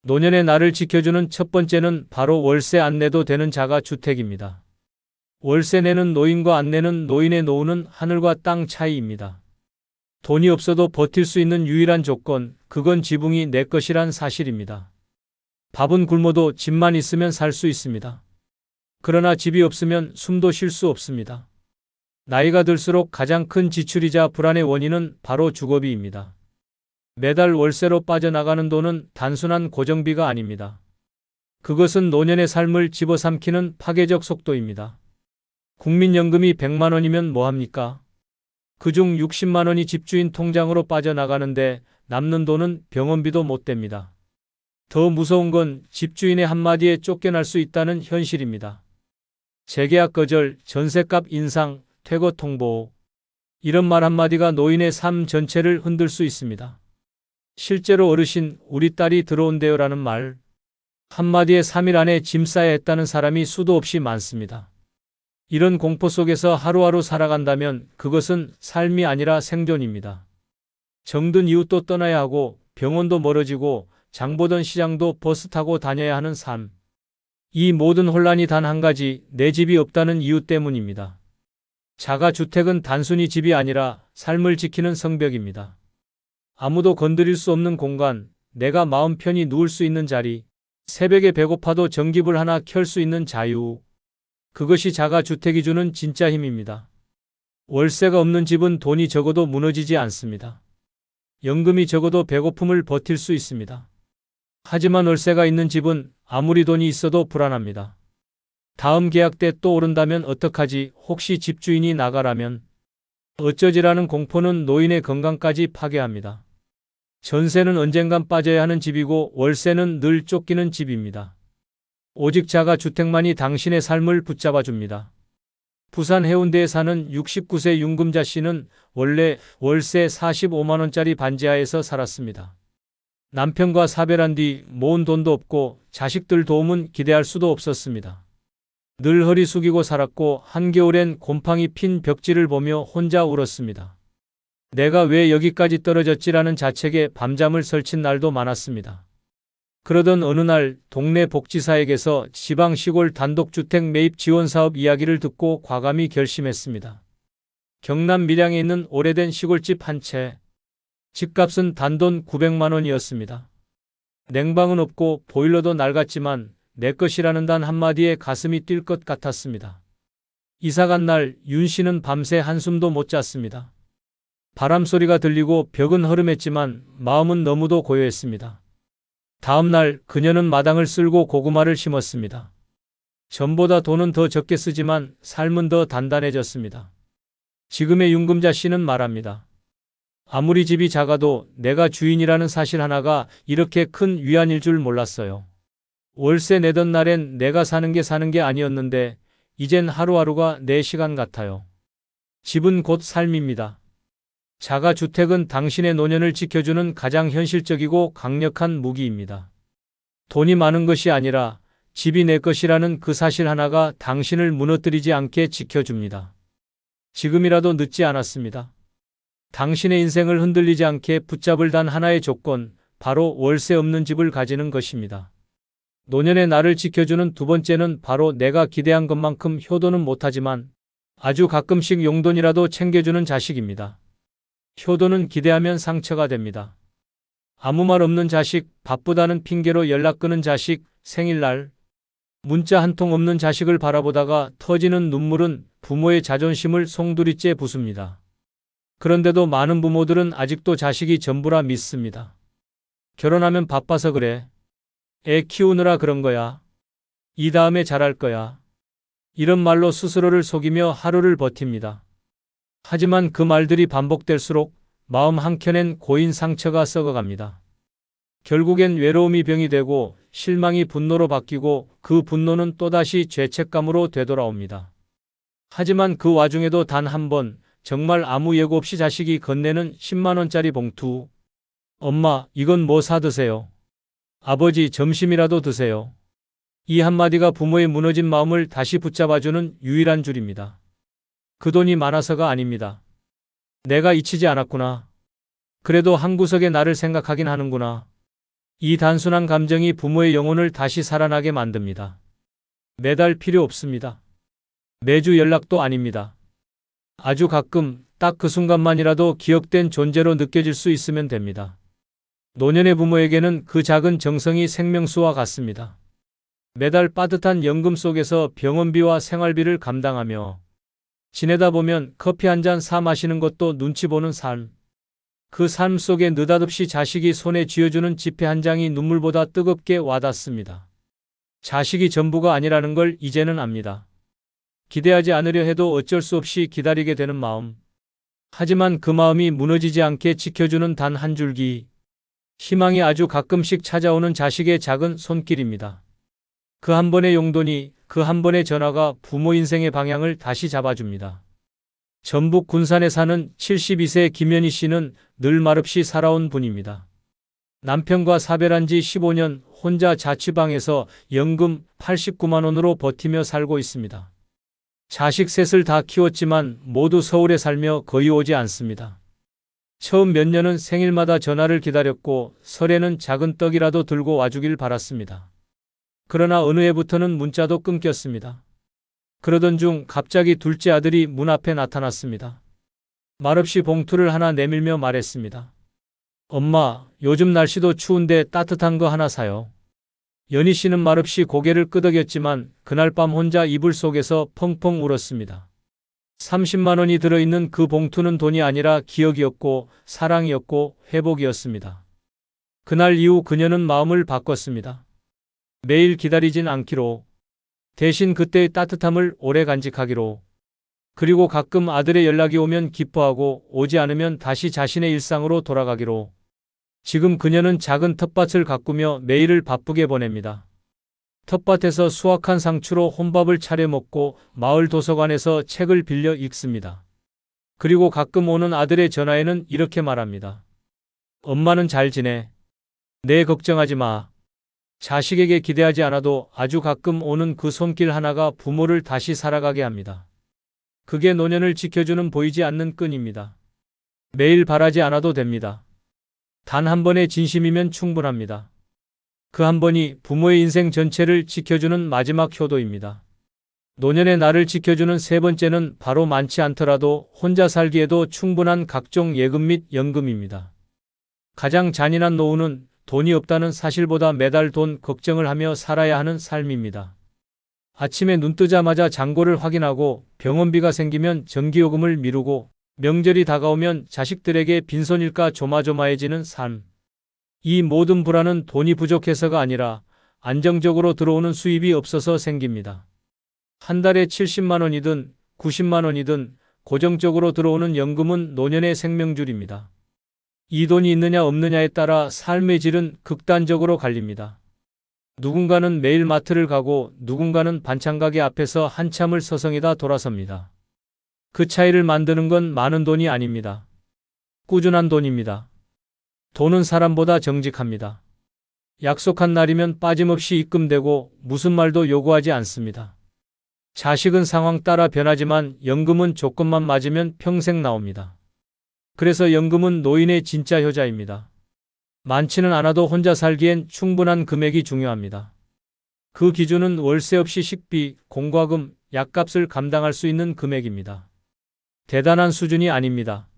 노년의 나를 지켜주는 첫 번째는 바로 월세 안 내도 되는 자가주택입니다. 월세 내는 노인과 안 내는 노인의 노후는 하늘과 땅 차이입니다. 돈이 없어도 버틸 수 있는 유일한 조건, 그건 지붕이 내 것이란 사실입니다. 밥은 굶어도 집만 있으면 살 수 있습니다. 그러나 집이 없으면 숨도 쉴 수 없습니다. 나이가 들수록 가장 큰 지출이자 불안의 원인은 바로 주거비입니다. 매달 월세로 빠져나가는 돈은 단순한 고정비가 아닙니다. 그것은 노년의 삶을 집어삼키는 파괴적 속도입니다. 국민연금이 100만 원이면 뭐합니까? 그중 60만 원이 집주인 통장으로 빠져나가는데 남는 돈은 병원비도 못 댑니다. 더 무서운 건 집주인의 한마디에 쫓겨날 수 있다는 현실입니다. 재계약 거절, 전셋값 인상, 퇴거 통보. 이런 말 한마디가 노인의 삶 전체를 흔들 수 있습니다. 실제로 어르신, 우리 딸이 들어온대요라는 말 한마디에 3일 안에 짐 싸야 했다는 사람이 수도 없이 많습니다. 이런 공포 속에서 하루하루 살아간다면 그것은 삶이 아니라 생존입니다. 정든 이웃도 떠나야 하고 병원도 멀어지고 장 보던 시장도 버스 타고 다녀야 하는 삶. 이 모든 혼란이 단 한 가지, 내 집이 없다는 이유 때문입니다. 자가주택은 단순히 집이 아니라 삶을 지키는 성벽입니다. 아무도 건드릴 수 없는 공간, 내가 마음 편히 누울 수 있는 자리, 새벽에 배고파도 전기불 하나 켤 수 있는 자유. 그것이 자가주택이 주는 진짜 힘입니다. 월세가 없는 집은 돈이 적어도 무너지지 않습니다. 연금이 적어도 배고픔을 버틸 수 있습니다. 하지만 월세가 있는 집은 아무리 돈이 있어도 불안합니다. 다음 계약 때 또 오른다면 어떡하지? 혹시 집주인이 나가라면? 어쩌지라는 공포는 노인의 건강까지 파괴합니다. 전세는 언젠간 빠져야 하는 집이고 월세는 늘 쫓기는 집입니다. 오직 자가주택만이 당신의 삶을 붙잡아줍니다. 부산 해운대에 사는 69세 윤금자 씨는 원래 월세 45만 원짜리 반지하에서 살았습니다. 남편과 사별한 뒤 모은 돈도 없고 자식들 도움은 기대할 수도 없었습니다. 늘 허리 숙이고 살았고 한겨울엔 곰팡이 핀 벽지를 보며 혼자 울었습니다. 내가 왜 여기까지 떨어졌지라는 자책에 밤잠을 설친 날도 많았습니다. 그러던 어느 날 동네 복지사에게서 지방 시골 단독주택 매입 지원 사업 이야기를 듣고 과감히 결심했습니다. 경남 밀양에 있는 오래된 시골집 한 채. 집값은 단돈 900만 원이었습니다. 냉방은 없고 보일러도 낡았지만 내 것이라는 단 한마디에 가슴이 뛸 것 같았습니다. 이사간 날 윤 씨는 밤새 한숨도 못 잤습니다. 바람 소리가 들리고 벽은 허름했지만 마음은 너무도 고요했습니다. 다음 날 그녀는 마당을 쓸고 고구마를 심었습니다. 전보다 돈은 더 적게 쓰지만 삶은 더 단단해졌습니다. 지금의 윤금자 씨는 말합니다. 아무리 집이 작아도 내가 주인이라는 사실 하나가 이렇게 큰 위안일 줄 몰랐어요. 월세 내던 날엔 내가 사는 게 아니었는데 이젠 하루하루가 내 시간 같아요. 집은 곧 삶입니다. 자가주택은 당신의 노년을 지켜주는 가장 현실적이고 강력한 무기입니다. 돈이 많은 것이 아니라 집이 내 것이라는 그 사실 하나가 당신을 무너뜨리지 않게 지켜줍니다. 지금이라도 늦지 않았습니다. 당신의 인생을 흔들리지 않게 붙잡을 단 하나의 조건, 바로 월세 없는 집을 가지는 것입니다. 노년의 나를 지켜주는 두 번째는 바로 내가 기대한 것만큼 효도는 못하지만 아주 가끔씩 용돈이라도 챙겨주는 자식입니다. 효도는 기대하면 상처가 됩니다. 아무 말 없는 자식, 바쁘다는 핑계로 연락 끊은 자식, 생일날 문자 한 통 없는 자식을 바라보다가 터지는 눈물은 부모의 자존심을 송두리째 부숩니다. 그런데도 많은 부모들은 아직도 자식이 전부라 믿습니다. 결혼하면 바빠서 그래. 애 키우느라 그런 거야. 이 다음에 잘할 거야. 이런 말로 스스로를 속이며 하루를 버팁니다. 하지만 그 말들이 반복될수록 마음 한켠엔 고인 상처가 썩어갑니다. 결국엔 외로움이 병이 되고 실망이 분노로 바뀌고 그 분노는 또다시 죄책감으로 되돌아옵니다. 하지만 그 와중에도 단 한 번, 정말 아무 예고 없이 자식이 건네는 10만 원짜리 봉투. 엄마, 이건 뭐 사드세요? 아버지, 점심이라도 드세요. 이 한마디가 부모의 무너진 마음을 다시 붙잡아주는 유일한 줄입니다. 그 돈이 많아서가 아닙니다. 내가 잊히지 않았구나. 그래도 한 구석에 나를 생각하긴 하는구나. 이 단순한 감정이 부모의 영혼을 다시 살아나게 만듭니다. 매달 필요 없습니다. 매주 연락도 아닙니다. 아주 가끔 딱 그 순간만이라도 기억된 존재로 느껴질 수 있으면 됩니다. 노년의 부모에게는 그 작은 정성이 생명수와 같습니다. 매달 빠듯한 연금 속에서 병원비와 생활비를 감당하며 지내다 보면 커피 한 잔 사 마시는 것도 눈치 보는 삶. 그 삶 속에 느닷없이 자식이 손에 쥐어주는 지폐 한 장이 눈물보다 뜨겁게 와닿습니다. 자식이 전부가 아니라는 걸 이제는 압니다. 기대하지 않으려 해도 어쩔 수 없이 기다리게 되는 마음. 하지만 그 마음이 무너지지 않게 지켜주는 단 한 줄기. 희망이 아주 가끔씩 찾아오는 자식의 작은 손길입니다. 그 한 번의 용돈이, 그 한 번의 전화가 부모 인생의 방향을 다시 잡아줍니다. 전북 군산에 사는 72세 김연희 씨는 늘 말없이 살아온 분입니다. 남편과 사별한 지 15년 혼자 자취방에서 연금 89만 원으로 버티며 살고 있습니다. 자식 셋을 다 키웠지만 모두 서울에 살며 거의 오지 않습니다. 처음 몇 년은 생일마다 전화를 기다렸고 설에는 작은 떡이라도 들고 와주길 바랐습니다. 그러나 어느 해부터는 문자도 끊겼습니다. 그러던 중 갑자기 둘째 아들이 문 앞에 나타났습니다. 말없이 봉투를 하나 내밀며 말했습니다. 엄마, 요즘 날씨도 추운데 따뜻한 거 하나 사요. 연희 씨는 말없이 고개를 끄덕였지만 그날 밤 혼자 이불 속에서 펑펑 울었습니다. 30만 원이 들어있는 그 봉투는 돈이 아니라 기억이었고 사랑이었고 회복이었습니다. 그날 이후 그녀는 마음을 바꿨습니다. 매일 기다리진 않기로, 대신 그때의 따뜻함을 오래 간직하기로, 그리고 가끔 아들의 연락이 오면 기뻐하고 오지 않으면 다시 자신의 일상으로 돌아가기로. 지금 그녀는 작은 텃밭을 가꾸며 매일을 바쁘게 보냅니다. 텃밭에서 수확한 상추로 혼밥을 차려 먹고 마을 도서관에서 책을 빌려 읽습니다. 그리고 가끔 오는 아들의 전화에는 이렇게 말합니다. 엄마는 잘 지내. 내 걱정하지 마. 자식에게 기대하지 않아도 아주 가끔 오는 그 손길 하나가 부모를 다시 살아가게 합니다. 그게 노년을 지켜주는 보이지 않는 끈입니다. 매일 바라지 않아도 됩니다. 단 한 번의 진심이면 충분합니다. 그 한 번이 부모의 인생 전체를 지켜주는 마지막 효도입니다. 노년의 나를 지켜주는 세 번째는 바로 많지 않더라도 혼자 살기에도 충분한 각종 예금 및 연금입니다. 가장 잔인한 노후는 돈이 없다는 사실보다 매달 돈 걱정을 하며 살아야 하는 삶입니다. 아침에 눈 뜨자마자 잔고를 확인하고 병원비가 생기면 전기요금을 미루고 명절이 다가오면 자식들에게 빈손일까 조마조마해지는 삶. 이 모든 불안은 돈이 부족해서가 아니라 안정적으로 들어오는 수입이 없어서 생깁니다. 한 달에 70만 원이든 90만 원이든 고정적으로 들어오는 연금은 노년의 생명줄입니다. 이 돈이 있느냐 없느냐에 따라 삶의 질은 극단적으로 갈립니다. 누군가는 매일 마트를 가고 누군가는 반찬가게 앞에서 한참을 서성이다 돌아섭니다. 그 차이를 만드는 건 많은 돈이 아닙니다. 꾸준한 돈입니다. 돈은 사람보다 정직합니다. 약속한 날이면 빠짐없이 입금되고 무슨 말도 요구하지 않습니다. 자식은 상황 따라 변하지만 연금은 조건만 맞으면 평생 나옵니다. 그래서 연금은 노인의 진짜 효자입니다. 많지는 않아도 혼자 살기엔 충분한 금액이 중요합니다. 그 기준은 월세 없이 식비, 공과금, 약값을 감당할 수 있는 금액입니다. 대단한 수준이 아닙니다.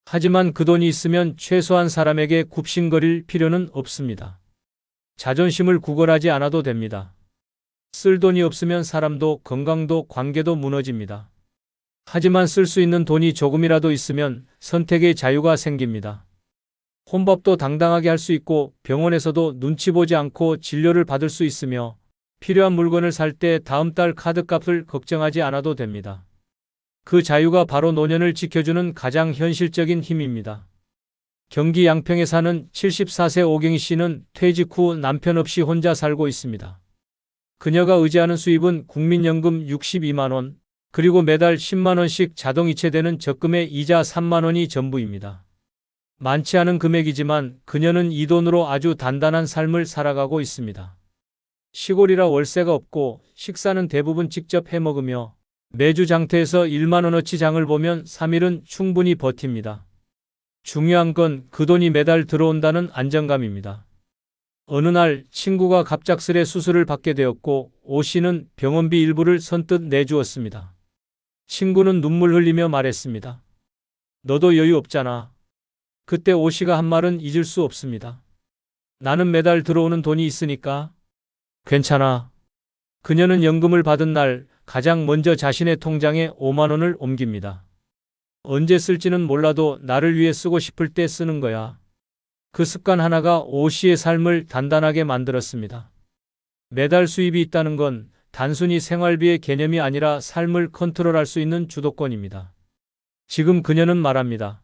하지만 그 돈이 있으면 최소한 사람에게 굽신거릴 필요는 없습니다. 자존심을 구걸하지 않아도 됩니다. 쓸 돈이 없으면 사람도 건강도 관계도 무너집니다. 하지만 쓸 수 있는 돈이 조금이라도 있으면 선택의 자유가 생깁니다. 혼밥도 당당하게 할 수 있고 병원에서도 눈치 보지 않고 진료를 받을 수 있으며 필요한 물건을 살 때 다음 달 카드값을 걱정하지 않아도 됩니다. 그 자유가 바로 노년을 지켜주는 가장 현실적인 힘입니다. 경기 양평에 사는 74세 오경희 씨는 퇴직 후 남편 없이 혼자 살고 있습니다. 그녀가 의지하는 수입은 국민연금 62만 원, 그리고 매달 10만 원씩 자동 이체되는 적금의 이자 3만 원이 전부입니다. 많지 않은 금액이지만 그녀는 이 돈으로 아주 단단한 삶을 살아가고 있습니다. 시골이라 월세가 없고 식사는 대부분 직접 해먹으며 매주 장터에서 1만 원어치 장을 보면 3일은 충분히 버팁니다. 중요한 건 그 돈이 매달 들어온다는 안정감입니다. 어느 날 친구가 갑작스레 수술을 받게 되었고 오 씨는 병원비 일부를 선뜻 내주었습니다. 친구는 눈물 흘리며 말했습니다. 너도 여유 없잖아. 그때 오 씨가 한 말은 잊을 수 없습니다. 나는 매달 들어오는 돈이 있으니까 괜찮아. 그녀는 연금을 받은 날 가장 먼저 자신의 통장에 5만 원을 옮깁니다. 언제 쓸지는 몰라도 나를 위해 쓰고 싶을 때 쓰는 거야. 그 습관 하나가 오 씨의 삶을 단단하게 만들었습니다. 매달 수입이 있다는 건 단순히 생활비의 개념이 아니라 삶을 컨트롤할 수 있는 주도권입니다. 지금 그녀는 말합니다.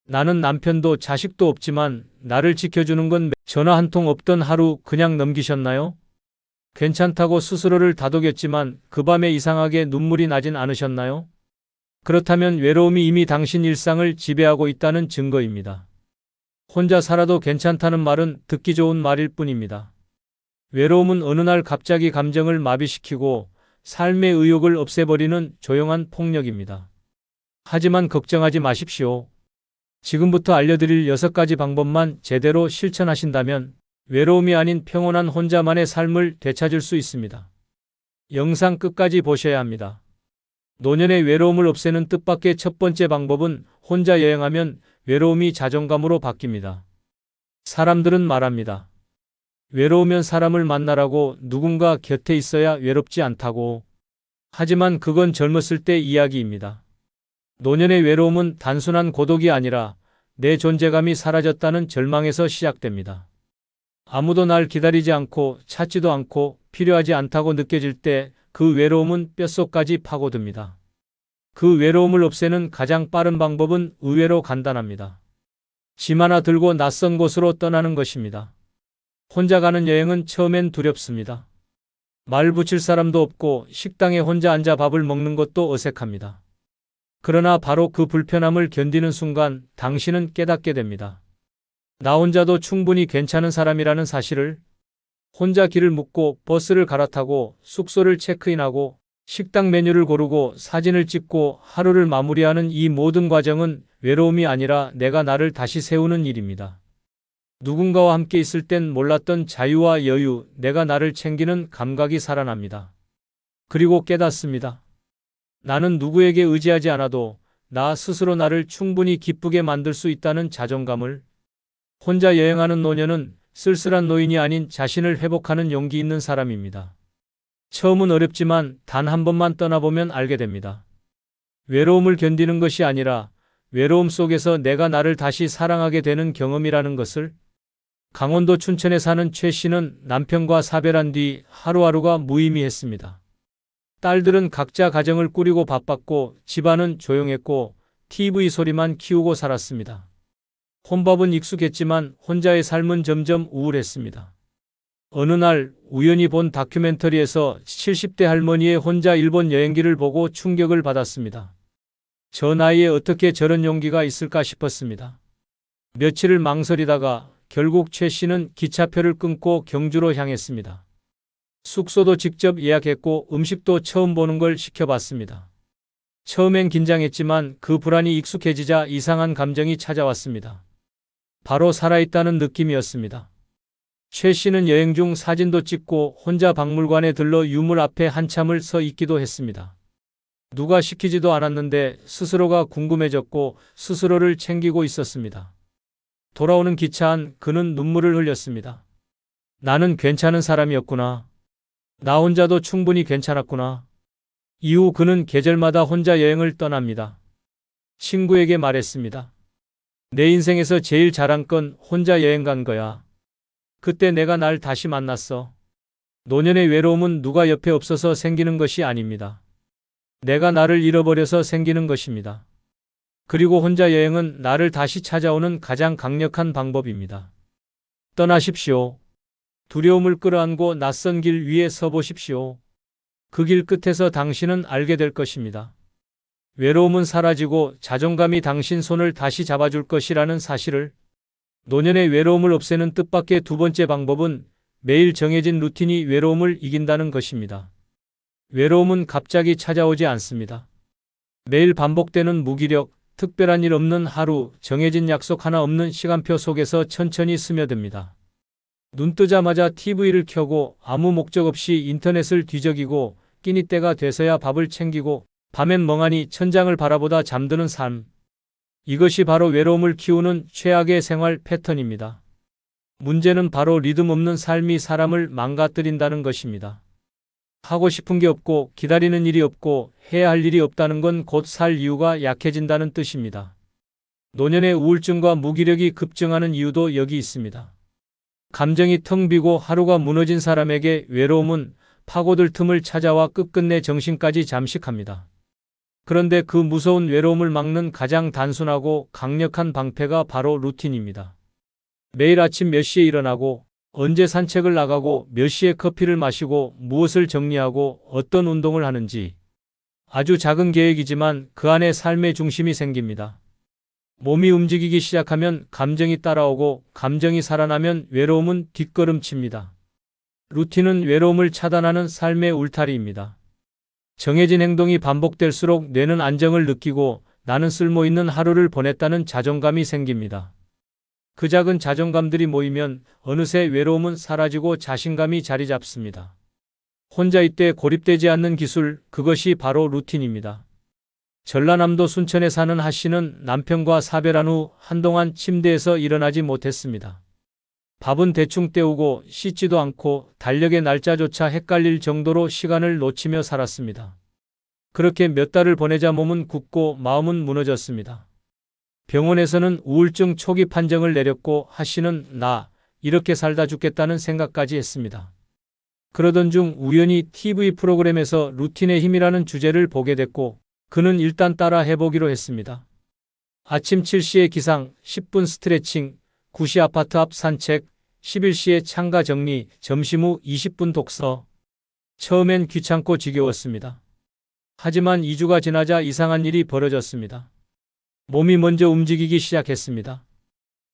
나는 남편도 자식도 없지만 나를 지켜주는 건 전화 한 통 없던 하루 그냥 넘기셨나요? 괜찮다고 스스로를 다독였지만 그 밤에 이상하게 눈물이 나진 않으셨나요? 그렇다면 외로움이 이미 당신 일상을 지배하고 있다는 증거입니다. 혼자 살아도 괜찮다는 말은 듣기 좋은 말일 뿐입니다. 외로움은 어느 날 갑자기 감정을 마비시키고 삶의 의욕을 없애버리는 조용한 폭력입니다. 하지만 걱정하지 마십시오. 지금부터 알려드릴 6가지 방법만 제대로 실천하신다면 외로움이 아닌 평온한 혼자만의 삶을 되찾을 수 있습니다. 영상 끝까지 보셔야 합니다. 노년의 외로움을 없애는 뜻밖의 첫 번째 방법은 혼자 여행하면 외로움이 자존감으로 바뀝니다. 사람들은 말합니다. 외로우면 사람을 만나라고 누군가 곁에 있어야 외롭지 않다고. 하지만 그건 젊었을 때 이야기입니다. 노년의 외로움은 단순한 고독이 아니라 내 존재감이 사라졌다는 절망에서 시작됩니다. 아무도 날 기다리지 않고 찾지도 않고 필요하지 않다고 느껴질 때 그 외로움은 뼛속까지 파고듭니다. 그 외로움을 없애는 가장 빠른 방법은 의외로 간단합니다. 짐 하나 들고 낯선 곳으로 떠나는 것입니다. 혼자 가는 여행은 처음엔 두렵습니다. 말 붙일 사람도 없고 식당에 혼자 앉아 밥을 먹는 것도 어색합니다. 그러나 바로 그 불편함을 견디는 순간 당신은 깨닫게 됩니다. 나 혼자도 충분히 괜찮은 사람이라는 사실을. 혼자 길을 묻고 버스를 갈아타고 숙소를 체크인하고 식당 메뉴를 고르고 사진을 찍고 하루를 마무리하는 이 모든 과정은 외로움이 아니라 내가 나를 다시 세우는 일입니다. 누군가와 함께 있을 땐 몰랐던 자유와 여유, 내가 나를 챙기는 감각이 살아납니다. 그리고 깨닫습니다. 나는 누구에게 의지하지 않아도 나 스스로 나를 충분히 기쁘게 만들 수 있다는 자존감을. 혼자 여행하는 노년은 쓸쓸한 노인이 아닌 자신을 회복하는 용기 있는 사람입니다. 처음은 어렵지만 단 한 번만 떠나보면 알게 됩니다. 외로움을 견디는 것이 아니라 외로움 속에서 내가 나를 다시 사랑하게 되는 경험이라는 것을. 강원도 춘천에 사는 최 씨는 남편과 사별한 뒤 하루하루가 무의미했습니다. 딸들은 각자 가정을 꾸리고 바빴고 집안은 조용했고 TV 소리만 키우고 살았습니다. 혼밥은 익숙했지만 혼자의 삶은 점점 우울했습니다. 어느 날 우연히 본 다큐멘터리에서 70대 할머니의 혼자 일본 여행기를 보고 충격을 받았습니다. 저 나이에 어떻게 저런 용기가 있을까 싶었습니다. 며칠을 망설이다가 결국 최 씨는 기차표를 끊고 경주로 향했습니다. 숙소도 직접 예약했고 음식도 처음 보는 걸 시켜봤습니다. 처음엔 긴장했지만 그 불안이 익숙해지자 이상한 감정이 찾아왔습니다. 바로 살아있다는 느낌이었습니다. 최 씨는 여행 중 사진도 찍고 혼자 박물관에 들러 유물 앞에 한참을 서 있기도 했습니다. 누가 시키지도 않았는데 스스로가 궁금해졌고 스스로를 챙기고 있었습니다. 돌아오는 기차 안 그는 눈물을 흘렸습니다. 나는 괜찮은 사람이었구나. 나 혼자도 충분히 괜찮았구나. 이후 그는 계절마다 혼자 여행을 떠납니다. 친구에게 말했습니다. 내 인생에서 제일 잘한 건 혼자 여행 간 거야. 그때 내가 날 다시 만났어. 노년의 외로움은 누가 옆에 없어서 생기는 것이 아닙니다. 내가 나를 잃어버려서 생기는 것입니다. 그리고 혼자 여행은 나를 다시 찾아오는 가장 강력한 방법입니다. 떠나십시오. 두려움을 끌어안고 낯선 길 위에 서 보십시오. 그 길 끝에서 당신은 알게 될 것입니다. 외로움은 사라지고 자존감이 당신 손을 다시 잡아줄 것이라는 사실을. 노년의 외로움을 없애는 뜻밖의 두 번째 방법은 매일 정해진 루틴이 외로움을 이긴다는 것입니다. 외로움은 갑자기 찾아오지 않습니다. 매일 반복되는 무기력, 특별한 일 없는 하루, 정해진 약속 하나 없는 시간표 속에서 천천히 스며듭니다. 눈 뜨자마자 TV를 켜고 아무 목적 없이 인터넷을 뒤적이고 끼니 때가 돼서야 밥을 챙기고 밤엔 멍하니 천장을 바라보다 잠드는 삶. 이것이 바로 외로움을 키우는 최악의 생활 패턴입니다. 문제는 바로 리듬 없는 삶이 사람을 망가뜨린다는 것입니다. 하고 싶은 게 없고 기다리는 일이 없고 해야 할 일이 없다는 건 곧 살 이유가 약해진다는 뜻입니다. 노년의 우울증과 무기력이 급증하는 이유도 여기 있습니다. 감정이 텅 비고 하루가 무너진 사람에게 외로움은 파고들 틈을 찾아와 끝끝내 정신까지 잠식합니다. 그런데 그 무서운 외로움을 막는 가장 단순하고 강력한 방패가 바로 루틴입니다. 매일 아침 몇 시에 일어나고 언제 산책을 나가고 몇 시에 커피를 마시고 무엇을 정리하고 어떤 운동을 하는지 아주 작은 계획이지만 그 안에 삶의 중심이 생깁니다. 몸이 움직이기 시작하면 감정이 따라오고 감정이 살아나면 외로움은 뒷걸음칩니다. 루틴은 외로움을 차단하는 삶의 울타리입니다. 정해진 행동이 반복될수록 뇌는 안정을 느끼고 나는 쓸모있는 하루를 보냈다는 자존감이 생깁니다. 그 작은 자존감들이 모이면 어느새 외로움은 사라지고 자신감이 자리 잡습니다. 혼자 있되 고립되지 않는 기술, 그것이 바로 루틴입니다. 전라남도 순천에 사는 하 씨는 남편과 사별한 후 한동안 침대에서 일어나지 못했습니다. 밥은 대충 때우고 씻지도 않고 달력의 날짜조차 헷갈릴 정도로 시간을 놓치며 살았습니다. 그렇게 몇 달을 보내자 몸은 굳고 마음은 무너졌습니다. 병원에서는 우울증 초기 판정을 내렸고 하 씨는 나 이렇게 살다 죽겠다는 생각까지 했습니다. 그러던 중 우연히 TV 프로그램에서 루틴의 힘이라는 주제를 보게 됐고 그는 일단 따라 해보기로 했습니다. 아침 7시에 기상, 10분 스트레칭, 9시 아파트 앞 산책, 11시에 창가 정리, 점심 후 20분 독서. 처음엔 귀찮고 지겨웠습니다. 하지만 2주가 지나자 이상한 일이 벌어졌습니다. 몸이 먼저 움직이기 시작했습니다.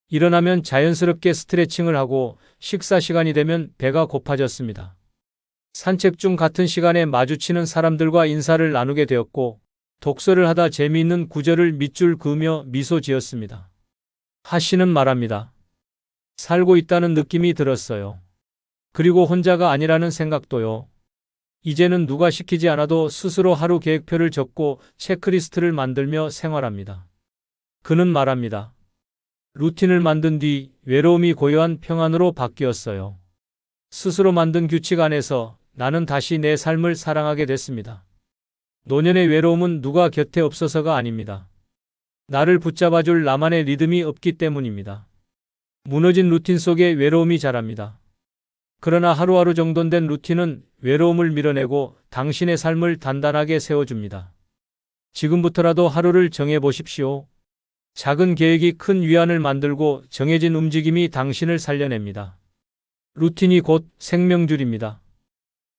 일어나면 자연스럽게 스트레칭을 하고 식사 시간이 되면 배가 고파졌습니다. 산책 중 같은 시간에 마주치는 사람들과 인사를 나누게 되었고 독서를 하다 재미있는 구절을 밑줄 그으며 미소 지었습니다. 하 씨는 말합니다. 살고 있다는 느낌이 들었어요. 그리고 혼자가 아니라는 생각도요. 이제는 누가 시키지 않아도 스스로 하루 계획표를 적고 체크리스트를 만들며 생활합니다. 그는 말합니다. 루틴을 만든 뒤 외로움이 고요한 평안으로 바뀌었어요. 스스로 만든 규칙 안에서 나는 다시 내 삶을 사랑하게 됐습니다. 노년의 외로움은 누가 곁에 없어서가 아닙니다. 나를 붙잡아줄 나만의 리듬이 없기 때문입니다. 무너진 루틴 속에 외로움이 자랍니다. 그러나 하루하루 정돈된 루틴은 외로움을 밀어내고 당신의 삶을 단단하게 세워줍니다. 지금부터라도 하루를 정해보십시오. 작은 계획이 큰 위안을 만들고 정해진 움직임이 당신을 살려냅니다. 루틴이 곧 생명줄입니다.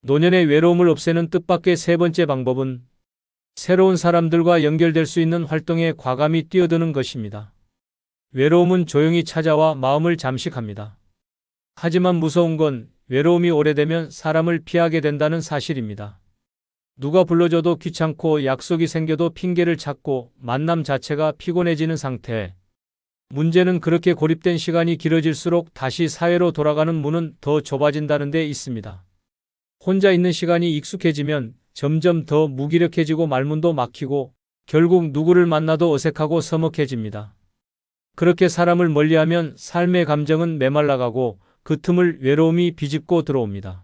노년의 외로움을 없애는 뜻밖의 세 번째 방법은 새로운 사람들과 연결될 수 있는 활동에 과감히 뛰어드는 것입니다. 외로움은 조용히 찾아와 마음을 잠식합니다. 하지만 무서운 건 외로움이 오래되면 사람을 피하게 된다는 사실입니다. 누가 불러줘도 귀찮고 약속이 생겨도 핑계를 찾고 만남 자체가 피곤해지는 상태. 문제는 그렇게 고립된 시간이 길어질수록 다시 사회로 돌아가는 문은 더 좁아진다는 데 있습니다. 혼자 있는 시간이 익숙해지면 점점 더 무기력해지고 말문도 막히고 결국 누구를 만나도 어색하고 서먹해집니다. 그렇게 사람을 멀리하면 삶의 감정은 메말라가고 그 틈을 외로움이 비집고 들어옵니다.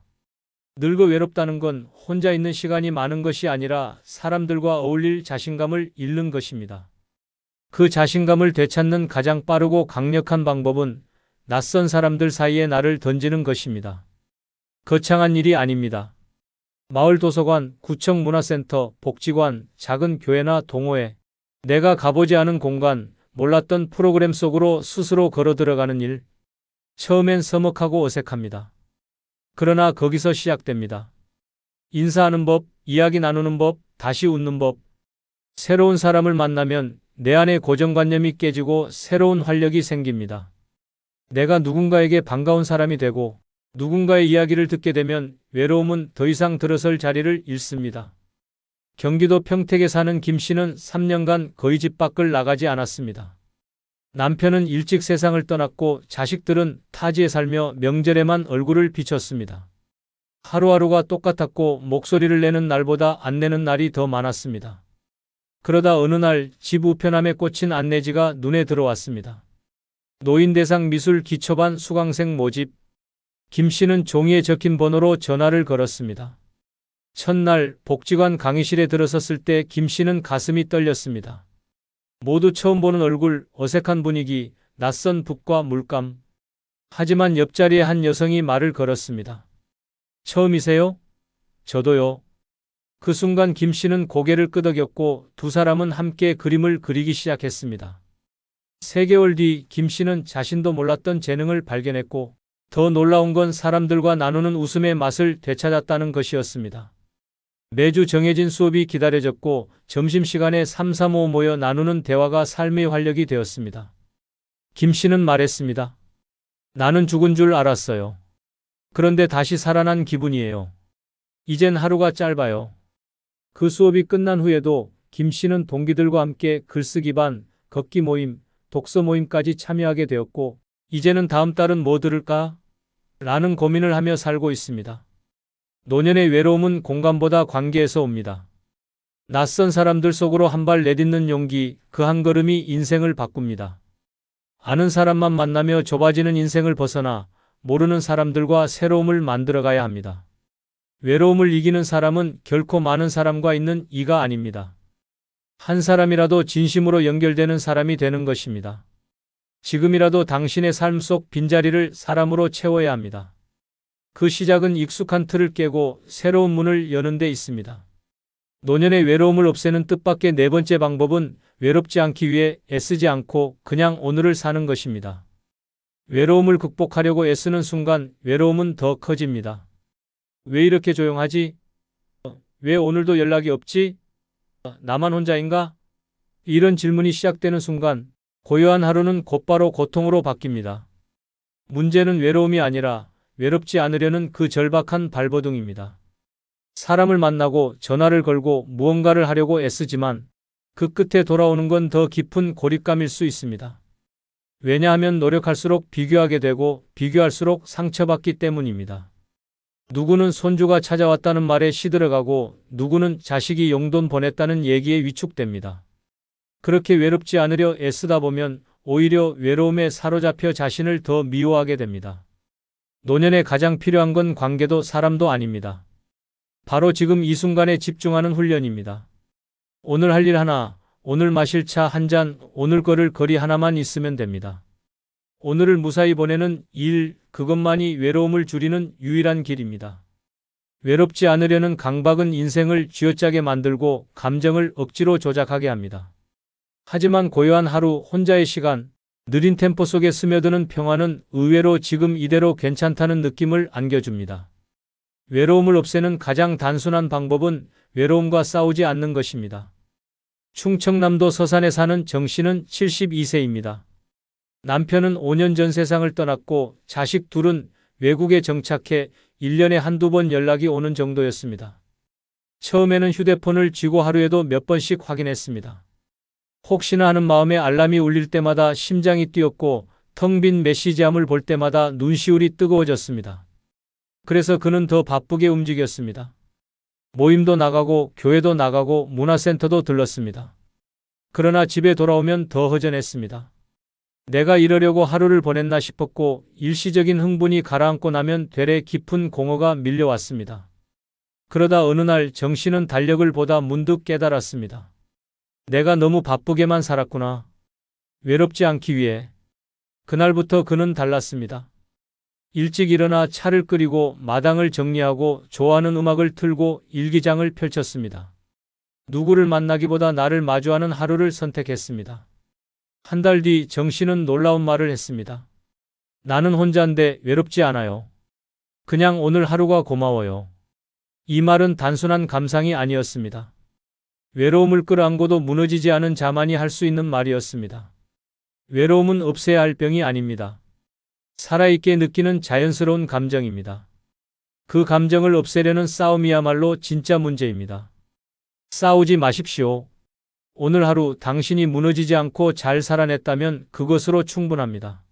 늙어 외롭다는 건 혼자 있는 시간이 많은 것이 아니라 사람들과 어울릴 자신감을 잃는 것입니다. 그 자신감을 되찾는 가장 빠르고 강력한 방법은 낯선 사람들 사이에 나를 던지는 것입니다. 거창한 일이 아닙니다. 마을 도서관, 구청 문화센터, 복지관, 작은 교회나 동호회, 내가 가보지 않은 공간, 몰랐던 프로그램 속으로 스스로 걸어 들어가는 일. 처음엔 서먹하고 어색합니다. 그러나 거기서 시작됩니다. 인사하는 법, 이야기 나누는 법, 다시 웃는 법. 새로운 사람을 만나면 내 안의 고정관념이 깨지고 새로운 활력이 생깁니다. 내가 누군가에게 반가운 사람이 되고 누군가의 이야기를 듣게 되면 외로움은 더 이상 들어설 자리를 잃습니다. 경기도 평택에 사는 김 씨는 3년간 거의 집 밖을 나가지 않았습니다. 남편은 일찍 세상을 떠났고 자식들은 타지에 살며 명절에만 얼굴을 비췄습니다. 하루하루가 똑같았고 목소리를 내는 날보다 안 내는 날이 더 많았습니다. 그러다 어느 날 집 우편함에 꽂힌 안내지가 눈에 들어왔습니다. 노인대상 미술 기초반 수강생 모집. 김 씨는 종이에 적힌 번호로 전화를 걸었습니다. 첫날 복지관 강의실에 들어섰을 때 김 씨는 가슴이 떨렸습니다. 모두 처음 보는 얼굴, 어색한 분위기, 낯선 북과 물감. 하지만 옆자리에 한 여성이 말을 걸었습니다. 처음이세요? 저도요. 그 순간 김 씨는 고개를 끄덕였고 두 사람은 함께 그림을 그리기 시작했습니다. 3개월 뒤 김 씨는 자신도 몰랐던 재능을 발견했고 더 놀라운 건 사람들과 나누는 웃음의 맛을 되찾았다는 것이었습니다. 매주 정해진 수업이 기다려졌고 점심시간에 335 모여 나누는 대화가 삶의 활력이 되었습니다. 김 씨는 말했습니다. 나는 죽은 줄 알았어요. 그런데 다시 살아난 기분이에요. 이젠 하루가 짧아요. 그 수업이 끝난 후에도 김 씨는 동기들과 함께 글쓰기 반, 걷기 모임, 독서 모임까지 참여하게 되었고 이제는 다음 달은 뭐 들을까? 라는 고민을 하며 살고 있습니다. 노년의 외로움은 공감보다 관계에서 옵니다. 낯선 사람들 속으로 한 발 내딛는 용기, 그 한 걸음이 인생을 바꿉니다. 아는 사람만 만나며 좁아지는 인생을 벗어나 모르는 사람들과 새로움을 만들어가야 합니다. 외로움을 이기는 사람은 결코 많은 사람과 있는 이가 아닙니다. 한 사람이라도 진심으로 연결되는 사람이 되는 것입니다. 지금이라도 당신의 삶 속 빈자리를 사람으로 채워야 합니다. 그 시작은 익숙한 틀을 깨고 새로운 문을 여는 데 있습니다. 노년의 외로움을 없애는 뜻밖의 4번째 방법은 외롭지 않기 위해 애쓰지 않고 그냥 오늘을 사는 것입니다. 외로움을 극복하려고 애쓰는 순간 외로움은 더 커집니다. 왜 이렇게 조용하지? 왜 오늘도 연락이 없지? 나만 혼자인가? 이런 질문이 시작되는 순간 고요한 하루는 곧바로 고통으로 바뀝니다. 문제는 외로움이 아니라 외롭지 않으려는 그 절박한 발버둥입니다. 사람을 만나고 전화를 걸고 무언가를 하려고 애쓰지만 그 끝에 돌아오는 건 더 깊은 고립감일 수 있습니다. 왜냐하면 노력할수록 비교하게 되고 비교할수록 상처받기 때문입니다. 누구는 손주가 찾아왔다는 말에 시들어가고 누구는 자식이 용돈 보냈다는 얘기에 위축됩니다. 그렇게 외롭지 않으려 애쓰다 보면 오히려 외로움에 사로잡혀 자신을 더 미워하게 됩니다. 노년에 가장 필요한 건 관계도 사람도 아닙니다. 바로 지금 이 순간에 집중하는 훈련입니다. 오늘 할 일 하나, 오늘 마실 차 한 잔, 오늘 걸을 거리 하나만 있으면 됩니다. 오늘을 무사히 보내는 일, 그것만이 외로움을 줄이는 유일한 길입니다. 외롭지 않으려는 강박은 인생을 쥐어짜게 만들고 감정을 억지로 조작하게 합니다. 하지만 고요한 하루, 혼자의 시간, 느린 템포 속에 스며드는 평화는 의외로 지금 이대로 괜찮다는 느낌을 안겨줍니다. 외로움을 없애는 가장 단순한 방법은 외로움과 싸우지 않는 것입니다. 충청남도 서산에 사는 정 씨는 72세입니다. 남편은 5년 전 세상을 떠났고 자식 둘은 외국에 정착해 1년에 한두 번 연락이 오는 정도였습니다. 처음에는 휴대폰을 쥐고 하루에도 몇 번씩 확인했습니다. 혹시나 하는 마음에 알람이 울릴 때마다 심장이 뛰었고 텅 빈 메시지함을 볼 때마다 눈시울이 뜨거워졌습니다. 그래서 그는 더 바쁘게 움직였습니다. 모임도 나가고 교회도 나가고 문화센터도 들렀습니다. 그러나 집에 돌아오면 더 허전했습니다. 내가 이러려고 하루를 보냈나 싶었고 일시적인 흥분이 가라앉고 나면 되레 깊은 공허가 밀려왔습니다. 그러다 어느 날 정 씨는 달력을 보다 문득 깨달았습니다. 내가 너무 바쁘게만 살았구나. 외롭지 않기 위해. 그날부터 그는 달랐습니다. 일찍 일어나 차를 끓이고 마당을 정리하고 좋아하는 음악을 틀고 일기장을 펼쳤습니다. 누구를 만나기보다 나를 마주하는 하루를 선택했습니다. 한 달 뒤 정 씨는 놀라운 말을 했습니다. 나는 혼자인데 외롭지 않아요. 그냥 오늘 하루가 고마워요. 이 말은 단순한 감상이 아니었습니다. 외로움을 끌어안고도 무너지지 않은 자만이 할 수 있는 말이었습니다. 외로움은 없애야 할 병이 아닙니다. 살아있게 느끼는 자연스러운 감정입니다. 그 감정을 없애려는 싸움이야말로 진짜 문제입니다. 싸우지 마십시오. 오늘 하루 당신이 무너지지 않고 잘 살아냈다면 그것으로 충분합니다.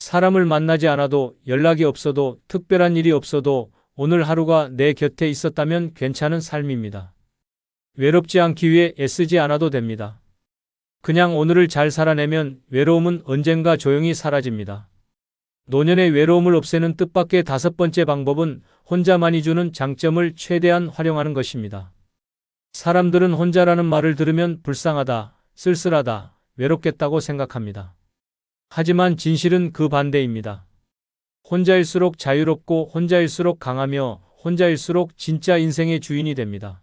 사람을 만나지 않아도 연락이 없어도 특별한 일이 없어도 오늘 하루가 내 곁에 있었다면 괜찮은 삶입니다. 외롭지 않기 위해 애쓰지 않아도 됩니다. 그냥 오늘을 잘 살아내면 외로움은 언젠가 조용히 사라집니다. 노년의 외로움을 없애는 뜻밖의 5번째 방법은 혼자만이 주는 장점을 최대한 활용하는 것입니다. 사람들은 혼자라는 말을 들으면 불쌍하다, 쓸쓸하다, 외롭겠다고 생각합니다. 하지만 진실은 그 반대입니다. 혼자일수록 자유롭고 혼자일수록 강하며 혼자일수록 진짜 인생의 주인이 됩니다.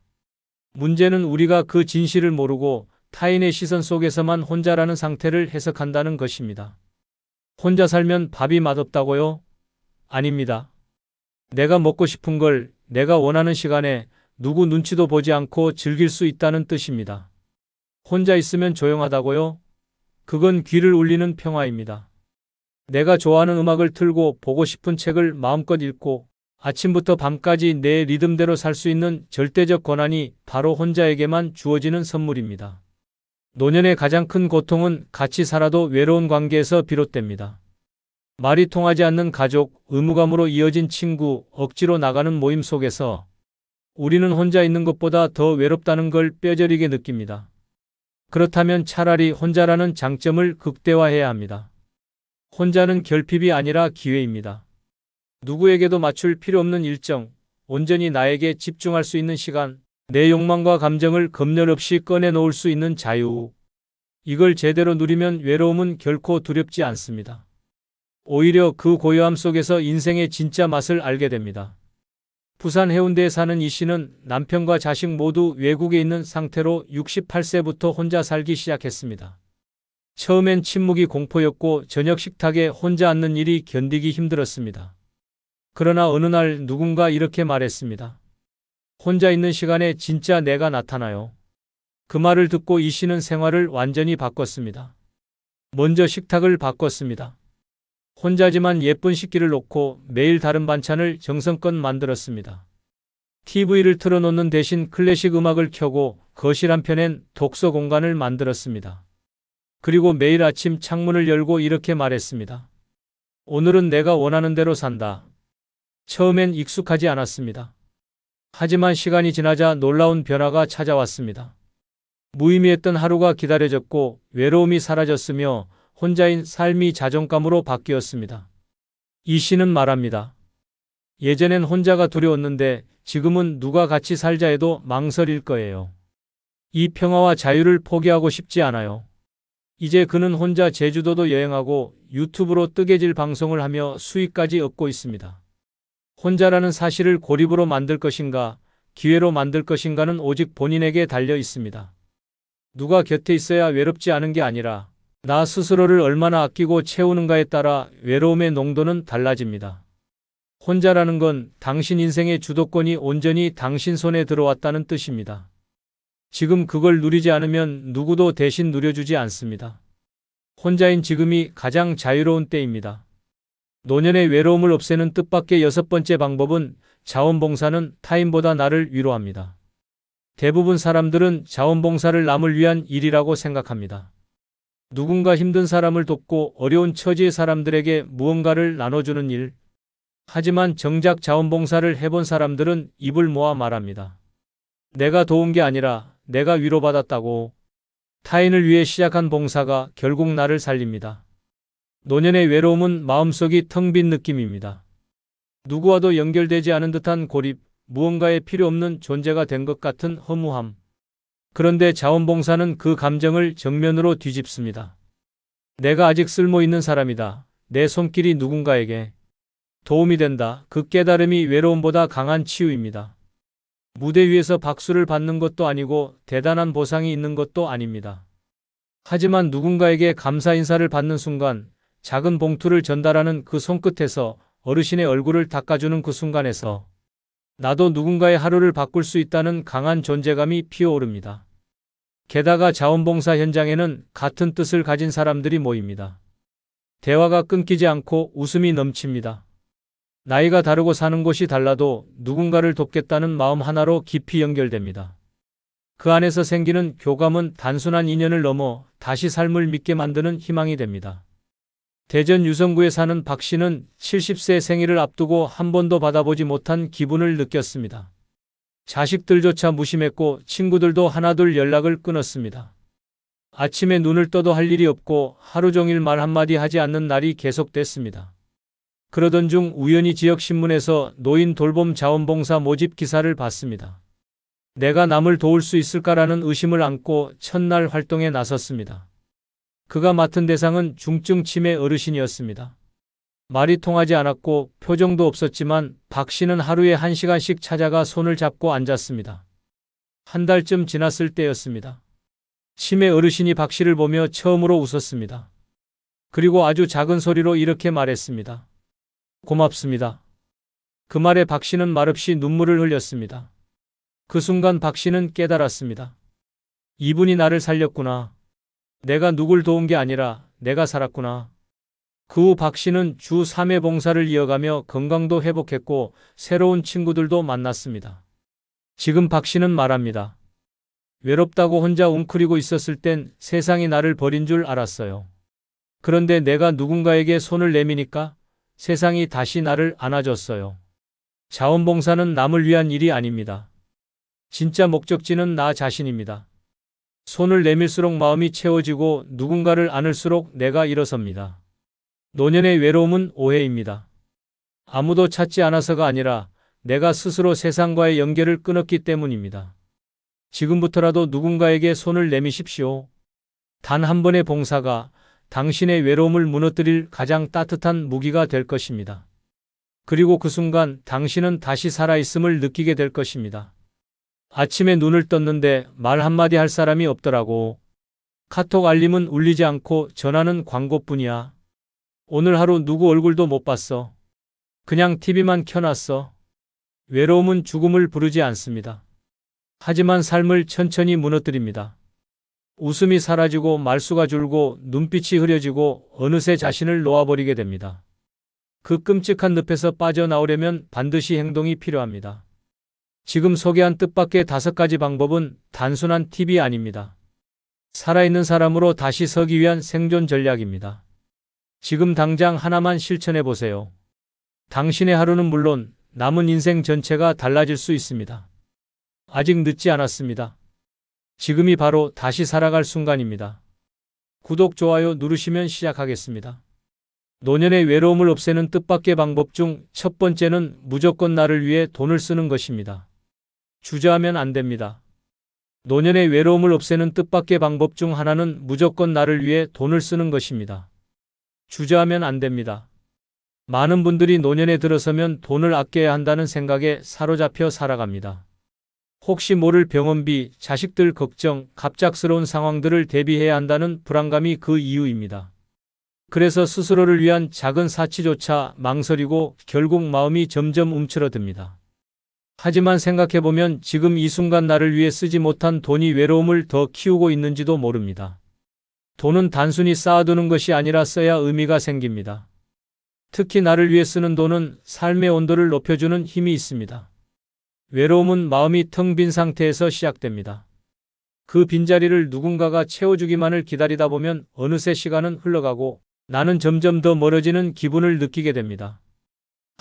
문제는 우리가 그 진실을 모르고 타인의 시선 속에서만 혼자라는 상태를 해석한다는 것입니다. 혼자 살면 밥이 맛없다고요? 아닙니다. 내가 먹고 싶은 걸 내가 원하는 시간에 누구 눈치도 보지 않고 즐길 수 있다는 뜻입니다. 혼자 있으면 조용하다고요? 그건 귀를 울리는 평화입니다. 내가 좋아하는 음악을 틀고 보고 싶은 책을 마음껏 읽고 아침부터 밤까지 내 리듬대로 살 수 있는 절대적 권한이 바로 혼자에게만 주어지는 선물입니다. 노년의 가장 큰 고통은 같이 살아도 외로운 관계에서 비롯됩니다. 말이 통하지 않는 가족, 의무감으로 이어진 친구, 억지로 나가는 모임 속에서 우리는 혼자 있는 것보다 더 외롭다는 걸 뼈저리게 느낍니다. 그렇다면 차라리 혼자라는 장점을 극대화해야 합니다. 혼자는 결핍이 아니라 기회입니다. 누구에게도 맞출 필요 없는 일정, 온전히 나에게 집중할 수 있는 시간, 내 욕망과 감정을 검열 없이 꺼내놓을 수 있는 자유. 이걸 제대로 누리면 외로움은 결코 두렵지 않습니다. 오히려 그 고요함 속에서 인생의 진짜 맛을 알게 됩니다. 부산 해운대에 사는 이 씨는 남편과 자식 모두 외국에 있는 상태로 68세부터 혼자 살기 시작했습니다. 처음엔 침묵이 공포였고 저녁 식탁에 혼자 앉는 일이 견디기 힘들었습니다. 그러나 어느 날 누군가 이렇게 말했습니다. 혼자 있는 시간에 진짜 내가 나타나요. 그 말을 듣고 이 씨는 생활을 완전히 바꿨습니다. 먼저 식탁을 바꿨습니다. 혼자지만 예쁜 식기를 놓고 매일 다른 반찬을 정성껏 만들었습니다. TV를 틀어놓는 대신 클래식 음악을 켜고 거실 한편엔 독서 공간을 만들었습니다. 그리고 매일 아침 창문을 열고 이렇게 말했습니다. 오늘은 내가 원하는 대로 산다. 처음엔 익숙하지 않았습니다. 하지만 시간이 지나자 놀라운 변화가 찾아왔습니다. 무의미했던 하루가 기다려졌고 외로움이 사라졌으며 혼자인 삶이 자존감으로 바뀌었습니다. 이 씨는 말합니다. 예전엔 혼자가 두려웠는데 지금은 누가 같이 살자 해도 망설일 거예요. 이 평화와 자유를 포기하고 싶지 않아요. 이제 그는 혼자 제주도도 여행하고 유튜브로 뜨개질 방송을 하며 수익까지 얻고 있습니다. 혼자라는 사실을 고립으로 만들 것인가, 기회로 만들 것인가는 오직 본인에게 달려 있습니다. 누가 곁에 있어야 외롭지 않은 게 아니라 나 스스로를 얼마나 아끼고 채우는가에 따라 외로움의 농도는 달라집니다. 혼자라는 건 당신 인생의 주도권이 온전히 당신 손에 들어왔다는 뜻입니다. 지금 그걸 누리지 않으면 누구도 대신 누려주지 않습니다. 혼자인 지금이 가장 자유로운 때입니다. 노년의 외로움을 없애는 뜻밖의 6번째 방법은 자원봉사는 타인보다 나를 위로합니다. 대부분 사람들은 자원봉사를 남을 위한 일이라고 생각합니다. 누군가 힘든 사람을 돕고 어려운 처지의 사람들에게 무언가를 나눠주는 일. 하지만 정작 자원봉사를 해본 사람들은 입을 모아 말합니다. 내가 도운 게 아니라 내가 위로받았다고. 타인을 위해 시작한 봉사가 결국 나를 살립니다. 노년의 외로움은 마음속이 텅 빈 느낌입니다. 누구와도 연결되지 않은 듯한 고립, 무언가에 필요 없는 존재가 된 것 같은 허무함. 그런데 자원봉사는 그 감정을 정면으로 뒤집습니다. 내가 아직 쓸모 있는 사람이다. 내 손길이 누군가에게 도움이 된다. 그 깨달음이 외로움보다 강한 치유입니다. 무대 위에서 박수를 받는 것도 아니고 대단한 보상이 있는 것도 아닙니다. 하지만 누군가에게 감사 인사를 받는 순간, 작은 봉투를 전달하는 그 손끝에서, 어르신의 얼굴을 닦아주는 그 순간에서 나도 누군가의 하루를 바꿀 수 있다는 강한 존재감이 피어오릅니다. 게다가 자원봉사 현장에는 같은 뜻을 가진 사람들이 모입니다. 대화가 끊기지 않고 웃음이 넘칩니다. 나이가 다르고 사는 곳이 달라도 누군가를 돕겠다는 마음 하나로 깊이 연결됩니다. 그 안에서 생기는 교감은 단순한 인연을 넘어 다시 삶을 믿게 만드는 희망이 됩니다. 대전 유성구에 사는 박 씨는 70세 생일을 앞두고 한 번도 받아보지 못한 기분을 느꼈습니다. 자식들조차 무심했고 친구들도 하나둘 연락을 끊었습니다. 아침에 눈을 떠도 할 일이 없고 하루 종일 말 한마디 하지 않는 날이 계속됐습니다. 그러던 중 우연히 지역신문에서 노인 돌봄 자원봉사 모집 기사를 봤습니다. 내가 남을 도울 수 있을까라는 의심을 안고 첫날 활동에 나섰습니다. 그가 맡은 대상은 중증 치매 어르신이었습니다. 말이 통하지 않았고 표정도 없었지만 박 씨는 하루에 1시간씩 찾아가 손을 잡고 앉았습니다. 한 달쯤 지났을 때였습니다. 치매 어르신이 박 씨를 보며 처음으로 웃었습니다. 그리고 아주 작은 소리로 이렇게 말했습니다. 고맙습니다. 그 말에 박 씨는 말없이 눈물을 흘렸습니다. 그 순간 박 씨는 깨달았습니다. 이분이 나를 살렸구나. 내가 누굴 도운 게 아니라 내가 살았구나. 그 후 박 씨는 주 3회 봉사를 이어가며 건강도 회복했고 새로운 친구들도 만났습니다. 지금 박 씨는 말합니다. 외롭다고 혼자 웅크리고 있었을 땐 세상이 나를 버린 줄 알았어요. 그런데 내가 누군가에게 손을 내미니까 세상이 다시 나를 안아줬어요. 자원봉사는 남을 위한 일이 아닙니다. 진짜 목적지는 나 자신입니다. 손을 내밀수록 마음이 채워지고 누군가를 안을수록 내가 일어섭니다. 노년의 외로움은 오해입니다. 아무도 찾지 않아서가 아니라 내가 스스로 세상과의 연결을 끊었기 때문입니다. 지금부터라도 누군가에게 손을 내미십시오. 단 한 번의 봉사가 당신의 외로움을 무너뜨릴 가장 따뜻한 무기가 될 것입니다. 그리고 그 순간 당신은 다시 살아있음을 느끼게 될 것입니다. 아침에 눈을 떴는데 말 한마디 할 사람이 없더라고. 카톡 알림은 울리지 않고 전화는 광고뿐이야. 오늘 하루 누구 얼굴도 못 봤어. 그냥 TV만 켜놨어. 외로움은 죽음을 부르지 않습니다. 하지만 삶을 천천히 무너뜨립니다. 웃음이 사라지고 말수가 줄고 눈빛이 흐려지고 어느새 자신을 놓아버리게 됩니다. 그 끔찍한 늪에서 빠져나오려면 반드시 행동이 필요합니다. 지금 소개한 뜻밖의 5가지 방법은 단순한 팁이 아닙니다. 살아있는 사람으로 다시 서기 위한 생존 전략입니다. 지금 당장 하나만 실천해 보세요. 당신의 하루는 물론 남은 인생 전체가 달라질 수 있습니다. 아직 늦지 않았습니다. 지금이 바로 다시 살아갈 순간입니다. 구독, 좋아요 누르시면 시작하겠습니다. 노년의 외로움을 없애는 뜻밖의 방법 중 첫 번째는 무조건 나를 위해 돈을 쓰는 것입니다. 주저하면 안 됩니다. 노년의 외로움을 없애는 뜻밖의 방법 중 하나는 무조건 나를 위해 돈을 쓰는 것입니다. 주저하면 안 됩니다. 많은 분들이 노년에 들어서면 돈을 아껴야 한다는 생각에 사로잡혀 살아갑니다. 혹시 모를 병원비, 자식들 걱정, 갑작스러운 상황들을 대비해야 한다는 불안감이 그 이유입니다. 그래서 스스로를 위한 작은 사치조차 망설이고 결국 마음이 점점 움츠러듭니다. 하지만 생각해보면 지금 이 순간 나를 위해 쓰지 못한 돈이 외로움을 더 키우고 있는지도 모릅니다. 돈은 단순히 쌓아두는 것이 아니라 써야 의미가 생깁니다. 특히 나를 위해 쓰는 돈은 삶의 온도를 높여주는 힘이 있습니다. 외로움은 마음이 텅 빈 상태에서 시작됩니다. 그 빈자리를 누군가가 채워주기만을 기다리다 보면 어느새 시간은 흘러가고 나는 점점 더 멀어지는 기분을 느끼게 됩니다.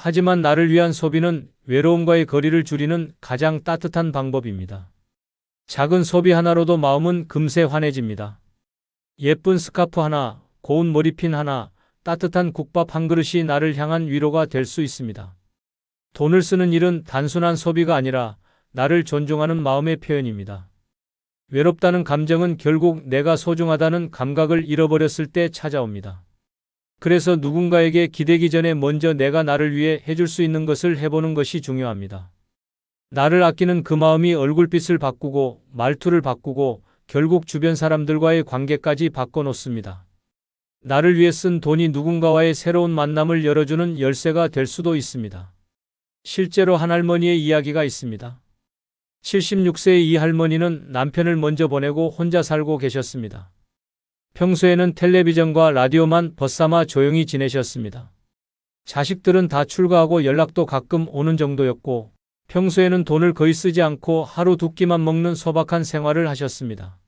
하지만 나를 위한 소비는 외로움과의 거리를 줄이는 가장 따뜻한 방법입니다. 작은 소비 하나로도 마음은 금세 환해집니다. 예쁜 스카프 하나, 고운 머리핀 하나, 따뜻한 국밥 한 그릇이 나를 향한 위로가 될 수 있습니다. 돈을 쓰는 일은 단순한 소비가 아니라 나를 존중하는 마음의 표현입니다. 외롭다는 감정은 결국 내가 소중하다는 감각을 잃어버렸을 때 찾아옵니다. 그래서 누군가에게 기대기 전에 먼저 내가 나를 위해 해줄 수 있는 것을 해보는 것이 중요합니다. 나를 아끼는 그 마음이 얼굴빛을 바꾸고 말투를 바꾸고 결국 주변 사람들과의 관계까지 바꿔놓습니다. 나를 위해 쓴 돈이 누군가와의 새로운 만남을 열어주는 열쇠가 될 수도 있습니다. 실제로 한 할머니의 이야기가 있습니다. 76세의 이 할머니는 남편을 먼저 보내고 혼자 살고 계셨습니다. 평소에는 텔레비전과 라디오만 벗삼아 조용히 지내셨습니다. 자식들은 다 출가하고 연락도 가끔 오는 정도였고 평소에는 돈을 거의 쓰지 않고 하루 두 끼만 먹는 소박한 생활을 하셨습니다.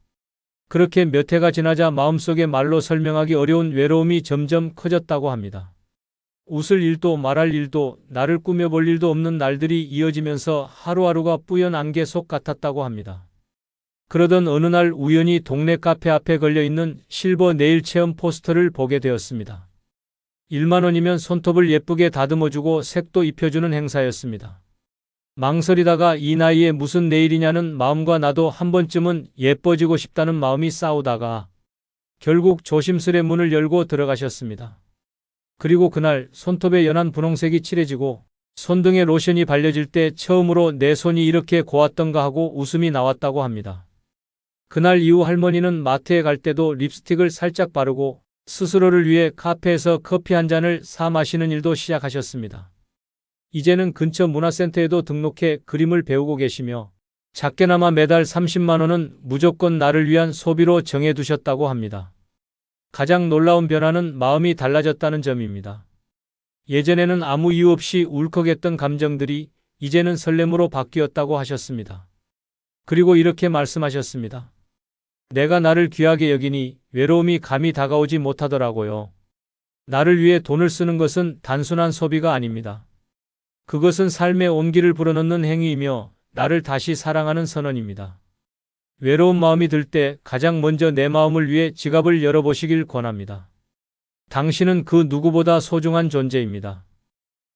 그렇게 몇 해가 지나자 마음속에 말로 설명하기 어려운 외로움이 점점 커졌다고 합니다. 웃을 일도 말할 일도 나를 꾸며볼 일도 없는 날들이 이어지면서 하루하루가 뿌연 안개 속 같았다고 합니다. 그러던 어느 날 우연히 동네 카페 앞에 걸려있는 실버 네일 체험 포스터를 보게 되었습니다. 1만 원이면 손톱을 예쁘게 다듬어주고 색도 입혀주는 행사였습니다. 망설이다가 이 나이에 무슨 네일이냐는 마음과 나도 한 번쯤은 예뻐지고 싶다는 마음이 싸우다가 결국 조심스레 문을 열고 들어가셨습니다. 그리고 그날 손톱의 연한 분홍색이 칠해지고 손등에 로션이 발려질 때 처음으로 내 손이 이렇게 고왔던가 하고 웃음이 나왔다고 합니다. 그날 이후 할머니는 마트에 갈 때도 립스틱을 살짝 바르고 스스로를 위해 카페에서 커피 한 잔을 사 마시는 일도 시작하셨습니다. 이제는 근처 문화센터에도 등록해 그림을 배우고 계시며 작게나마 매달 30만 원은 무조건 나를 위한 소비로 정해두셨다고 합니다. 가장 놀라운 변화는 마음이 달라졌다는 점입니다. 예전에는 아무 이유 없이 울컥했던 감정들이 이제는 설렘으로 바뀌었다고 하셨습니다. 그리고 이렇게 말씀하셨습니다. 내가 나를 귀하게 여기니 외로움이 감히 다가오지 못하더라고요. 나를 위해 돈을 쓰는 것은 단순한 소비가 아닙니다. 그것은 삶의 온기를 불어넣는 행위이며 나를 다시 사랑하는 선언입니다. 외로운 마음이 들 때 가장 먼저 내 마음을 위해 지갑을 열어보시길 권합니다. 당신은 그 누구보다 소중한 존재입니다.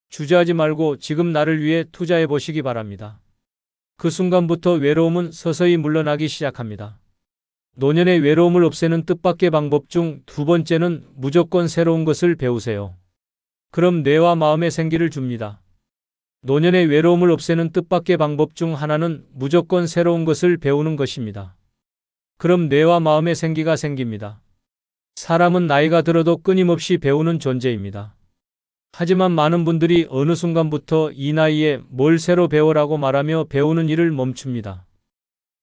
주저하지 말고 지금 나를 위해 투자해 보시기 바랍니다. 그 순간부터 외로움은 서서히 물러나기 시작합니다. 노년의 외로움을 없애는 뜻밖의 방법 중 두 번째는 무조건 새로운 것을 배우세요. 그럼 뇌와 마음에 생기를 줍니다. 노년의 외로움을 없애는 뜻밖의 방법 중 하나는 무조건 새로운 것을 배우는 것입니다. 그럼 뇌와 마음에 생기가 생깁니다. 사람은 나이가 들어도 끊임없이 배우는 존재입니다. 하지만 많은 분들이 어느 순간부터 이 나이에 뭘 새로 배우라고 말하며 배우는 일을 멈춥니다.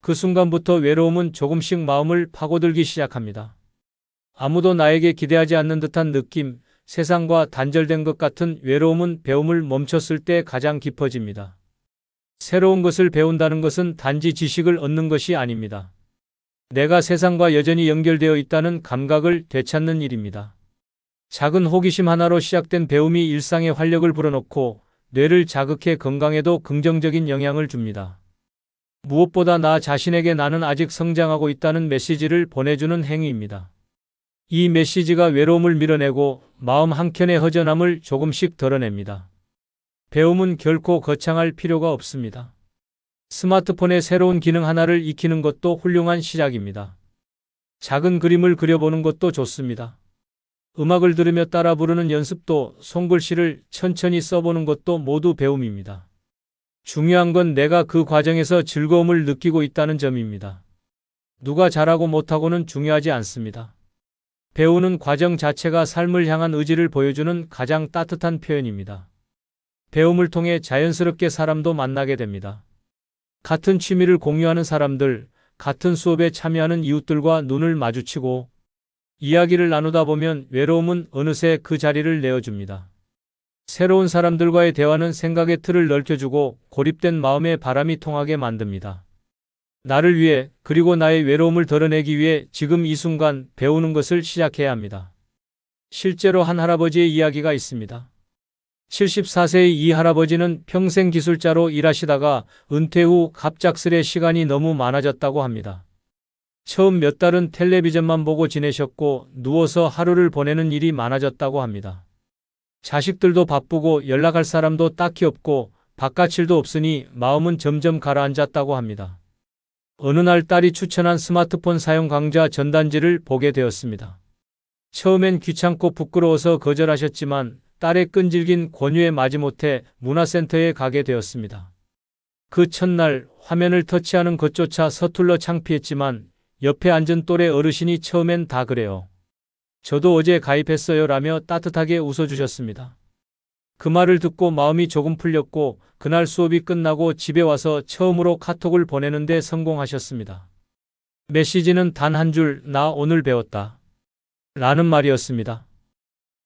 그 순간부터 외로움은 조금씩 마음을 파고들기 시작합니다. 아무도 나에게 기대하지 않는 듯한 느낌, 세상과 단절된 것 같은 외로움은 배움을 멈췄을 때 가장 깊어집니다. 새로운 것을 배운다는 것은 단지 지식을 얻는 것이 아닙니다. 내가 세상과 여전히 연결되어 있다는 감각을 되찾는 일입니다. 작은 호기심 하나로 시작된 배움이 일상에 활력을 불어넣고 뇌를 자극해 건강에도 긍정적인 영향을 줍니다. 무엇보다 나 자신에게 나는 아직 성장하고 있다는 메시지를 보내주는 행위입니다. 이 메시지가 외로움을 밀어내고 마음 한켠의 허전함을 조금씩 덜어냅니다. 배움은 결코 거창할 필요가 없습니다. 스마트폰의 새로운 기능 하나를 익히는 것도 훌륭한 시작입니다. 작은 그림을 그려보는 것도 좋습니다. 음악을 들으며 따라 부르는 연습도 손글씨를 천천히 써보는 것도 모두 배움입니다. 중요한 건 내가 그 과정에서 즐거움을 느끼고 있다는 점입니다. 누가 잘하고 못하고는 중요하지 않습니다. 배우는 과정 자체가 삶을 향한 의지를 보여주는 가장 따뜻한 표현입니다. 배움을 통해 자연스럽게 사람도 만나게 됩니다. 같은 취미를 공유하는 사람들, 같은 수업에 참여하는 이웃들과 눈을 마주치고 이야기를 나누다 보면 외로움은 어느새 그 자리를 내어줍니다. 새로운 사람들과의 대화는 생각의 틀을 넓혀주고 고립된 마음에 바람이 통하게 만듭니다. 나를 위해 그리고 나의 외로움을 덜어내기 위해 지금 이 순간 배우는 것을 시작해야 합니다. 실제로 한 할아버지의 이야기가 있습니다. 74세의 이 할아버지는 평생 기술자로 일하시다가 은퇴 후 갑작스레 시간이 너무 많아졌다고 합니다. 처음 몇 달은 텔레비전만 보고 지내셨고 누워서 하루를 보내는 일이 많아졌다고 합니다. 자식들도 바쁘고 연락할 사람도 딱히 없고 바깥일도 없으니 마음은 점점 가라앉았다고 합니다. 어느 날 딸이 추천한 스마트폰 사용 강좌 전단지를 보게 되었습니다. 처음엔 귀찮고 부끄러워서 거절하셨지만 딸의 끈질긴 권유에 마지못해 문화센터에 가게 되었습니다. 그 첫날 화면을 터치하는 것조차 서툴러 창피했지만 옆에 앉은 또래 어르신이 처음엔 다 그래요. 저도 어제 가입했어요 라며 따뜻하게 웃어주셨습니다. 그 말을 듣고 마음이 조금 풀렸고 그날 수업이 끝나고 집에 와서 처음으로 카톡을 보내는데 성공하셨습니다. 메시지는 단 한 줄, 나 오늘 배웠다. 라는 말이었습니다.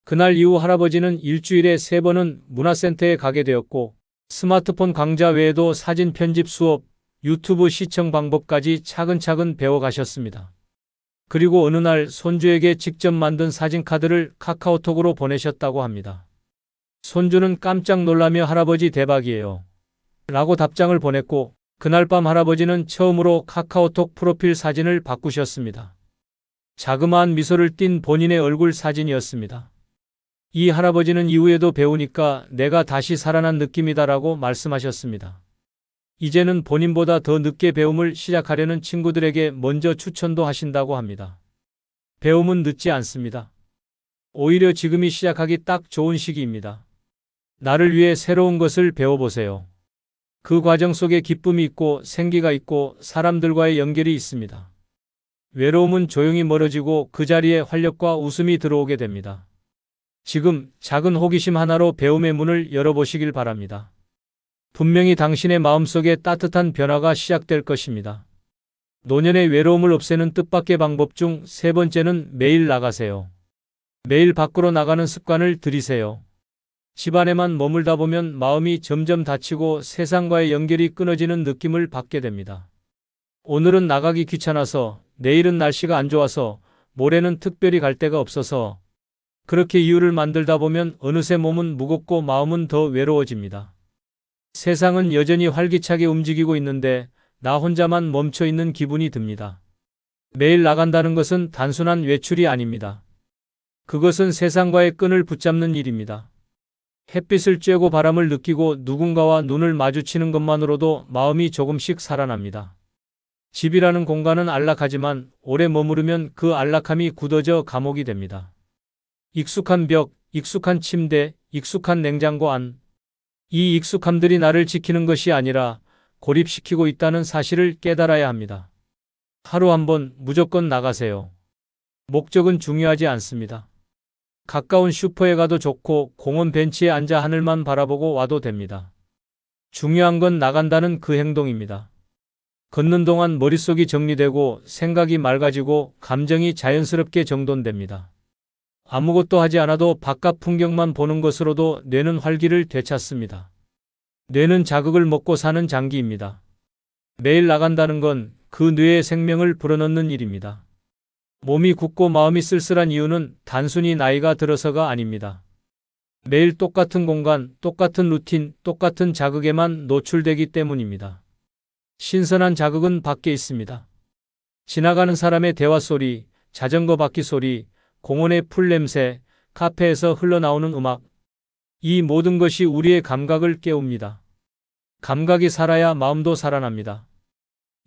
그날 이후 할아버지는 일주일에 3번은 문화센터에 가게 되었고 스마트폰 강좌 외에도 사진 편집 수업, 유튜브 시청 방법까지 차근차근 배워가셨습니다. 그리고 어느 날 손주에게 직접 만든 사진카드를 카카오톡으로 보내셨다고 합니다. 손주는 깜짝 놀라며 할아버지 대박이에요. 라고 답장을 보냈고 그날 밤 할아버지는 처음으로 카카오톡 프로필 사진을 바꾸셨습니다. 자그마한 미소를 띤 본인의 얼굴 사진이었습니다. 이 할아버지는 이후에도 배우니까 내가 다시 살아난 느낌이다라고 말씀하셨습니다. 이제는 본인보다 더 늦게 배움을 시작하려는 친구들에게 먼저 추천도 하신다고 합니다. 배움은 늦지 않습니다. 오히려 지금이 시작하기 딱 좋은 시기입니다. 나를 위해 새로운 것을 배워보세요. 그 과정 속에 기쁨이 있고 생기가 있고 사람들과의 연결이 있습니다. 외로움은 조용히 멀어지고 그 자리에 활력과 웃음이 들어오게 됩니다. 지금 작은 호기심 하나로 배움의 문을 열어보시길 바랍니다. 분명히 당신의 마음속에 따뜻한 변화가 시작될 것입니다. 노년의 외로움을 없애는 뜻밖의 방법 중 세 번째는 매일 나가세요. 매일 밖으로 나가는 습관을 들이세요. 집 안에만 머물다 보면 마음이 점점 닫히고 세상과의 연결이 끊어지는 느낌을 받게 됩니다. 오늘은 나가기 귀찮아서, 내일은 날씨가 안 좋아서, 모레는 특별히 갈 데가 없어서 그렇게 이유를 만들다 보면 어느새 몸은 무겁고 마음은 더 외로워집니다. 세상은 여전히 활기차게 움직이고 있는데 나 혼자만 멈춰 있는 기분이 듭니다. 매일 나간다는 것은 단순한 외출이 아닙니다. 그것은 세상과의 끈을 붙잡는 일입니다. 햇빛을 쬐고 바람을 느끼고 누군가와 눈을 마주치는 것만으로도 마음이 조금씩 살아납니다. 집이라는 공간은 안락하지만 오래 머무르면 그 안락함이 굳어져 감옥이 됩니다. 익숙한 벽, 익숙한 침대, 익숙한 냉장고 안. 이 익숙함들이 나를 지키는 것이 아니라 고립시키고 있다는 사실을 깨달아야 합니다. 하루 한 번 무조건 나가세요. 목적은 중요하지 않습니다. 가까운 슈퍼에 가도 좋고 공원 벤치에 앉아 하늘만 바라보고 와도 됩니다. 중요한 건 나간다는 그 행동입니다. 걷는 동안 머릿속이 정리되고 생각이 맑아지고 감정이 자연스럽게 정돈됩니다. 아무것도 하지 않아도 바깥 풍경만 보는 것으로도 뇌는 활기를 되찾습니다. 뇌는 자극을 먹고 사는 장기입니다. 매일 나간다는 건 그 뇌의 생명을 불어넣는 일입니다. 몸이 굳고 마음이 쓸쓸한 이유는 단순히 나이가 들어서가 아닙니다. 매일 똑같은 공간, 똑같은 루틴, 똑같은 자극에만 노출되기 때문입니다. 신선한 자극은 밖에 있습니다. 지나가는 사람의 대화 소리, 자전거 바퀴 소리, 공원의 풀 냄새, 카페에서 흘러나오는 음악. 이 모든 것이 우리의 감각을 깨웁니다. 감각이 살아야 마음도 살아납니다.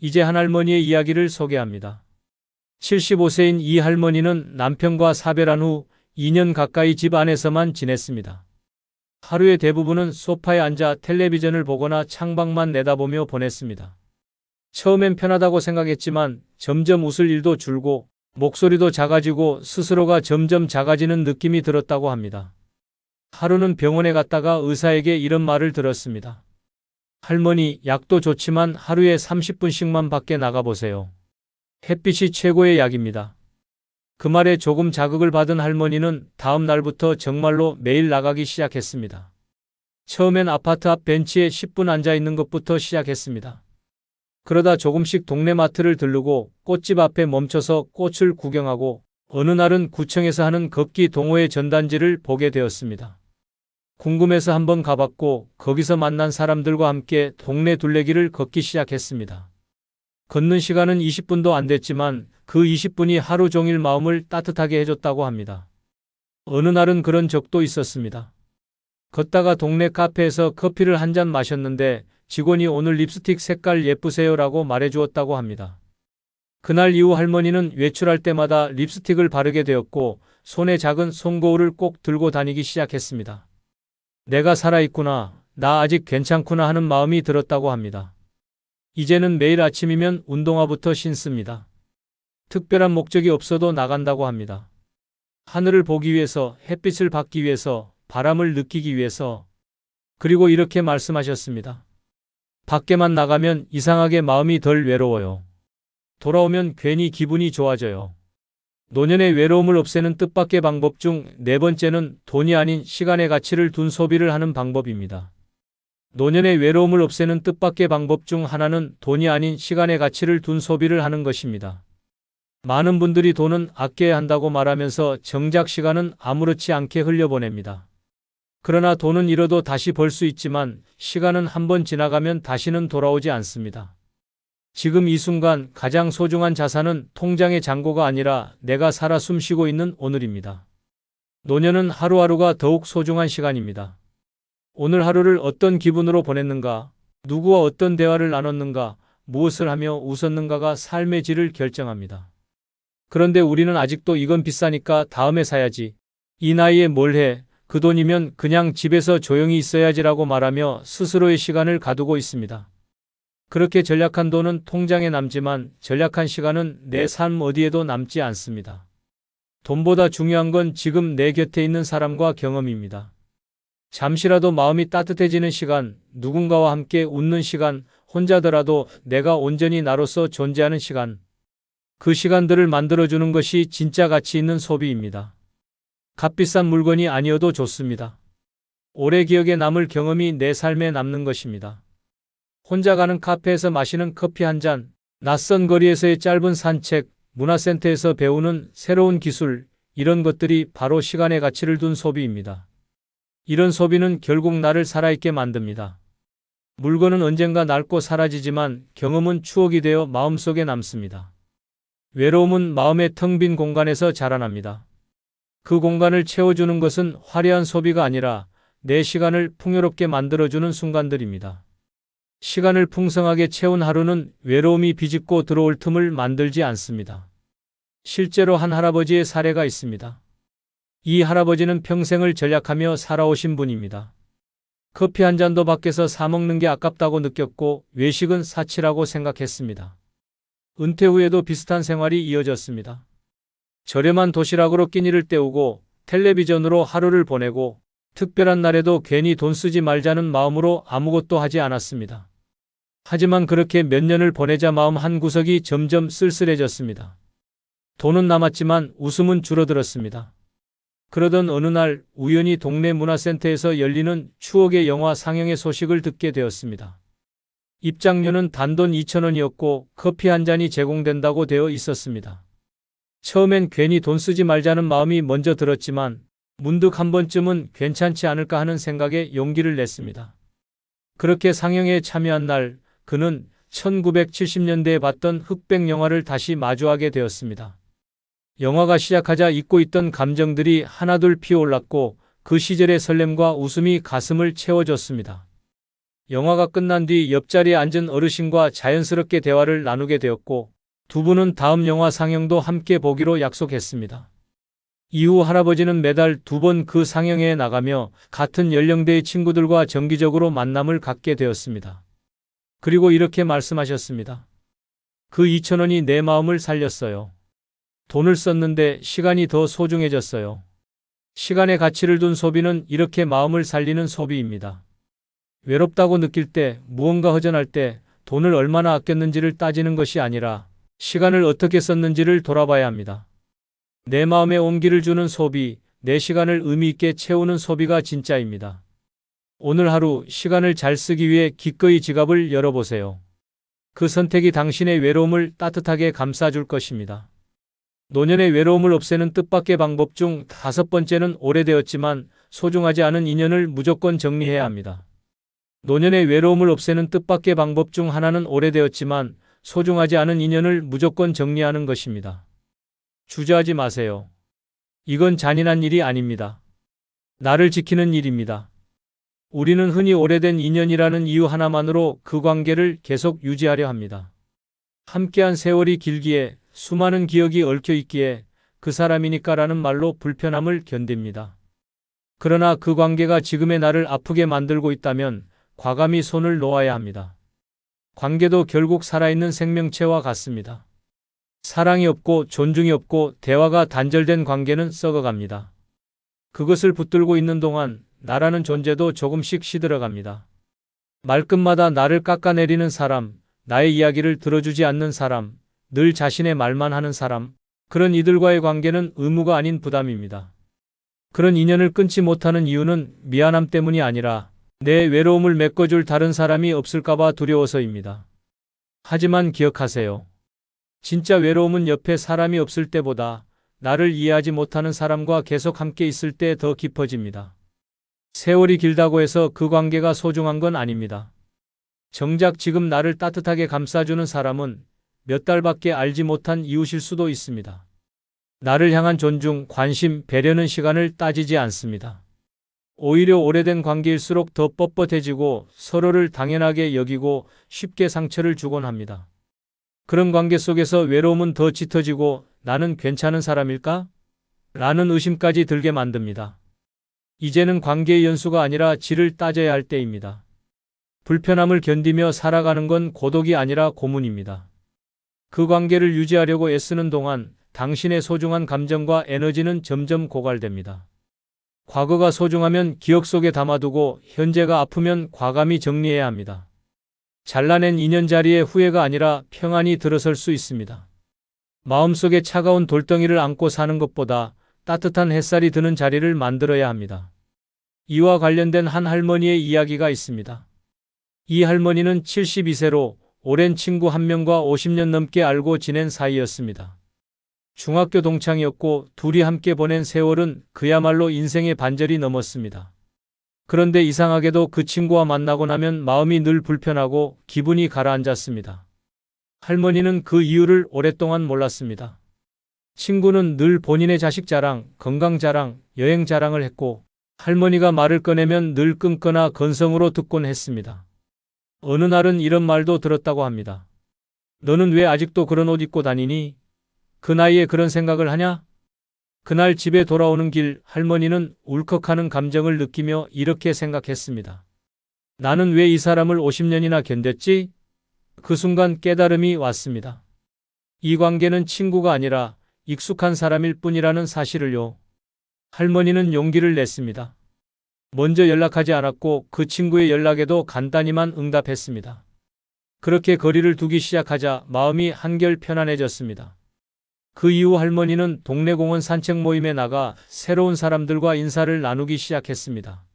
이제 한 할머니의 이야기를 소개합니다. 75세인 이 할머니는 남편과 사별한 후 2년 가까이 집 안에서만 지냈습니다. 하루의 대부분은 소파에 앉아 텔레비전을 보거나 창밖만 내다보며 보냈습니다. 처음엔 편하다고 생각했지만 점점 웃을 일도 줄고 목소리도 작아지고 스스로가 점점 작아지는 느낌이 들었다고 합니다. 하루는 병원에 갔다가 의사에게 이런 말을 들었습니다. 할머니, 약도 좋지만 하루에 30분씩만 밖에 나가보세요. 햇빛이 최고의 약입니다. 그 말에 조금 자극을 받은 할머니는 다음 날부터 정말로 매일 나가기 시작했습니다. 처음엔 아파트 앞 벤치에 10분 앉아 있는 것부터 시작했습니다. 그러다 조금씩 동네 마트를 들르고 꽃집 앞에 멈춰서 꽃을 구경하고 어느 날은 구청에서 하는 걷기 동호회 전단지를 보게 되었습니다. 궁금해서 한번 가봤고 거기서 만난 사람들과 함께 동네 둘레길을 걷기 시작했습니다. 걷는 시간은 20분도 안 됐지만 그 20분이 하루 종일 마음을 따뜻하게 해줬다고 합니다. 어느 날은 그런 적도 있었습니다. 걷다가 동네 카페에서 커피를 한 잔 마셨는데 직원이 오늘 립스틱 색깔 예쁘세요라고 말해주었다고 합니다. 그날 이후 할머니는 외출할 때마다 립스틱을 바르게 되었고 손에 작은 손거울을 꼭 들고 다니기 시작했습니다. 내가 살아있구나, 나 아직 괜찮구나 하는 마음이 들었다고 합니다. 이제는 매일 아침이면 운동화부터 신습니다. 특별한 목적이 없어도 나간다고 합니다. 하늘을 보기 위해서, 햇빛을 받기 위해서, 바람을 느끼기 위해서. 그리고 이렇게 말씀하셨습니다. 밖에만 나가면 이상하게 마음이 덜 외로워요. 돌아오면 괜히 기분이 좋아져요. 노년의 외로움을 없애는 뜻밖의 방법 중 네 번째는 돈이 아닌 시간의 가치를 둔 소비를 하는 방법입니다. 노년의 외로움을 없애는 뜻밖의 방법 중 하나는 돈이 아닌 시간의 가치를 둔 소비를 하는 것입니다. 많은 분들이 돈은 아껴야 한다고 말하면서 정작 시간은 아무렇지 않게 흘려보냅니다. 그러나 돈은 잃어도 다시 벌 수 있지만 시간은 한번 지나가면 다시는 돌아오지 않습니다. 지금 이 순간 가장 소중한 자산은 통장의 잔고가 아니라 내가 살아 숨쉬고 있는 오늘입니다. 노년은 하루하루가 더욱 소중한 시간입니다. 오늘 하루를 어떤 기분으로 보냈는가, 누구와 어떤 대화를 나눴는가, 무엇을 하며 웃었는가가 삶의 질을 결정합니다. 그런데 우리는 아직도 이건 비싸니까 다음에 사야지, 이 나이에 뭘 해, 그 돈이면 그냥 집에서 조용히 있어야지라고 말하며 스스로의 시간을 가두고 있습니다. 그렇게 절약한 돈은 통장에 남지만 절약한 시간은 내 삶 어디에도 남지 않습니다. 돈보다 중요한 건 지금 내 곁에 있는 사람과 경험입니다. 잠시라도 마음이 따뜻해지는 시간, 누군가와 함께 웃는 시간, 혼자더라도 내가 온전히 나로서 존재하는 시간. 그 시간들을 만들어주는 것이 진짜 가치 있는 소비입니다. 값비싼 물건이 아니어도 좋습니다. 오래 기억에 남을 경험이 내 삶에 남는 것입니다. 혼자 가는 카페에서 마시는 커피 한 잔, 낯선 거리에서의 짧은 산책, 문화센터에서 배우는 새로운 기술, 이런 것들이 바로 시간의 가치를 둔 소비입니다. 이런 소비는 결국 나를 살아있게 만듭니다. 물건은 언젠가 낡고 사라지지만 경험은 추억이 되어 마음속에 남습니다. 외로움은 마음의 텅 빈 공간에서 자라납니다. 그 공간을 채워주는 것은 화려한 소비가 아니라 내 시간을 풍요롭게 만들어주는 순간들입니다. 시간을 풍성하게 채운 하루는 외로움이 비집고 들어올 틈을 만들지 않습니다. 실제로 한 할아버지의 사례가 있습니다. 이 할아버지는 평생을 전략하며 살아오신 분입니다. 커피 한 잔도 밖에서 사 먹는 게 아깝다고 느꼈고 외식은 사치라고 생각했습니다. 은퇴 후에도 비슷한 생활이 이어졌습니다. 저렴한 도시락으로 끼니를 때우고 텔레비전으로 하루를 보내고 특별한 날에도 괜히 돈 쓰지 말자는 마음으로 아무것도 하지 않았습니다. 하지만 그렇게 몇 년을 보내자 마음 한구석이 점점 쓸쓸해졌습니다. 돈은 남았지만 웃음은 줄어들었습니다. 그러던 어느 날 우연히 동네 문화센터에서 열리는 추억의 영화 상영의 소식을 듣게 되었습니다. 입장료는 단돈 2,000원이었고 커피 한 잔이 제공된다고 되어 있었습니다. 처음엔 괜히 돈 쓰지 말자는 마음이 먼저 들었지만 문득 한 번쯤은 괜찮지 않을까 하는 생각에 용기를 냈습니다. 그렇게 상영에 참여한 날 그는 1970년대에 봤던 흑백 영화를 다시 마주하게 되었습니다. 영화가 시작하자 잊고 있던 감정들이 하나둘 피어올랐고 그 시절의 설렘과 웃음이 가슴을 채워줬습니다. 영화가 끝난 뒤 옆자리에 앉은 어르신과 자연스럽게 대화를 나누게 되었고 두 분은 다음 영화 상영도 함께 보기로 약속했습니다. 이후 할아버지는 매달 2번 그 상영회에 나가며 같은 연령대의 친구들과 정기적으로 만남을 갖게 되었습니다. 그리고 이렇게 말씀하셨습니다. 그 2,000원이 내 마음을 살렸어요. 돈을 썼는데 시간이 더 소중해졌어요. 시간의 가치를 둔 소비는 이렇게 마음을 살리는 소비입니다. 외롭다고 느낄 때, 무언가 허전할 때 돈을 얼마나 아꼈는지를 따지는 것이 아니라 시간을 어떻게 썼는지를 돌아봐야 합니다. 내 마음에 온기를 주는 소비, 내 시간을 의미 있게 채우는 소비가 진짜입니다. 오늘 하루 시간을 잘 쓰기 위해 기꺼이 지갑을 열어보세요. 그 선택이 당신의 외로움을 따뜻하게 감싸줄 것입니다. 노년의 외로움을 없애는 뜻밖의 방법 중 5번째는 오래되었지만 소중하지 않은 인연을 무조건 정리해야 합니다. 노년의 외로움을 없애는 뜻밖의 방법 중 하나는 오래되었지만 소중하지 않은 인연을 무조건 정리하는 것입니다. 주저하지 마세요. 이건 잔인한 일이 아닙니다. 나를 지키는 일입니다. 우리는 흔히 오래된 인연이라는 이유 하나만으로 그 관계를 계속 유지하려 합니다. 함께한 세월이 길기에 수많은 기억이 얽혀 있기에 그 사람이니까라는 말로 불편함을 견딥니다. 그러나 그 관계가 지금의 나를 아프게 만들고 있다면 과감히 손을 놓아야 합니다. 관계도 결국 살아있는 생명체와 같습니다. 사랑이 없고 존중이 없고 대화가 단절된 관계는 썩어갑니다. 그것을 붙들고 있는 동안 나라는 존재도 조금씩 시들어갑니다. 말끝마다 나를 깎아내리는 사람, 나의 이야기를 들어주지 않는 사람, 늘 자신의 말만 하는 사람, 그런 이들과의 관계는 의무가 아닌 부담입니다. 그런 인연을 끊지 못하는 이유는 미안함 때문이 아니라 내 외로움을 메꿔줄 다른 사람이 없을까봐 두려워서입니다. 하지만 기억하세요. 진짜 외로움은 옆에 사람이 없을 때보다 나를 이해하지 못하는 사람과 계속 함께 있을 때 더 깊어집니다. 세월이 길다고 해서 그 관계가 소중한 건 아닙니다. 정작 지금 나를 따뜻하게 감싸주는 사람은 몇 달밖에 알지 못한 이웃일 수도 있습니다. 나를 향한 존중, 관심, 배려는 시간을 따지지 않습니다. 오히려 오래된 관계일수록 더 뻣뻣해지고 서로를 당연하게 여기고 쉽게 상처를 주곤 합니다. 그런 관계 속에서 외로움은 더 짙어지고 나는 괜찮은 사람일까? 라는 의심까지 들게 만듭니다. 이제는 관계의 연수가 아니라 질을 따져야 할 때입니다. 불편함을 견디며 살아가는 건 고독이 아니라 고문입니다. 그 관계를 유지하려고 애쓰는 동안 당신의 소중한 감정과 에너지는 점점 고갈됩니다. 과거가 소중하면 기억 속에 담아두고 현재가 아프면 과감히 정리해야 합니다. 잘라낸 인연 자리에 후회가 아니라 평안이 들어설 수 있습니다. 마음속에 차가운 돌덩이를 안고 사는 것보다 따뜻한 햇살이 드는 자리를 만들어야 합니다. 이와 관련된 한 할머니의 이야기가 있습니다. 이 할머니는 72세로 오랜 친구 한 명과 50년 넘게 알고 지낸 사이였습니다. 중학교 동창이었고 둘이 함께 보낸 세월은 그야말로 인생의 반절이 넘었습니다. 그런데 이상하게도 그 친구와 만나고 나면 마음이 늘 불편하고 기분이 가라앉았습니다. 할머니는 그 이유를 오랫동안 몰랐습니다. 친구는 늘 본인의 자식 자랑, 건강 자랑, 여행 자랑을 했고 할머니가 말을 꺼내면 늘 끊거나 건성으로 듣곤 했습니다. 어느 날은 이런 말도 들었다고 합니다. 너는 왜 아직도 그런 옷 입고 다니니? 그 나이에 그런 생각을 하냐? 그날 집에 돌아오는 길 할머니는 울컥하는 감정을 느끼며 이렇게 생각했습니다. 나는 왜 이 사람을 50년이나 견뎠지? 그 순간 깨달음이 왔습니다. 이 관계는 친구가 아니라 익숙한 사람일 뿐이라는 사실을요. 할머니는 용기를 냈습니다. 먼저 연락하지 않았고 그 친구의 연락에도 간단히만 응답했습니다. 그렇게 거리를 두기 시작하자 마음이 한결 편안해졌습니다. 그 이후 할머니는 동네 공원 산책 모임에 나가 새로운 사람들과 인사를 나누기 시작했습니다.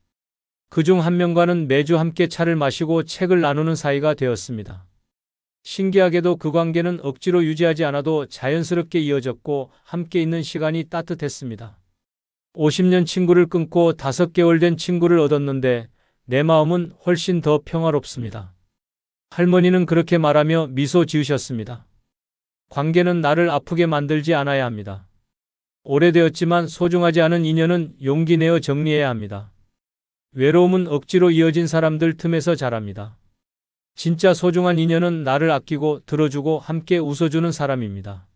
그중 한 명과는 매주 함께 차를 마시고 책을 나누는 사이가 되었습니다. 신기하게도 그 관계는 억지로 유지하지 않아도 자연스럽게 이어졌고 함께 있는 시간이 따뜻했습니다. 50년 친구를 끊고 5개월 된 친구를 얻었는데 내 마음은 훨씬 더 평화롭습니다. 할머니는 그렇게 말하며 미소 지으셨습니다. 관계는 나를 아프게 만들지 않아야 합니다. 오래되었지만 소중하지 않은 인연은 용기 내어 정리해야 합니다. 외로움은 억지로 이어진 사람들 틈에서 자랍니다. 진짜 소중한 인연은 나를 아끼고 들어주고 함께 웃어주는 사람입니다.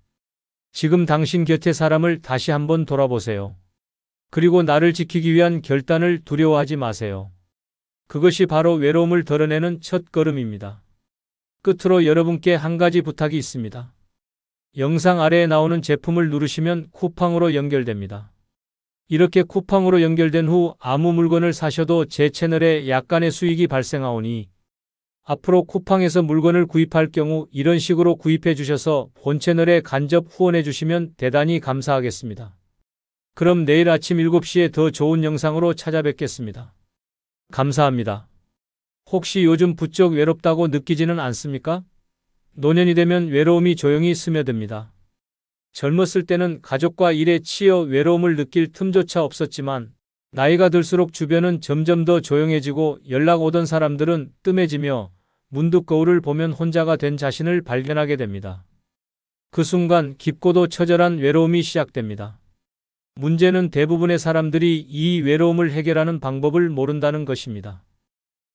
지금 당신 곁의 사람을 다시 한번 돌아보세요. 그리고 나를 지키기 위한 결단을 두려워하지 마세요. 그것이 바로 외로움을 덜어내는 첫 걸음입니다. 끝으로 여러분께 한 가지 부탁이 있습니다. 영상 아래에 나오는 제품을 누르시면 쿠팡으로 연결됩니다. 이렇게 쿠팡으로 연결된 후 아무 물건을 사셔도 제 채널에 약간의 수익이 발생하오니 앞으로 쿠팡에서 물건을 구입할 경우 이런 식으로 구입해 주셔서 본 채널에 간접 후원해 주시면 대단히 감사하겠습니다. 그럼 내일 아침 7시에 더 좋은 영상으로 찾아뵙겠습니다. 감사합니다. 혹시 요즘 부쩍 외롭다고 느끼지는 않습니까? 노년이 되면 외로움이 조용히 스며듭니다. 젊었을 때는 가족과 일에 치여 외로움을 느낄 틈조차 없었지만 나이가 들수록 주변은 점점 더 조용해지고 연락 오던 사람들은 뜸해지며 문득 거울을 보면 혼자가 된 자신을 발견하게 됩니다. 그 순간 깊고도 처절한 외로움이 시작됩니다. 문제는 대부분의 사람들이 이 외로움을 해결하는 방법을 모른다는 것입니다.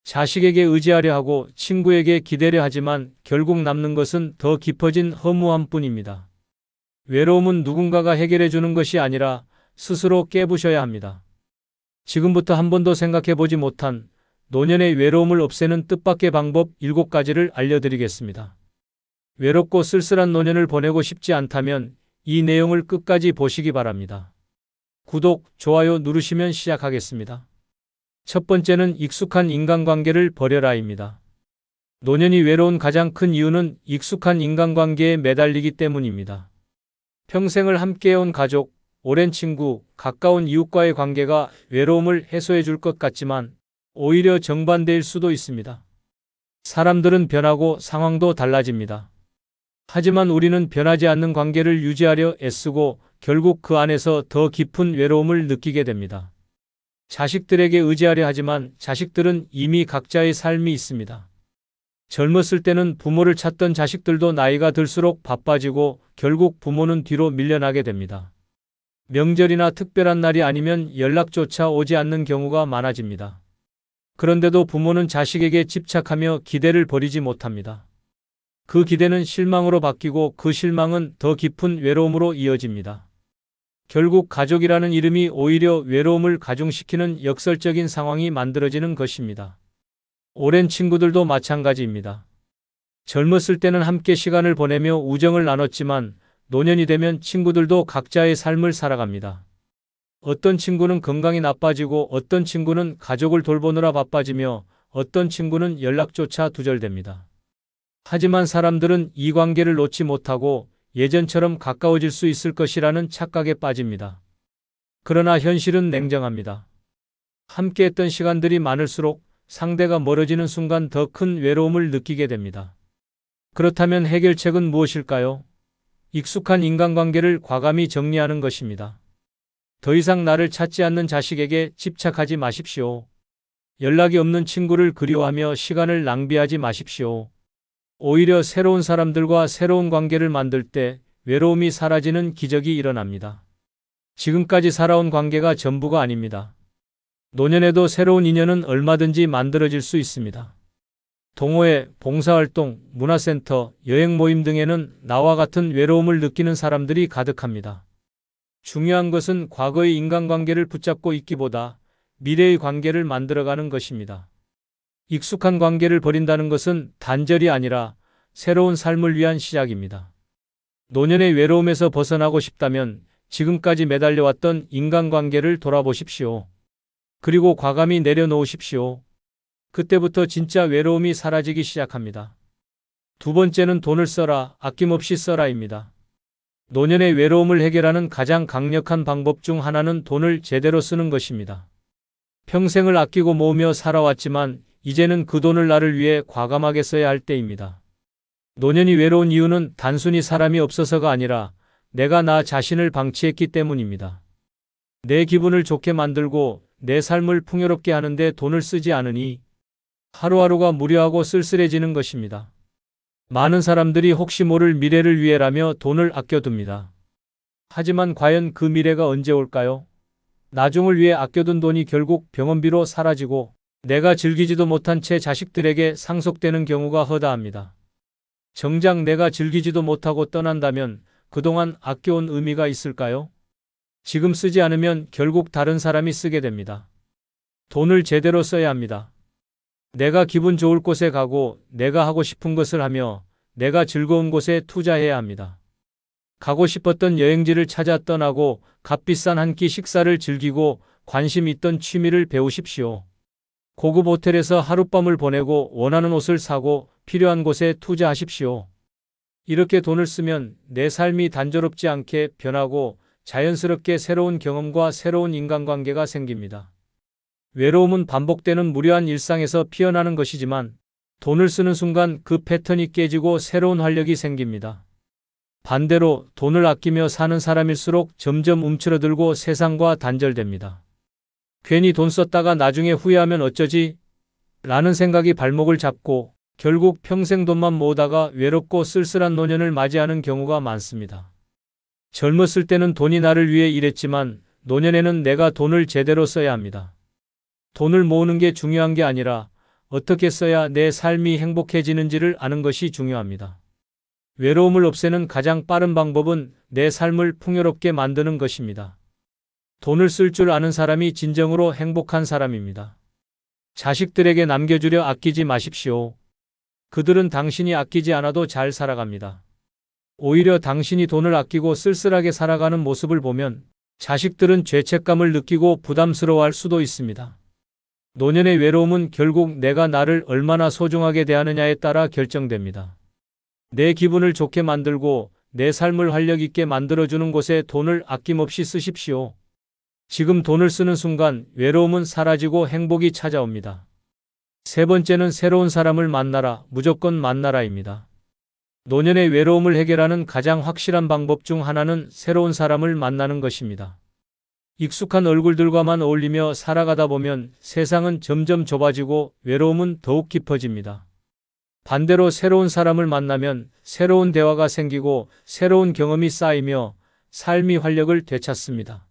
자식에게 의지하려 하고 친구에게 기대려 하지만 결국 남는 것은 더 깊어진 허무함 뿐입니다. 외로움은 누군가가 해결해 주는 것이 아니라 스스로 깨부셔야 합니다. 지금부터 한 번도 생각해 보지 못한 노년의 외로움을 없애는 뜻밖의 방법 7가지를 알려드리겠습니다. 외롭고 쓸쓸한 노년을 보내고 싶지 않다면 이 내용을 끝까지 보시기 바랍니다. 구독, 좋아요 누르시면 시작하겠습니다. 첫 번째는 익숙한 인간관계를 버려라입니다. 노년이 외로운 가장 큰 이유는 익숙한 인간관계에 매달리기 때문입니다. 평생을 함께해온 가족, 오랜 친구, 가까운 이웃과의 관계가 외로움을 해소해 줄 것 같지만 오히려 정반대일 수도 있습니다. 사람들은 변하고 상황도 달라집니다. 하지만 우리는 변하지 않는 관계를 유지하려 애쓰고 결국 그 안에서 더 깊은 외로움을 느끼게 됩니다. 자식들에게 의지하려 하지만 자식들은 이미 각자의 삶이 있습니다. 젊었을 때는 부모를 찾던 자식들도 나이가 들수록 바빠지고 결국 부모는 뒤로 밀려나게 됩니다. 명절이나 특별한 날이 아니면 연락조차 오지 않는 경우가 많아집니다. 그런데도 부모는 자식에게 집착하며 기대를 버리지 못합니다. 그 기대는 실망으로 바뀌고 그 실망은 더 깊은 외로움으로 이어집니다. 결국 가족이라는 이름이 오히려 외로움을 가중시키는 역설적인 상황이 만들어지는 것입니다. 오랜 친구들도 마찬가지입니다. 젊었을 때는 함께 시간을 보내며 우정을 나눴지만 노년이 되면 친구들도 각자의 삶을 살아갑니다. 어떤 친구는 건강이 나빠지고 어떤 친구는 가족을 돌보느라 바빠지며 어떤 친구는 연락조차 두절됩니다. 하지만 사람들은 이 관계를 놓지 못하고 예전처럼 가까워질 수 있을 것이라는 착각에 빠집니다. 그러나 현실은 냉정합니다. 함께했던 시간들이 많을수록 상대가 멀어지는 순간 더 큰 외로움을 느끼게 됩니다. 그렇다면 해결책은 무엇일까요? 익숙한 인간관계를 과감히 정리하는 것입니다. 더 이상 나를 찾지 않는 자식에게 집착하지 마십시오. 연락이 없는 친구를 그리워하며 시간을 낭비하지 마십시오. 오히려 새로운 사람들과 새로운 관계를 만들 때 외로움이 사라지는 기적이 일어납니다. 지금까지 살아온 관계가 전부가 아닙니다. 노년에도 새로운 인연은 얼마든지 만들어질 수 있습니다. 동호회, 봉사활동, 문화센터, 여행 모임 등에는 나와 같은 외로움을 느끼는 사람들이 가득합니다. 중요한 것은 과거의 인간관계를 붙잡고 있기보다 미래의 관계를 만들어가는 것입니다. 익숙한 관계를 버린다는 것은 단절이 아니라 새로운 삶을 위한 시작입니다. 노년의 외로움에서 벗어나고 싶다면 지금까지 매달려왔던 인간관계를 돌아보십시오. 그리고 과감히 내려놓으십시오. 그때부터 진짜 외로움이 사라지기 시작합니다. 두 번째는 돈을 써라, 아낌없이 써라입니다. 노년의 외로움을 해결하는 가장 강력한 방법 중 하나는 돈을 제대로 쓰는 것입니다. 평생을 아끼고 모으며 살아왔지만 이제는 그 돈을 나를 위해 과감하게 써야 할 때입니다. 노년이 외로운 이유는 단순히 사람이 없어서가 아니라 내가 나 자신을 방치했기 때문입니다. 내 기분을 좋게 만들고 내 삶을 풍요롭게 하는데 돈을 쓰지 않으니 하루하루가 무료하고 쓸쓸해지는 것입니다. 많은 사람들이 혹시 모를 미래를 위해라며 돈을 아껴둡니다. 하지만 과연 그 미래가 언제 올까요? 나중을 위해 아껴둔 돈이 결국 병원비로 사라지고 내가 즐기지도 못한 채 자식들에게 상속되는 경우가 허다합니다. 정작 내가 즐기지도 못하고 떠난다면 그동안 아껴온 의미가 있을까요? 지금 쓰지 않으면 결국 다른 사람이 쓰게 됩니다. 돈을 제대로 써야 합니다. 내가 기분 좋을 곳에 가고 내가 하고 싶은 것을 하며 내가 즐거운 곳에 투자해야 합니다. 가고 싶었던 여행지를 찾아 떠나고 값비싼 한 끼 식사를 즐기고 관심 있던 취미를 배우십시오. 고급 호텔에서 하룻밤을 보내고 원하는 옷을 사고 필요한 곳에 투자하십시오. 이렇게 돈을 쓰면 내 삶이 단조롭지 않게 변하고 자연스럽게 새로운 경험과 새로운 인간관계가 생깁니다. 외로움은 반복되는 무료한 일상에서 피어나는 것이지만 돈을 쓰는 순간 그 패턴이 깨지고 새로운 활력이 생깁니다. 반대로 돈을 아끼며 사는 사람일수록 점점 움츠러들고 세상과 단절됩니다. 괜히 돈 썼다가 나중에 후회하면 어쩌지? 라는 생각이 발목을 잡고 결국 평생 돈만 모으다가 외롭고 쓸쓸한 노년을 맞이하는 경우가 많습니다. 젊었을 때는 돈이 나를 위해 일했지만 노년에는 내가 돈을 제대로 써야 합니다. 돈을 모으는 게 중요한 게 아니라 어떻게 써야 내 삶이 행복해지는지를 아는 것이 중요합니다. 외로움을 없애는 가장 빠른 방법은 내 삶을 풍요롭게 만드는 것입니다. 돈을 쓸 줄 아는 사람이 진정으로 행복한 사람입니다. 자식들에게 남겨주려 아끼지 마십시오. 그들은 당신이 아끼지 않아도 잘 살아갑니다. 오히려 당신이 돈을 아끼고 쓸쓸하게 살아가는 모습을 보면 자식들은 죄책감을 느끼고 부담스러워할 수도 있습니다. 노년의 외로움은 결국 내가 나를 얼마나 소중하게 대하느냐에 따라 결정됩니다. 내 기분을 좋게 만들고 내 삶을 활력 있게 만들어주는 곳에 돈을 아낌없이 쓰십시오. 지금 돈을 쓰는 순간 외로움은 사라지고 행복이 찾아옵니다. 세 번째는 새로운 사람을 만나라, 무조건 만나라입니다. 노년의 외로움을 해결하는 가장 확실한 방법 중 하나는 새로운 사람을 만나는 것입니다. 익숙한 얼굴들과만 어울리며 살아가다 보면 세상은 점점 좁아지고 외로움은 더욱 깊어집니다. 반대로 새로운 사람을 만나면 새로운 대화가 생기고 새로운 경험이 쌓이며 삶이 활력을 되찾습니다.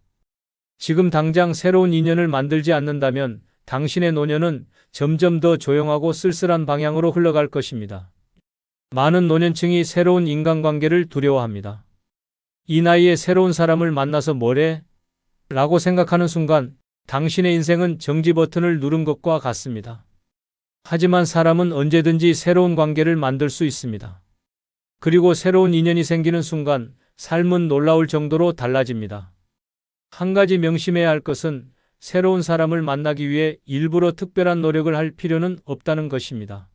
지금 당장 새로운 인연을 만들지 않는다면 당신의 노년은 점점 더 조용하고 쓸쓸한 방향으로 흘러갈 것입니다. 많은 노년층이 새로운 인간관계를 두려워합니다. 이 나이에 새로운 사람을 만나서 뭐래? 라고 생각하는 순간 당신의 인생은 정지 버튼을 누른 것과 같습니다. 하지만 사람은 언제든지 새로운 관계를 만들 수 있습니다. 그리고 새로운 인연이 생기는 순간 삶은 놀라울 정도로 달라집니다. 한 가지 명심해야 할 것은 새로운 사람을 만나기 위해 일부러 특별한 노력을 할 필요는 없다는 것입니다.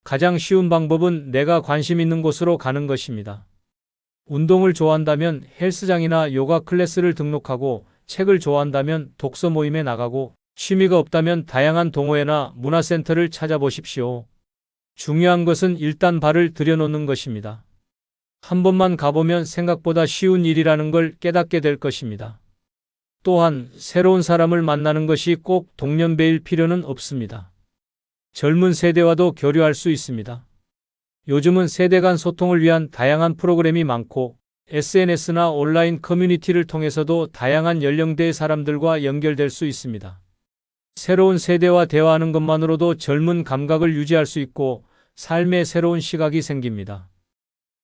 가장 쉬운 방법은 내가 관심 있는 곳으로 가는 것입니다. 운동을 좋아한다면 헬스장이나 요가 클래스를 등록하고 책을 좋아한다면 독서 모임에 나가고 취미가 없다면 다양한 동호회나 문화센터를 찾아보십시오. 중요한 것은 일단 발을 들여놓는 것입니다. 한 번만 가보면 생각보다 쉬운 일이라는 걸 깨닫게 될 것입니다. 또한 새로운 사람을 만나는 것이 꼭 동년배일 필요는 없습니다. 젊은 세대와도 교류할 수 있습니다. 요즘은 세대 간 소통을 위한 다양한 프로그램이 많고 SNS나 온라인 커뮤니티를 통해서도 다양한 연령대의 사람들과 연결될 수 있습니다. 새로운 세대와 대화하는 것만으로도 젊은 감각을 유지할 수 있고 삶의 새로운 시각이 생깁니다.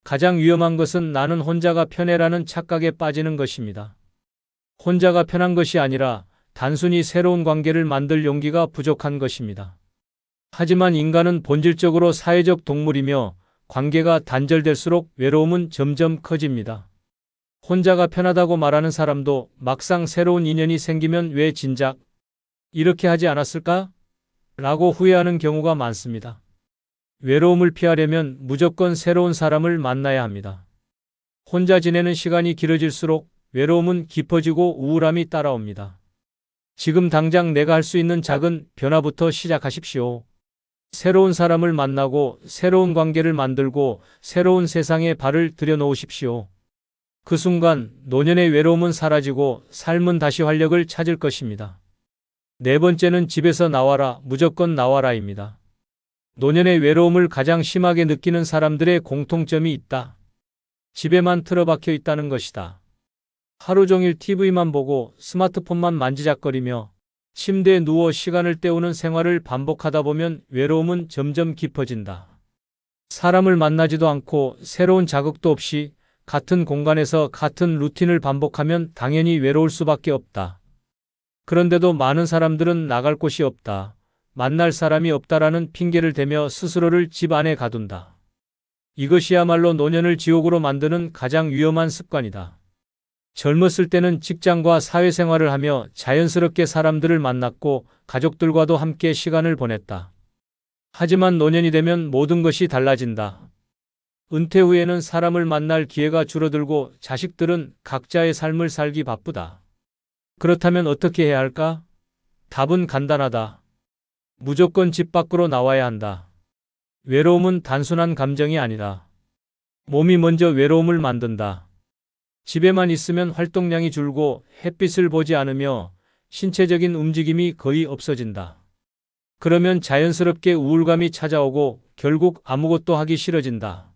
가장 위험한 것은 나는 혼자가 편해라는 착각에 빠지는 것입니다. 혼자가 편한 것이 아니라 단순히 새로운 관계를 만들 용기가 부족한 것입니다. 하지만 인간은 본질적으로 사회적 동물이며 관계가 단절될수록 외로움은 점점 커집니다. 혼자가 편하다고 말하는 사람도 막상 새로운 인연이 생기면 왜 진작 이렇게 하지 않았을까? 라고 후회하는 경우가 많습니다. 외로움을 피하려면 무조건 새로운 사람을 만나야 합니다. 혼자 지내는 시간이 길어질수록 외로움은 깊어지고 우울함이 따라옵니다. 지금 당장 내가 할 수 있는 작은 변화부터 시작하십시오. 새로운 사람을 만나고 새로운 관계를 만들고 새로운 세상에 발을 들여놓으십시오. 그 순간 노년의 외로움은 사라지고 삶은 다시 활력을 찾을 것입니다. 네 번째는 집에서 나와라, 무조건 나와라입니다. 노년의 외로움을 가장 심하게 느끼는 사람들의 공통점이 있다. 집에만 틀어박혀 있다는 것이다. 하루 종일 TV만 보고 스마트폰만 만지작거리며 침대에 누워 시간을 때우는 생활을 반복하다 보면 외로움은 점점 깊어진다. 사람을 만나지도 않고 새로운 자극도 없이 같은 공간에서 같은 루틴을 반복하면 당연히 외로울 수밖에 없다. 그런데도 많은 사람들은 나갈 곳이 없다, 만날 사람이 없다라는 핑계를 대며 스스로를 집 안에 가둔다. 이것이야말로 노년을 지옥으로 만드는 가장 위험한 습관이다. 젊었을 때는 직장과 사회생활을 하며 자연스럽게 사람들을 만났고 가족들과도 함께 시간을 보냈다. 하지만 노년이 되면 모든 것이 달라진다. 은퇴 후에는 사람을 만날 기회가 줄어들고 자식들은 각자의 삶을 살기 바쁘다. 그렇다면 어떻게 해야 할까? 답은 간단하다. 무조건 집 밖으로 나와야 한다. 외로움은 단순한 감정이 아니다. 몸이 먼저 외로움을 만든다. 집에만 있으면 활동량이 줄고 햇빛을 보지 않으며 신체적인 움직임이 거의 없어진다. 그러면 자연스럽게 우울감이 찾아오고 결국 아무것도 하기 싫어진다.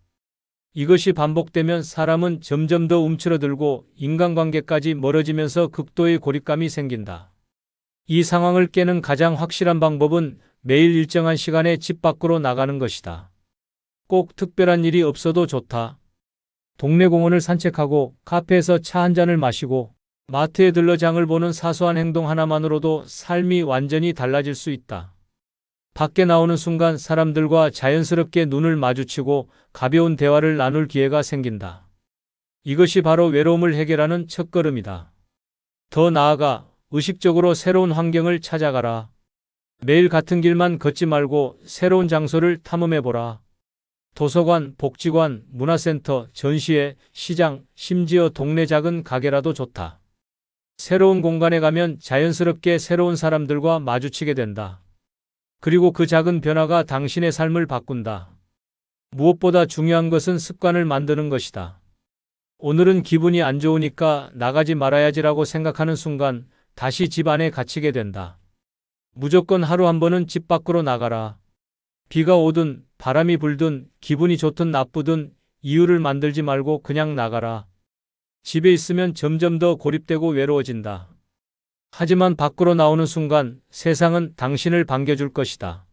이것이 반복되면 사람은 점점 더 움츠러들고 인간관계까지 멀어지면서 극도의 고립감이 생긴다. 이 상황을 깨는 가장 확실한 방법은 매일 일정한 시간에 집 밖으로 나가는 것이다. 꼭 특별한 일이 없어도 좋다. 동네 공원을 산책하고 카페에서 차 한 잔을 마시고 마트에 들러 장을 보는 사소한 행동 하나만으로도 삶이 완전히 달라질 수 있다. 밖에 나오는 순간 사람들과 자연스럽게 눈을 마주치고 가벼운 대화를 나눌 기회가 생긴다. 이것이 바로 외로움을 해결하는 첫걸음이다. 더 나아가 의식적으로 새로운 환경을 찾아가라. 매일 같은 길만 걷지 말고 새로운 장소를 탐험해보라. 도서관, 복지관, 문화센터, 전시회, 시장, 심지어 동네 작은 가게라도 좋다. 새로운 공간에 가면 자연스럽게 새로운 사람들과 마주치게 된다. 그리고 그 작은 변화가 당신의 삶을 바꾼다. 무엇보다 중요한 것은 습관을 만드는 것이다. 오늘은 기분이 안 좋으니까 나가지 말아야지라고 생각하는 순간 다시 집 안에 갇히게 된다. 무조건 하루 한 번은 집 밖으로 나가라. 비가 오든 바람이 불든 기분이 좋든 나쁘든 이유를 만들지 말고 그냥 나가라. 집에 있으면 점점 더 고립되고 외로워진다. 하지만 밖으로 나오는 순간 세상은 당신을 반겨줄 것이다.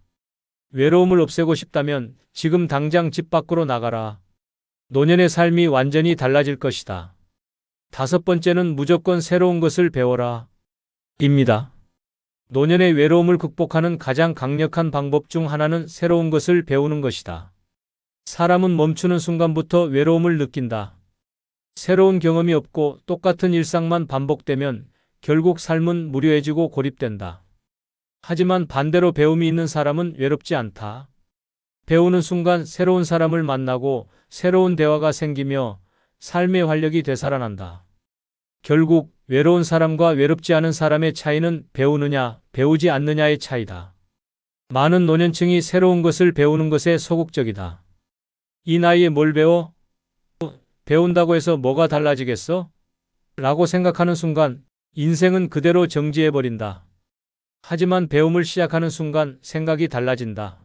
외로움을 없애고 싶다면 지금 당장 집 밖으로 나가라. 노년의 삶이 완전히 달라질 것이다. 다섯 번째는 무조건 새로운 것을 배워라. 입니다. 노년의 외로움을 극복하는 가장 강력한 방법 중 하나는 새로운 것을 배우는 것이다. 사람은 멈추는 순간부터 외로움을 느낀다. 새로운 경험이 없고 똑같은 일상만 반복되면 결국 삶은 무료해지고 고립된다. 하지만 반대로 배움이 있는 사람은 외롭지 않다. 배우는 순간 새로운 사람을 만나고 새로운 대화가 생기며 삶의 활력이 되살아난다. 결국 외로운 사람과 외롭지 않은 사람의 차이는 배우느냐, 배우지 않느냐의 차이다. 많은 노년층이 새로운 것을 배우는 것에 소극적이다. 이 나이에 뭘 배워? 배운다고 해서 뭐가 달라지겠어? 라고 생각하는 순간 인생은 그대로 정지해버린다. 하지만 배움을 시작하는 순간 생각이 달라진다.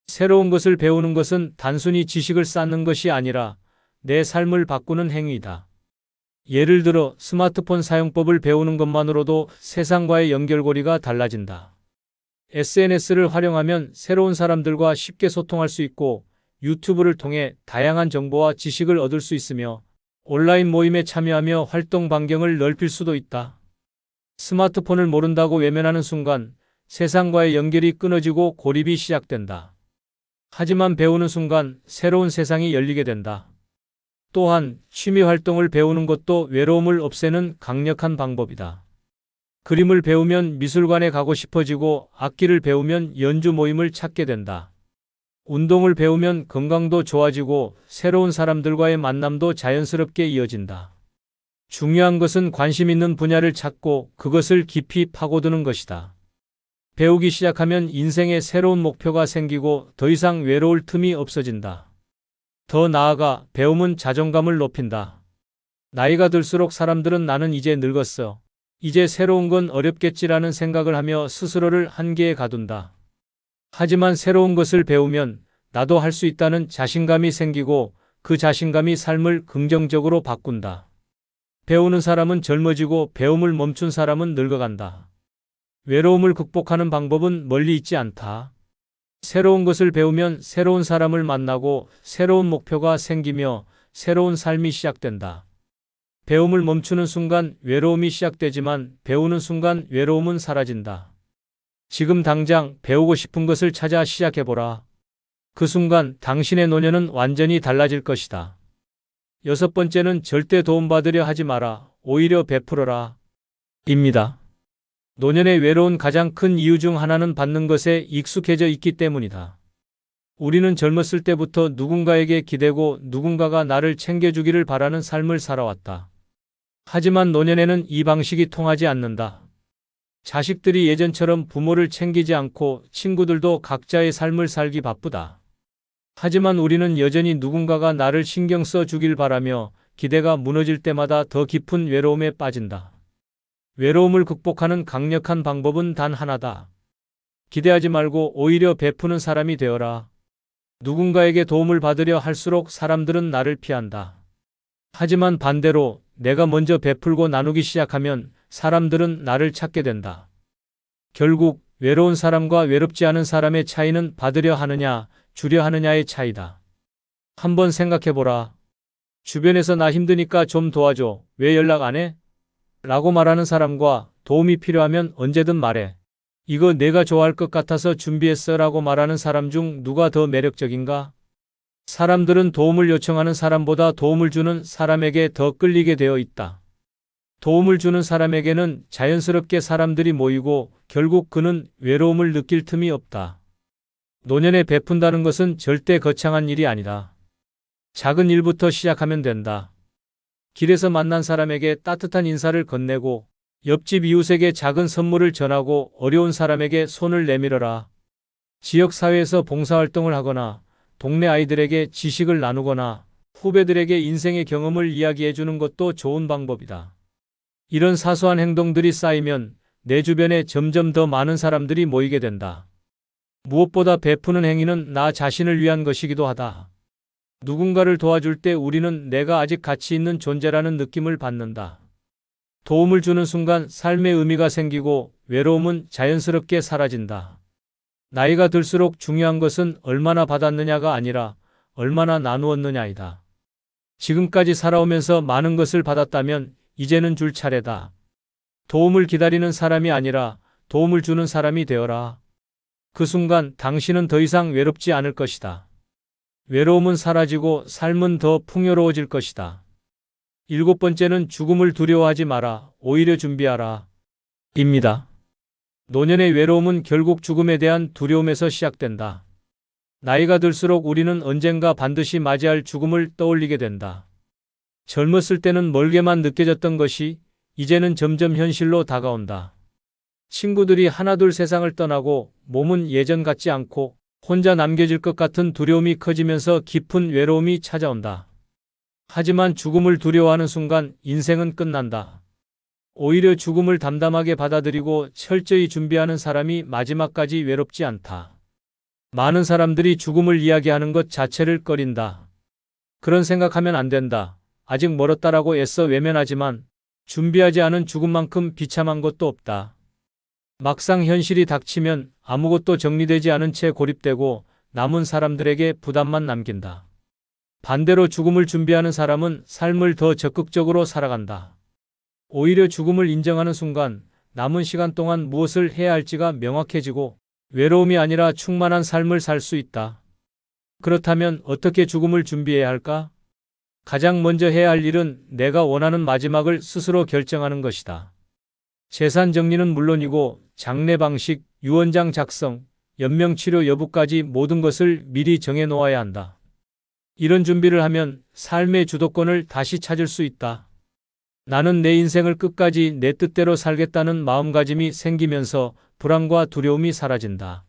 새로운 것을 배우는 것은 단순히 지식을 쌓는 것이 아니라 내 삶을 바꾸는 행위이다. 예를 들어 스마트폰 사용법을 배우는 것만으로도 세상과의 연결고리가 달라진다. SNS를 활용하면 새로운 사람들과 쉽게 소통할 수 있고 유튜브를 통해 다양한 정보와 지식을 얻을 수 있으며 온라인 모임에 참여하며 활동 반경을 넓힐 수도 있다. 스마트폰을 모른다고 외면하는 순간 세상과의 연결이 끊어지고 고립이 시작된다. 하지만 배우는 순간 새로운 세상이 열리게 된다. 또한 취미 활동을 배우는 것도 외로움을 없애는 강력한 방법이다. 그림을 배우면 미술관에 가고 싶어지고 악기를 배우면 연주 모임을 찾게 된다. 운동을 배우면 건강도 좋아지고 새로운 사람들과의 만남도 자연스럽게 이어진다. 중요한 것은 관심 있는 분야를 찾고 그것을 깊이 파고드는 것이다. 배우기 시작하면 인생에 새로운 목표가 생기고 더 이상 외로울 틈이 없어진다. 더 나아가 배움은 자존감을 높인다. 나이가 들수록 사람들은 나는 이제 늙었어. 이제 새로운 건 어렵겠지라는 생각을 하며 스스로를 한계에 가둔다. 하지만 새로운 것을 배우면 나도 할 수 있다는 자신감이 생기고 그 자신감이 삶을 긍정적으로 바꾼다. 배우는 사람은 젊어지고 배움을 멈춘 사람은 늙어간다. 외로움을 극복하는 방법은 멀리 있지 않다. 새로운 것을 배우면 새로운 사람을 만나고 새로운 목표가 생기며 새로운 삶이 시작된다. 배움을 멈추는 순간 외로움이 시작되지만 배우는 순간 외로움은 사라진다. 지금 당장 배우고 싶은 것을 찾아 시작해보라. 그 순간 당신의 노년은 완전히 달라질 것이다. 여섯 번째는 절대 도움받으려 하지 마라. 오히려 베풀어라. 입니다. 노년의 외로운 가장 큰 이유 중 하나는 받는 것에 익숙해져 있기 때문이다. 우리는 젊었을 때부터 누군가에게 기대고 누군가가 나를 챙겨주기를 바라는 삶을 살아왔다. 하지만 노년에는 이 방식이 통하지 않는다. 자식들이 예전처럼 부모를 챙기지 않고 친구들도 각자의 삶을 살기 바쁘다. 하지만 우리는 여전히 누군가가 나를 신경 써 주길 바라며 기대가 무너질 때마다 더 깊은 외로움에 빠진다. 외로움을 극복하는 강력한 방법은 단 하나다. 기대하지 말고 오히려 베푸는 사람이 되어라. 누군가에게 도움을 받으려 할수록 사람들은 나를 피한다. 하지만 반대로 내가 먼저 베풀고 나누기 시작하면 사람들은 나를 찾게 된다. 결국 외로운 사람과 외롭지 않은 사람의 차이는 받으려 하느냐, 주려 하느냐의 차이다. 한번 생각해보라. 주변에서 나 힘드니까 좀 도와줘. 왜 연락 안 해? 라고 말하는 사람과 도움이 필요하면 언제든 말해. 이거 내가 좋아할 것 같아서 준비했어 라고 말하는 사람 중 누가 더 매력적인가? 사람들은 도움을 요청하는 사람보다 도움을 주는 사람에게 더 끌리게 되어 있다. 도움을 주는 사람에게는 자연스럽게 사람들이 모이고 결국 그는 외로움을 느낄 틈이 없다. 노년에 베푼다는 것은 절대 거창한 일이 아니다. 작은 일부터 시작하면 된다. 길에서 만난 사람에게 따뜻한 인사를 건네고 옆집 이웃에게 작은 선물을 전하고 어려운 사람에게 손을 내밀어라. 지역사회에서 봉사활동을 하거나 동네 아이들에게 지식을 나누거나 후배들에게 인생의 경험을 이야기해 주는 것도 좋은 방법이다. 이런 사소한 행동들이 쌓이면 내 주변에 점점 더 많은 사람들이 모이게 된다. 무엇보다 베푸는 행위는 나 자신을 위한 것이기도 하다. 누군가를 도와줄 때 우리는 내가 아직 가치 있는 존재라는 느낌을 받는다. 도움을 주는 순간 삶의 의미가 생기고 외로움은 자연스럽게 사라진다. 나이가 들수록 중요한 것은 얼마나 받았느냐가 아니라 얼마나 나누었느냐이다. 지금까지 살아오면서 많은 것을 받았다면 이제는 줄 차례다. 도움을 기다리는 사람이 아니라 도움을 주는 사람이 되어라. 그 순간 당신은 더 이상 외롭지 않을 것이다. 외로움은 사라지고 삶은 더 풍요로워질 것이다. 7번째는 죽음을 두려워하지 마라. 오히려 준비하라. 입니다. 노년의 외로움은 결국 죽음에 대한 두려움에서 시작된다. 나이가 들수록 우리는 언젠가 반드시 맞이할 죽음을 떠올리게 된다. 젊었을 때는 멀게만 느껴졌던 것이 이제는 점점 현실로 다가온다. 친구들이 하나둘 세상을 떠나고 몸은 예전 같지 않고 혼자 남겨질 것 같은 두려움이 커지면서 깊은 외로움이 찾아온다. 하지만 죽음을 두려워하는 순간 인생은 끝난다. 오히려 죽음을 담담하게 받아들이고 철저히 준비하는 사람이 마지막까지 외롭지 않다. 많은 사람들이 죽음을 이야기하는 것 자체를 꺼린다. 그런 생각하면 안 된다. 아직 멀었다라고 애써 외면하지만 준비하지 않은 죽음만큼 비참한 것도 없다. 막상 현실이 닥치면 아무것도 정리되지 않은 채 고립되고 남은 사람들에게 부담만 남긴다. 반대로 죽음을 준비하는 사람은 삶을 더 적극적으로 살아간다. 오히려 죽음을 인정하는 순간 남은 시간 동안 무엇을 해야 할지가 명확해지고 외로움이 아니라 충만한 삶을 살 수 있다. 그렇다면 어떻게 죽음을 준비해야 할까? 가장 먼저 해야 할 일은 내가 원하는 마지막을 스스로 결정하는 것이다. 재산 정리는 물론이고 장례 방식, 유언장 작성, 연명치료 여부까지 모든 것을 미리 정해 놓아야 한다. 이런 준비를 하면 삶의 주도권을 다시 찾을 수 있다. 나는 내 인생을 끝까지 내 뜻대로 살겠다는 마음가짐이 생기면서 불안과 두려움이 사라진다.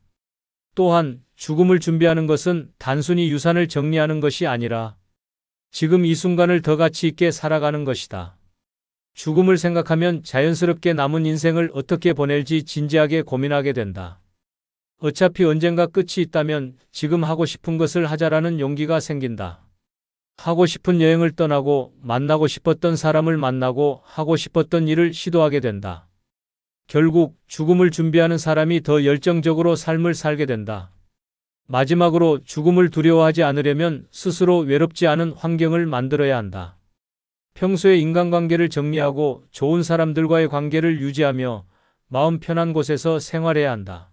또한 죽음을 준비하는 것은 단순히 유산을 정리하는 것이 아니라 지금 이 순간을 더 가치 있게 살아가는 것이다. 죽음을 생각하면 자연스럽게 남은 인생을 어떻게 보낼지 진지하게 고민하게 된다. 어차피 언젠가 끝이 있다면 지금 하고 싶은 것을 하자라는 용기가 생긴다. 하고 싶은 여행을 떠나고 만나고 싶었던 사람을 만나고 하고 싶었던 일을 시도하게 된다. 결국 죽음을 준비하는 사람이 더 열정적으로 삶을 살게 된다. 마지막으로 죽음을 두려워하지 않으려면 스스로 외롭지 않은 환경을 만들어야 한다. 평소에 인간관계를 정리하고 좋은 사람들과의 관계를 유지하며 마음 편한 곳에서 생활해야 한다.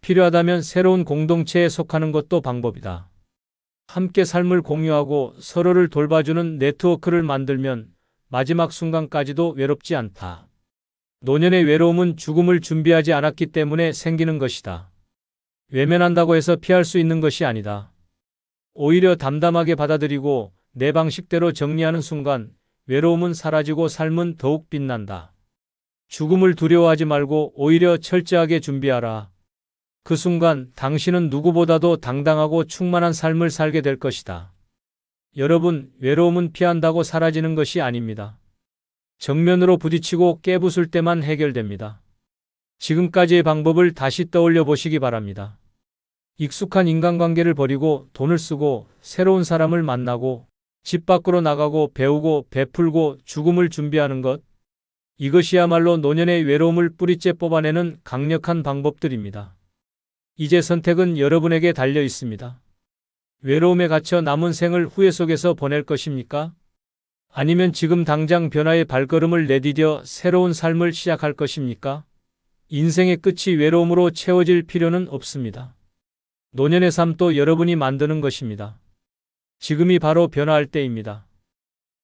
필요하다면 새로운 공동체에 속하는 것도 방법이다. 함께 삶을 공유하고 서로를 돌봐주는 네트워크를 만들면 마지막 순간까지도 외롭지 않다. 노년의 외로움은 죽음을 준비하지 않았기 때문에 생기는 것이다. 외면한다고 해서 피할 수 있는 것이 아니다. 오히려 담담하게 받아들이고 내 방식대로 정리하는 순간 외로움은 사라지고 삶은 더욱 빛난다. 죽음을 두려워하지 말고 오히려 철저하게 준비하라. 그 순간 당신은 누구보다도 당당하고 충만한 삶을 살게 될 것이다. 여러분, 외로움은 피한다고 사라지는 것이 아닙니다. 정면으로 부딪히고 깨부술 때만 해결됩니다. 지금까지의 방법을 다시 떠올려 보시기 바랍니다. 익숙한 인간관계를 버리고 돈을 쓰고 새로운 사람을 만나고 집 밖으로 나가고 배우고 베풀고 죽음을 준비하는 것. 이것이야말로 노년의 외로움을 뿌리째 뽑아내는 강력한 방법들입니다. 이제 선택은 여러분에게 달려 있습니다. 외로움에 갇혀 남은 생을 후회 속에서 보낼 것입니까? 아니면 지금 당장 변화의 발걸음을 내디뎌 새로운 삶을 시작할 것입니까? 인생의 끝이 외로움으로 채워질 필요는 없습니다. 노년의 삶도 여러분이 만드는 것입니다. 지금이 바로 변화할 때입니다.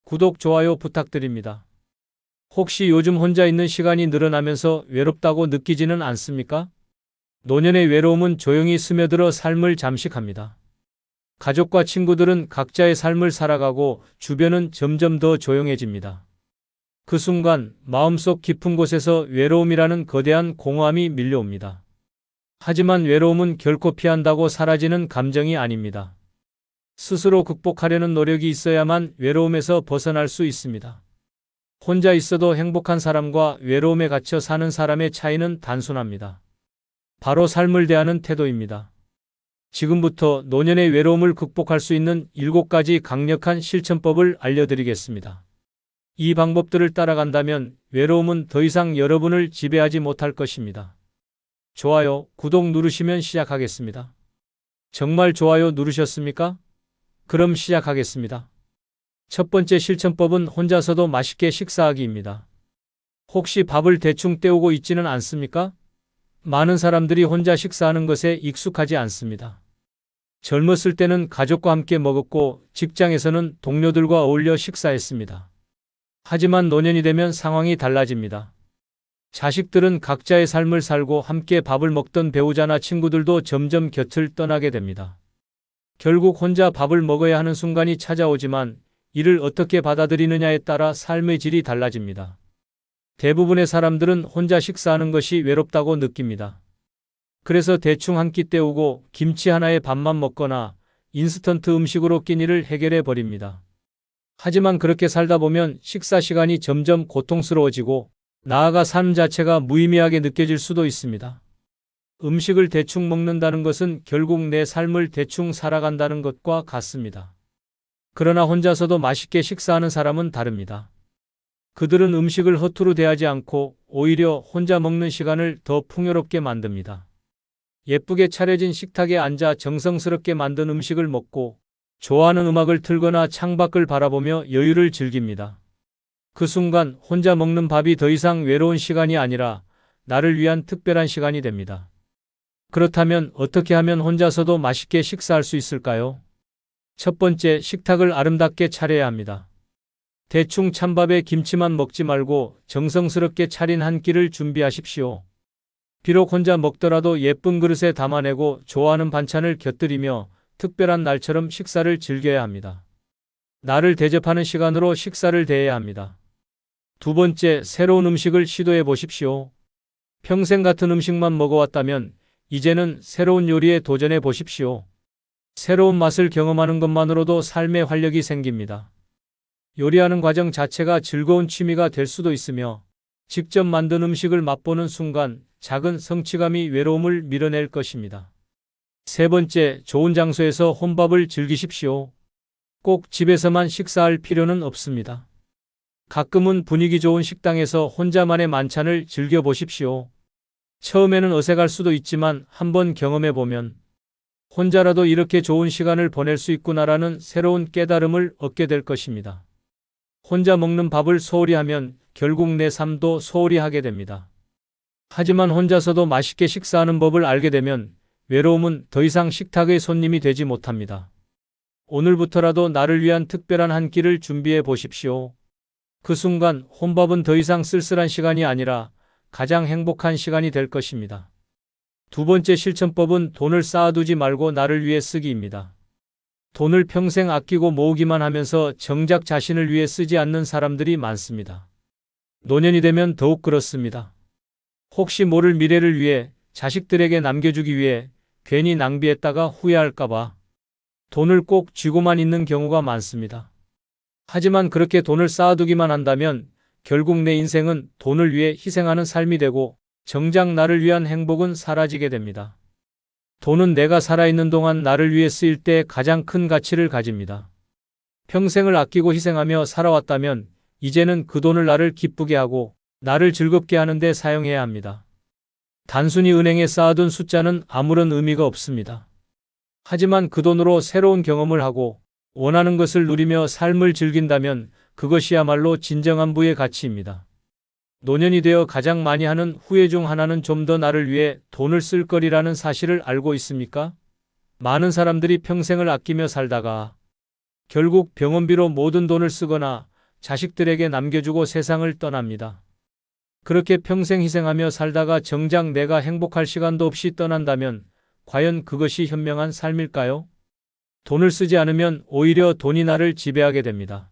구독, 좋아요 부탁드립니다. 혹시 요즘 혼자 있는 시간이 늘어나면서 외롭다고 느끼지는 않습니까? 노년의 외로움은 조용히 스며들어 삶을 잠식합니다. 가족과 친구들은 각자의 삶을 살아가고 주변은 점점 더 조용해집니다. 그 순간 마음속 깊은 곳에서 외로움이라는 거대한 공허함이 밀려옵니다. 하지만 외로움은 결코 피한다고 사라지는 감정이 아닙니다. 스스로 극복하려는 노력이 있어야만 외로움에서 벗어날 수 있습니다. 혼자 있어도 행복한 사람과 외로움에 갇혀 사는 사람의 차이는 단순합니다. 바로 삶을 대하는 태도입니다. 지금부터 노년의 외로움을 극복할 수 있는 7가지 강력한 실천법을 알려드리겠습니다. 이 방법들을 따라간다면 외로움은 더 이상 여러분을 지배하지 못할 것입니다. 좋아요, 구독 누르시면 시작하겠습니다. 정말 좋아요 누르셨습니까? 그럼 시작하겠습니다. 첫 번째 실천법은 혼자서도 맛있게 식사하기입니다. 혹시 밥을 대충 때우고 있지는 않습니까? 많은 사람들이 혼자 식사하는 것에 익숙하지 않습니다. 젊었을 때는 가족과 함께 먹었고 직장에서는 동료들과 어울려 식사했습니다. 하지만 노년이 되면 상황이 달라집니다. 자식들은 각자의 삶을 살고 함께 밥을 먹던 배우자나 친구들도 점점 곁을 떠나게 됩니다. 결국 혼자 밥을 먹어야 하는 순간이 찾아오지만 이를 어떻게 받아들이느냐에 따라 삶의 질이 달라집니다. 대부분의 사람들은 혼자 식사하는 것이 외롭다고 느낍니다. 그래서 대충 한 끼 때우고 김치 하나에 밥만 먹거나 인스턴트 음식으로 끼니를 해결해 버립니다. 하지만 그렇게 살다 보면 식사 시간이 점점 고통스러워지고 나아가 삶 자체가 무의미하게 느껴질 수도 있습니다. 음식을 대충 먹는다는 것은 결국 내 삶을 대충 살아간다는 것과 같습니다. 그러나 혼자서도 맛있게 식사하는 사람은 다릅니다. 그들은 음식을 허투루 대하지 않고 오히려 혼자 먹는 시간을 더 풍요롭게 만듭니다. 예쁘게 차려진 식탁에 앉아 정성스럽게 만든 음식을 먹고 좋아하는 음악을 틀거나 창밖을 바라보며 여유를 즐깁니다. 그 순간 혼자 먹는 밥이 더 이상 외로운 시간이 아니라 나를 위한 특별한 시간이 됩니다. 그렇다면 어떻게 하면 혼자서도 맛있게 식사할 수 있을까요? 첫 번째, 식탁을 아름답게 차려야 합니다. 대충 찬밥에 김치만 먹지 말고 정성스럽게 차린 한 끼를 준비하십시오. 비록 혼자 먹더라도 예쁜 그릇에 담아내고 좋아하는 반찬을 곁들이며 특별한 날처럼 식사를 즐겨야 합니다. 나를 대접하는 시간으로 식사를 대해야 합니다. 두 번째, 새로운 음식을 시도해 보십시오. 평생 같은 음식만 먹어왔다면 이제는 새로운 요리에 도전해 보십시오. 새로운 맛을 경험하는 것만으로도 삶에 활력이 생깁니다. 요리하는 과정 자체가 즐거운 취미가 될 수도 있으며 직접 만든 음식을 맛보는 순간 작은 성취감이 외로움을 밀어낼 것입니다. 세 번째, 좋은 장소에서 혼밥을 즐기십시오. 꼭 집에서만 식사할 필요는 없습니다. 가끔은 분위기 좋은 식당에서 혼자만의 만찬을 즐겨보십시오. 처음에는 어색할 수도 있지만 한번 경험해보면 혼자라도 이렇게 좋은 시간을 보낼 수 있구나라는 새로운 깨달음을 얻게 될 것입니다. 혼자 먹는 밥을 소홀히 하면 결국 내 삶도 소홀히 하게 됩니다. 하지만 혼자서도 맛있게 식사하는 법을 알게 되면 외로움은 더 이상 식탁의 손님이 되지 못합니다. 오늘부터라도 나를 위한 특별한 한 끼를 준비해 보십시오. 그 순간 혼밥은 더 이상 쓸쓸한 시간이 아니라 가장 행복한 시간이 될 것입니다. 두 번째 실천법은 돈을 쌓아두지 말고 나를 위해 쓰기입니다. 돈을 평생 아끼고 모으기만 하면서 정작 자신을 위해 쓰지 않는 사람들이 많습니다. 노년이 되면 더욱 그렇습니다. 혹시 모를 미래를 위해 자식들에게 남겨주기 위해 괜히 낭비했다가 후회할까봐 돈을 꼭 쥐고만 있는 경우가 많습니다. 하지만 그렇게 돈을 쌓아두기만 한다면 결국 내 인생은 돈을 위해 희생하는 삶이 되고 정작 나를 위한 행복은 사라지게 됩니다. 돈은 내가 살아있는 동안 나를 위해 쓰일 때 가장 큰 가치를 가집니다. 평생을 아끼고 희생하며 살아왔다면 이제는 그 돈을 나를 기쁘게 하고 나를 즐겁게 하는 데 사용해야 합니다. 단순히 은행에 쌓아둔 숫자는 아무런 의미가 없습니다. 하지만 그 돈으로 새로운 경험을 하고 원하는 것을 누리며 삶을 즐긴다면 그것이야말로 진정한 부의 가치입니다. 노년이 되어 가장 많이 하는 후회 중 하나는 좀 더 나를 위해 돈을 쓸 거리라는 사실을 알고 있습니까? 많은 사람들이 평생을 아끼며 살다가 결국 병원비로 모든 돈을 쓰거나 자식들에게 남겨주고 세상을 떠납니다. 그렇게 평생 희생하며 살다가 정작 내가 행복할 시간도 없이 떠난다면 과연 그것이 현명한 삶일까요? 돈을 쓰지 않으면 오히려 돈이 나를 지배하게 됩니다.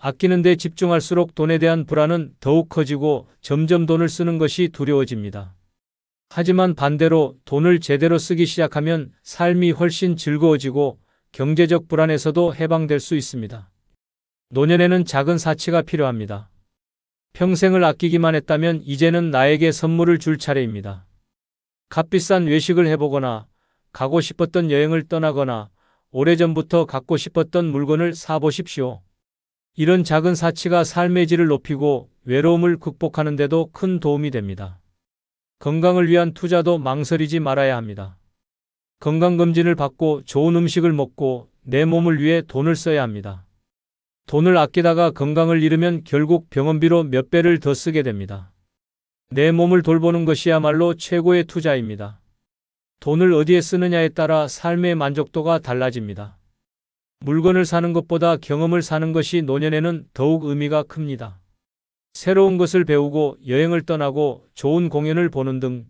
아끼는 데 집중할수록 돈에 대한 불안은 더욱 커지고 점점 돈을 쓰는 것이 두려워집니다. 하지만 반대로 돈을 제대로 쓰기 시작하면 삶이 훨씬 즐거워지고 경제적 불안에서도 해방될 수 있습니다. 노년에는 작은 사치가 필요합니다. 평생을 아끼기만 했다면 이제는 나에게 선물을 줄 차례입니다. 값비싼 외식을 해보거나 가고 싶었던 여행을 떠나거나 오래전부터 갖고 싶었던 물건을 사보십시오. 이런 작은 사치가 삶의 질을 높이고 외로움을 극복하는 데도 큰 도움이 됩니다. 건강을 위한 투자도 망설이지 말아야 합니다. 건강검진을 받고 좋은 음식을 먹고 내 몸을 위해 돈을 써야 합니다. 돈을 아끼다가 건강을 잃으면 결국 병원비로 몇 배를 더 쓰게 됩니다. 내 몸을 돌보는 것이야말로 최고의 투자입니다. 돈을 어디에 쓰느냐에 따라 삶의 만족도가 달라집니다. 물건을 사는 것보다 경험을 사는 것이 노년에는 더욱 의미가 큽니다. 새로운 것을 배우고 여행을 떠나고 좋은 공연을 보는 등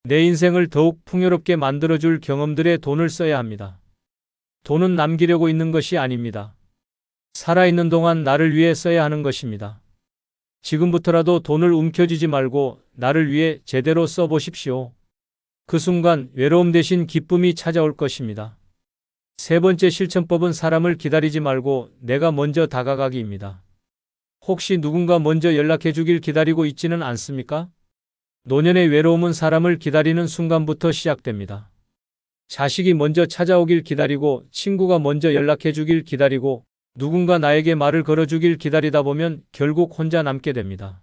내 인생을 더욱 풍요롭게 만들어줄 경험들에 돈을 써야 합니다. 돈은 남기려고 있는 것이 아닙니다. 살아있는 동안 나를 위해 써야 하는 것입니다. 지금부터라도 돈을 움켜쥐지 말고 나를 위해 제대로 써보십시오. 그 순간 외로움 대신 기쁨이 찾아올 것입니다. 세 번째 실천법은 사람을 기다리지 말고 내가 먼저 다가가기입니다. 혹시 누군가 먼저 연락해 주길 기다리고 있지는 않습니까? 노년의 외로움은 사람을 기다리는 순간부터 시작됩니다. 자식이 먼저 찾아오길 기다리고 친구가 먼저 연락해 주길 기다리고 누군가 나에게 말을 걸어주길 기다리다 보면 결국 혼자 남게 됩니다.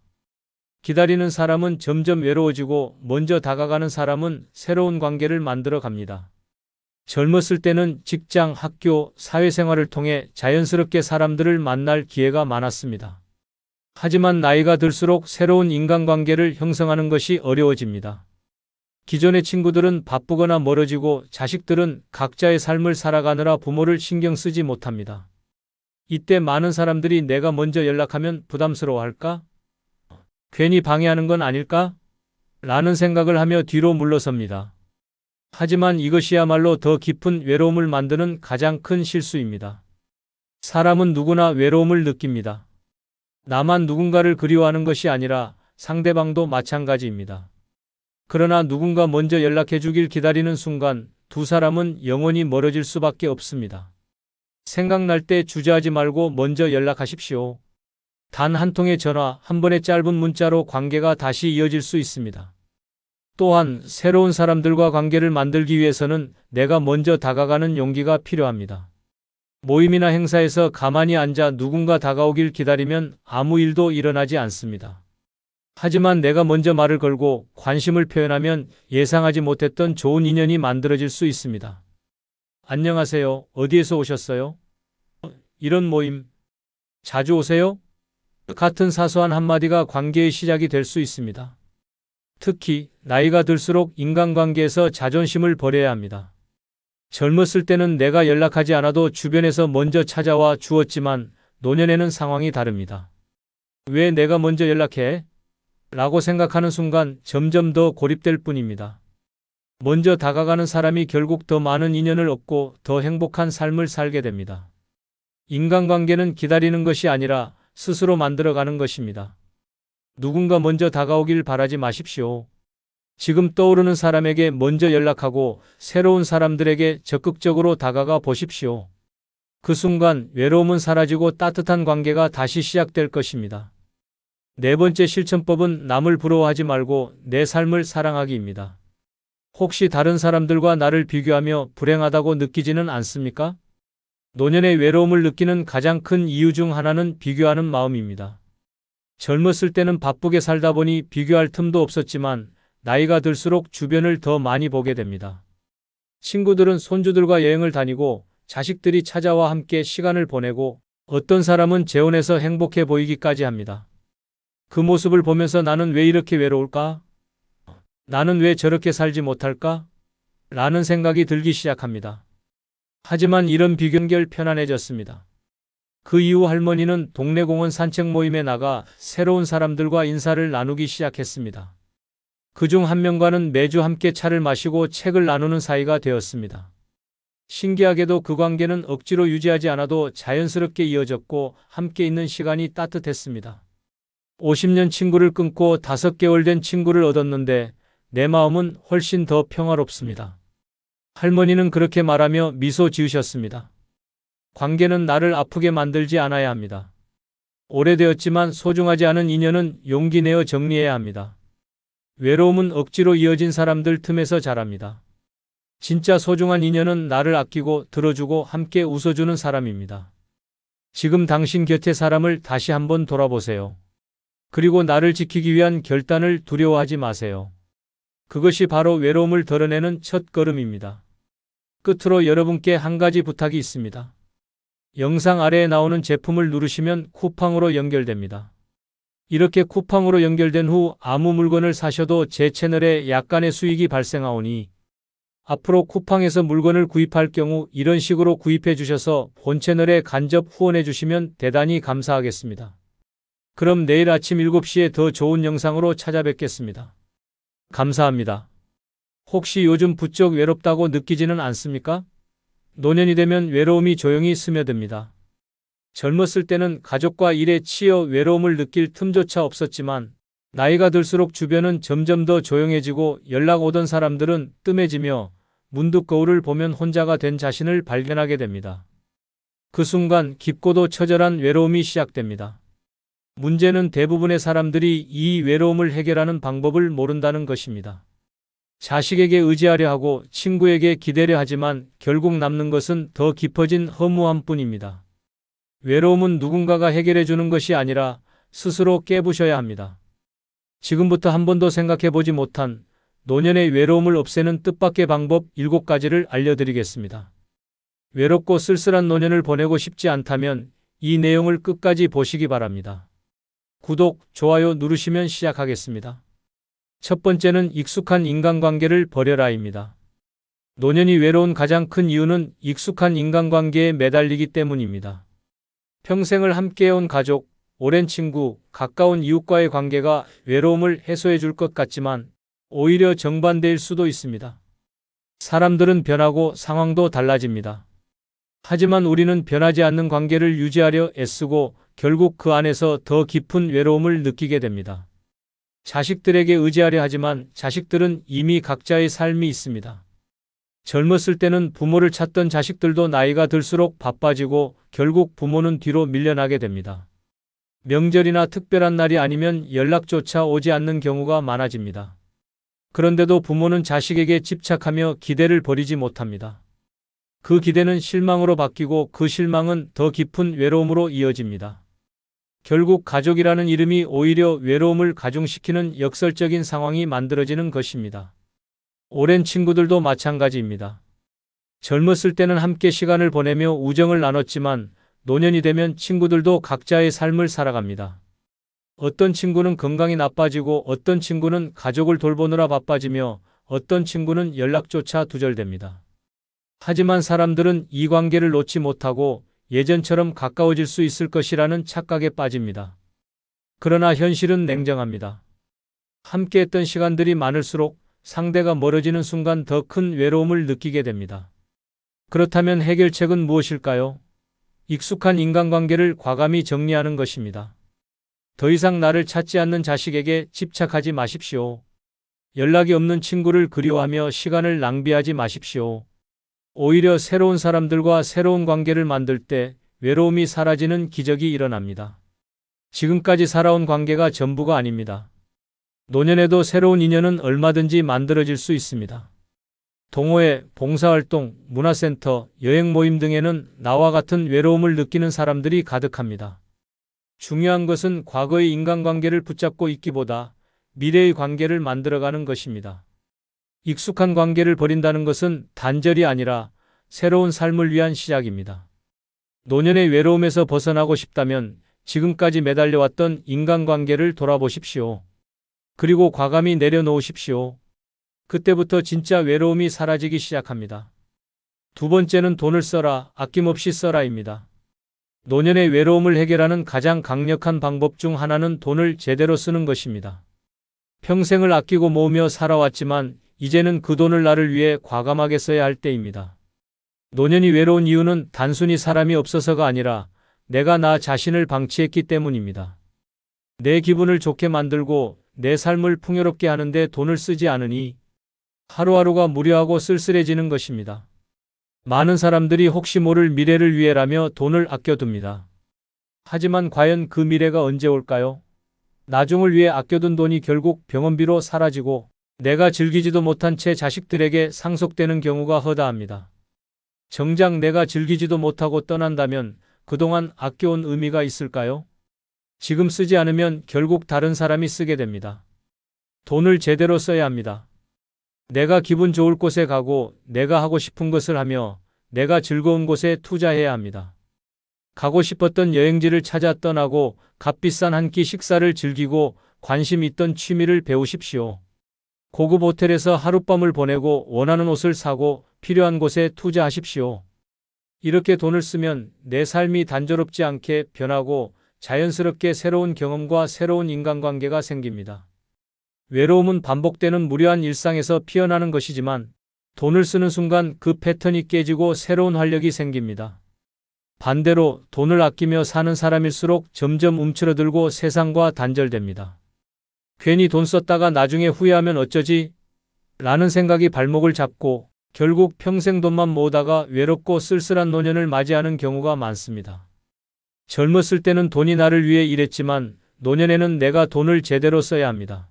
기다리는 사람은 점점 외로워지고 먼저 다가가는 사람은 새로운 관계를 만들어 갑니다. 젊었을 때는 직장, 학교, 사회생활을 통해 자연스럽게 사람들을 만날 기회가 많았습니다. 하지만 나이가 들수록 새로운 인간관계를 형성하는 것이 어려워집니다. 기존의 친구들은 바쁘거나 멀어지고 자식들은 각자의 삶을 살아가느라 부모를 신경 쓰지 못합니다. 이때 많은 사람들이 내가 먼저 연락하면 부담스러워할까? 괜히 방해하는 건 아닐까? 라는 생각을 하며 뒤로 물러섭니다. 하지만 이것이야말로 더 깊은 외로움을 만드는 가장 큰 실수입니다. 사람은 누구나 외로움을 느낍니다. 나만 누군가를 그리워하는 것이 아니라 상대방도 마찬가지입니다. 그러나 누군가 먼저 연락해 주길 기다리는 순간 두 사람은 영원히 멀어질 수밖에 없습니다. 생각날 때 주저하지 말고 먼저 연락하십시오. 단 한 통의 전화, 한 번의 짧은 문자로 관계가 다시 이어질 수 있습니다. 또한 새로운 사람들과 관계를 만들기 위해서는 내가 먼저 다가가는 용기가 필요합니다. 모임이나 행사에서 가만히 앉아 누군가 다가오길 기다리면 아무 일도 일어나지 않습니다. 하지만 내가 먼저 말을 걸고 관심을 표현하면 예상하지 못했던 좋은 인연이 만들어질 수 있습니다. 안녕하세요. 어디에서 오셨어요? 이런 모임 자주 오세요? 같은 사소한 한마디가 관계의 시작이 될 수 있습니다. 특히 나이가 들수록 인간관계에서 자존심을 버려야 합니다. 젊었을 때는 내가 연락하지 않아도 주변에서 먼저 찾아와 주었지만 노년에는 상황이 다릅니다. 왜 내가 먼저 연락해? 라고 생각하는 순간 점점 더 고립될 뿐입니다. 먼저 다가가는 사람이 결국 더 많은 인연을 얻고 더 행복한 삶을 살게 됩니다. 인간관계는 기다리는 것이 아니라 스스로 만들어가는 것입니다. 누군가 먼저 다가오길 바라지 마십시오. 지금 떠오르는 사람에게 먼저 연락하고 새로운 사람들에게 적극적으로 다가가 보십시오. 그 순간 외로움은 사라지고 따뜻한 관계가 다시 시작될 것입니다. 네 번째 실천법은 남을 부러워하지 말고 내 삶을 사랑하기입니다. 혹시 다른 사람들과 나를 비교하며 불행하다고 느끼지는 않습니까? 노년의 외로움을 느끼는 가장 큰 이유 중 하나는 비교하는 마음입니다. 젊었을 때는 바쁘게 살다 보니 비교할 틈도 없었지만 나이가 들수록 주변을 더 많이 보게 됩니다. 친구들은 손주들과 여행을 다니고 자식들이 찾아와 함께 시간을 보내고 어떤 사람은 재혼해서 행복해 보이기까지 합니다. 그 모습을 보면서 나는 왜 이렇게 외로울까? 나는 왜 저렇게 살지 못할까? 라는 생각이 들기 시작합니다. 하지만 이런 비교는 편안해졌습니다. 그 이후 할머니는 동네 공원 산책 모임에 나가 새로운 사람들과 인사를 나누기 시작했습니다. 그중 한 명과는 매주 함께 차를 마시고 책을 나누는 사이가 되었습니다. 신기하게도 그 관계는 억지로 유지하지 않아도 자연스럽게 이어졌고 함께 있는 시간이 따뜻했습니다. 50년 친구를 끊고 5개월 된 친구를 얻었는데 내 마음은 훨씬 더 평화롭습니다. 할머니는 그렇게 말하며 미소 지으셨습니다. 관계는 나를 아프게 만들지 않아야 합니다. 오래되었지만 소중하지 않은 인연은 용기 내어 정리해야 합니다. 외로움은 억지로 이어진 사람들 틈에서 자랍니다. 진짜 소중한 인연은 나를 아끼고 들어주고 함께 웃어주는 사람입니다. 지금 당신 곁의 사람을 다시 한번 돌아보세요. 그리고 나를 지키기 위한 결단을 두려워하지 마세요. 그것이 바로 외로움을 덜어내는 첫 걸음입니다. 끝으로 여러분께 한 가지 부탁이 있습니다. 영상 아래에 나오는 제품을 누르시면 쿠팡으로 연결됩니다. 이렇게 쿠팡으로 연결된 후 아무 물건을 사셔도 제 채널에 약간의 수익이 발생하오니 앞으로 쿠팡에서 물건을 구입할 경우 이런 식으로 구입해 주셔서 본 채널에 간접 후원해 주시면 대단히 감사하겠습니다. 그럼 내일 아침 7시에 더 좋은 영상으로 찾아뵙겠습니다. 감사합니다. 혹시 요즘 부쩍 외롭다고 느끼지는 않습니까? 노년이 되면 외로움이 조용히 스며듭니다. 젊었을 때는 가족과 일에 치여 외로움을 느낄 틈조차 없었지만 나이가 들수록 주변은 점점 더 조용해지고 연락 오던 사람들은 뜸해지며 문득 거울을 보면 혼자가 된 자신을 발견하게 됩니다. 그 순간 깊고도 처절한 외로움이 시작됩니다. 문제는 대부분의 사람들이 이 외로움을 해결하는 방법을 모른다는 것입니다. 자식에게 의지하려 하고 친구에게 기대려 하지만 결국 남는 것은 더 깊어진 허무함뿐입니다. 외로움은 누군가가 해결해 주는 것이 아니라 스스로 깨부셔야 합니다. 지금부터 한 번도 생각해 보지 못한 노년의 외로움을 없애는 뜻밖의 방법 7가지를 알려드리겠습니다. 외롭고 쓸쓸한 노년을 보내고 싶지 않다면 이 내용을 끝까지 보시기 바랍니다. 구독, 좋아요 누르시면 시작하겠습니다. 첫 번째는 익숙한 인간관계를 버려라입니다. 노년이 외로운 가장 큰 이유는 익숙한 인간관계에 매달리기 때문입니다. 평생을 함께해온 가족, 오랜 친구, 가까운 이웃과의 관계가 외로움을 해소해 줄 것 같지만 오히려 정반대일 수도 있습니다. 사람들은 변하고 상황도 달라집니다. 하지만 우리는 변하지 않는 관계를 유지하려 애쓰고 결국 그 안에서 더 깊은 외로움을 느끼게 됩니다. 자식들에게 의지하려 하지만 자식들은 이미 각자의 삶이 있습니다. 젊었을 때는 부모를 찾던 자식들도 나이가 들수록 바빠지고 결국 부모는 뒤로 밀려나게 됩니다. 명절이나 특별한 날이 아니면 연락조차 오지 않는 경우가 많아집니다. 그런데도 부모는 자식에게 집착하며 기대를 버리지 못합니다. 그 기대는 실망으로 바뀌고 그 실망은 더 깊은 외로움으로 이어집니다. 결국 가족이라는 이름이 오히려 외로움을 가중시키는 역설적인 상황이 만들어지는 것입니다. 오랜 친구들도 마찬가지입니다. 젊었을 때는 함께 시간을 보내며 우정을 나눴지만 노년이 되면 친구들도 각자의 삶을 살아갑니다. 어떤 친구는 건강이 나빠지고 어떤 친구는 가족을 돌보느라 바빠지며 어떤 친구는 연락조차 두절됩니다. 하지만 사람들은 이 관계를 놓지 못하고 예전처럼 가까워질 수 있을 것이라는 착각에 빠집니다. 그러나 현실은 냉정합니다. 함께했던 시간들이 많을수록 상대가 멀어지는 순간 더 큰 외로움을 느끼게 됩니다. 그렇다면 해결책은 무엇일까요? 익숙한 인간관계를 과감히 정리하는 것입니다. 더 이상 나를 찾지 않는 자식에게 집착하지 마십시오. 연락이 없는 친구를 그리워하며 시간을 낭비하지 마십시오. 오히려 새로운 사람들과 새로운 관계를 만들 때 외로움이 사라지는 기적이 일어납니다. 지금까지 살아온 관계가 전부가 아닙니다. 노년에도 새로운 인연은 얼마든지 만들어질 수 있습니다. 동호회, 봉사활동, 문화센터, 여행 모임 등에는 나와 같은 외로움을 느끼는 사람들이 가득합니다. 중요한 것은 과거의 인간관계를 붙잡고 있기보다 미래의 관계를 만들어가는 것입니다. 익숙한 관계를 버린다는 것은 단절이 아니라 새로운 삶을 위한 시작입니다. 노년의 외로움에서 벗어나고 싶다면 지금까지 매달려왔던 인간관계를 돌아보십시오. 그리고 과감히 내려놓으십시오. 그때부터 진짜 외로움이 사라지기 시작합니다. 두 번째는 돈을 써라, 아낌없이 써라입니다. 노년의 외로움을 해결하는 가장 강력한 방법 중 하나는 돈을 제대로 쓰는 것입니다. 평생을 아끼고 모으며 살아왔지만 이제는 그 돈을 나를 위해 과감하게 써야 할 때입니다. 노년이 외로운 이유는 단순히 사람이 없어서가 아니라 내가 나 자신을 방치했기 때문입니다. 내 기분을 좋게 만들고 내 삶을 풍요롭게 하는데 돈을 쓰지 않으니 하루하루가 무료하고 쓸쓸해지는 것입니다. 많은 사람들이 혹시 모를 미래를 위해라며 돈을 아껴둡니다. 하지만 과연 그 미래가 언제 올까요? 나중을 위해 아껴둔 돈이 결국 병원비로 사라지고 내가 즐기지도 못한 채 자식들에게 상속되는 경우가 허다합니다. 정작 내가 즐기지도 못하고 떠난다면 그동안 아껴온 의미가 있을까요? 지금 쓰지 않으면 결국 다른 사람이 쓰게 됩니다. 돈을 제대로 써야 합니다. 내가 기분 좋을 곳에 가고 내가 하고 싶은 것을 하며 내가 즐거운 곳에 투자해야 합니다. 가고 싶었던 여행지를 찾아 떠나고 값비싼 한 끼 식사를 즐기고 관심 있던 취미를 배우십시오. 고급 호텔에서 하룻밤을 보내고 원하는 옷을 사고 필요한 곳에 투자하십시오. 이렇게 돈을 쓰면 내 삶이 단조롭지 않게 변하고 자연스럽게 새로운 경험과 새로운 인간관계가 생깁니다. 외로움은 반복되는 무료한 일상에서 피어나는 것이지만 돈을 쓰는 순간 그 패턴이 깨지고 새로운 활력이 생깁니다. 반대로 돈을 아끼며 사는 사람일수록 점점 움츠러들고 세상과 단절됩니다. 괜히 돈 썼다가 나중에 후회하면 어쩌지? 라는 생각이 발목을 잡고 결국 평생 돈만 모으다가 외롭고 쓸쓸한 노년을 맞이하는 경우가 많습니다. 젊었을 때는 돈이 나를 위해 일했지만 노년에는 내가 돈을 제대로 써야 합니다.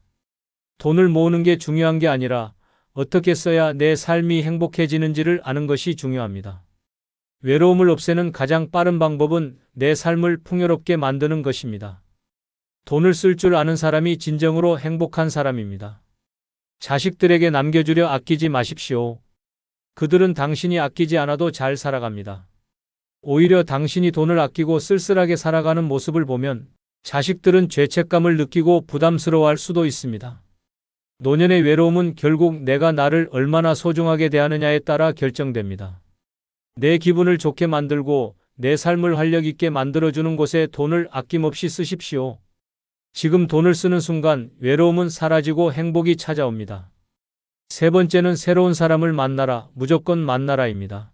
돈을 모으는 게 중요한 게 아니라 어떻게 써야 내 삶이 행복해지는지를 아는 것이 중요합니다. 외로움을 없애는 가장 빠른 방법은 내 삶을 풍요롭게 만드는 것입니다. 돈을 쓸 줄 아는 사람이 진정으로 행복한 사람입니다. 자식들에게 남겨주려 아끼지 마십시오. 그들은 당신이 아끼지 않아도 잘 살아갑니다. 오히려 당신이 돈을 아끼고 쓸쓸하게 살아가는 모습을 보면 자식들은 죄책감을 느끼고 부담스러워할 수도 있습니다. 노년의 외로움은 결국 내가 나를 얼마나 소중하게 대하느냐에 따라 결정됩니다. 내 기분을 좋게 만들고 내 삶을 활력 있게 만들어주는 곳에 돈을 아낌없이 쓰십시오. 지금 돈을 쓰는 순간 외로움은 사라지고 행복이 찾아옵니다. 세 번째는 새로운 사람을 만나라, 무조건 만나라입니다.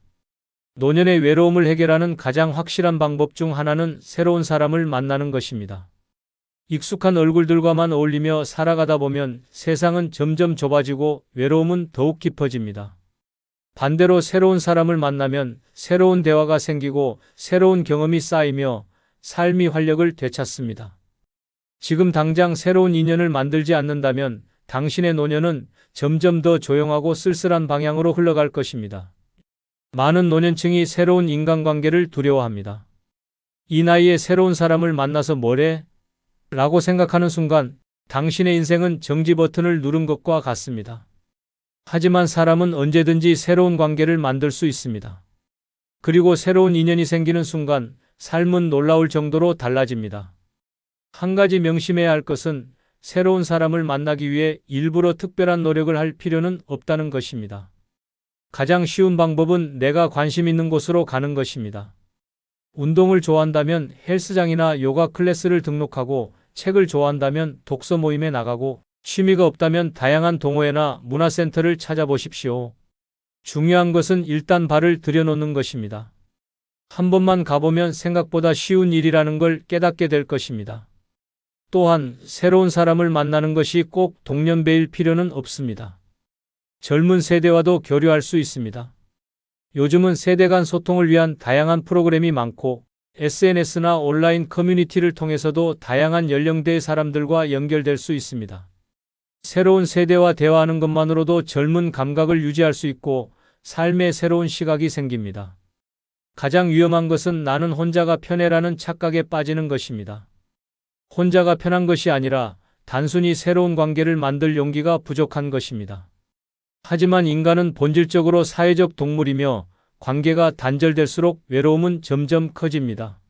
노년의 외로움을 해결하는 가장 확실한 방법 중 하나는 새로운 사람을 만나는 것입니다. 익숙한 얼굴들과만 어울리며 살아가다 보면 세상은 점점 좁아지고 외로움은 더욱 깊어집니다. 반대로 새로운 사람을 만나면 새로운 대화가 생기고 새로운 경험이 쌓이며 삶이 활력을 되찾습니다. 지금 당장 새로운 인연을 만들지 않는다면 당신의 노년은 점점 더 조용하고 쓸쓸한 방향으로 흘러갈 것입니다. 많은 노년층이 새로운 인간관계를 두려워합니다. 이 나이에 새로운 사람을 만나서 뭐래? 라고 생각하는 순간 당신의 인생은 정지 버튼을 누른 것과 같습니다. 하지만 사람은 언제든지 새로운 관계를 만들 수 있습니다. 그리고 새로운 인연이 생기는 순간 삶은 놀라울 정도로 달라집니다. 한 가지 명심해야 할 것은 새로운 사람을 만나기 위해 일부러 특별한 노력을 할 필요는 없다는 것입니다. 가장 쉬운 방법은 내가 관심 있는 곳으로 가는 것입니다. 운동을 좋아한다면 헬스장이나 요가 클래스를 등록하고 책을 좋아한다면 독서 모임에 나가고 취미가 없다면 다양한 동호회나 문화센터를 찾아보십시오. 중요한 것은 일단 발을 들여놓는 것입니다. 한 번만 가보면 생각보다 쉬운 일이라는 걸 깨닫게 될 것입니다. 또한 새로운 사람을 만나는 것이 꼭 동년배일 필요는 없습니다. 젊은 세대와도 교류할 수 있습니다. 요즘은 세대 간 소통을 위한 다양한 프로그램이 많고 SNS나 온라인 커뮤니티를 통해서도 다양한 연령대의 사람들과 연결될 수 있습니다. 새로운 세대와 대화하는 것만으로도 젊은 감각을 유지할 수 있고 삶의 새로운 시각이 생깁니다. 가장 위험한 것은 나는 혼자가 편해라는 착각에 빠지는 것입니다. 혼자가 편한 것이 아니라 단순히 새로운 관계를 만들 용기가 부족한 것입니다. 하지만 인간은 본질적으로 사회적 동물이며 관계가 단절될수록 외로움은 점점 커집니다.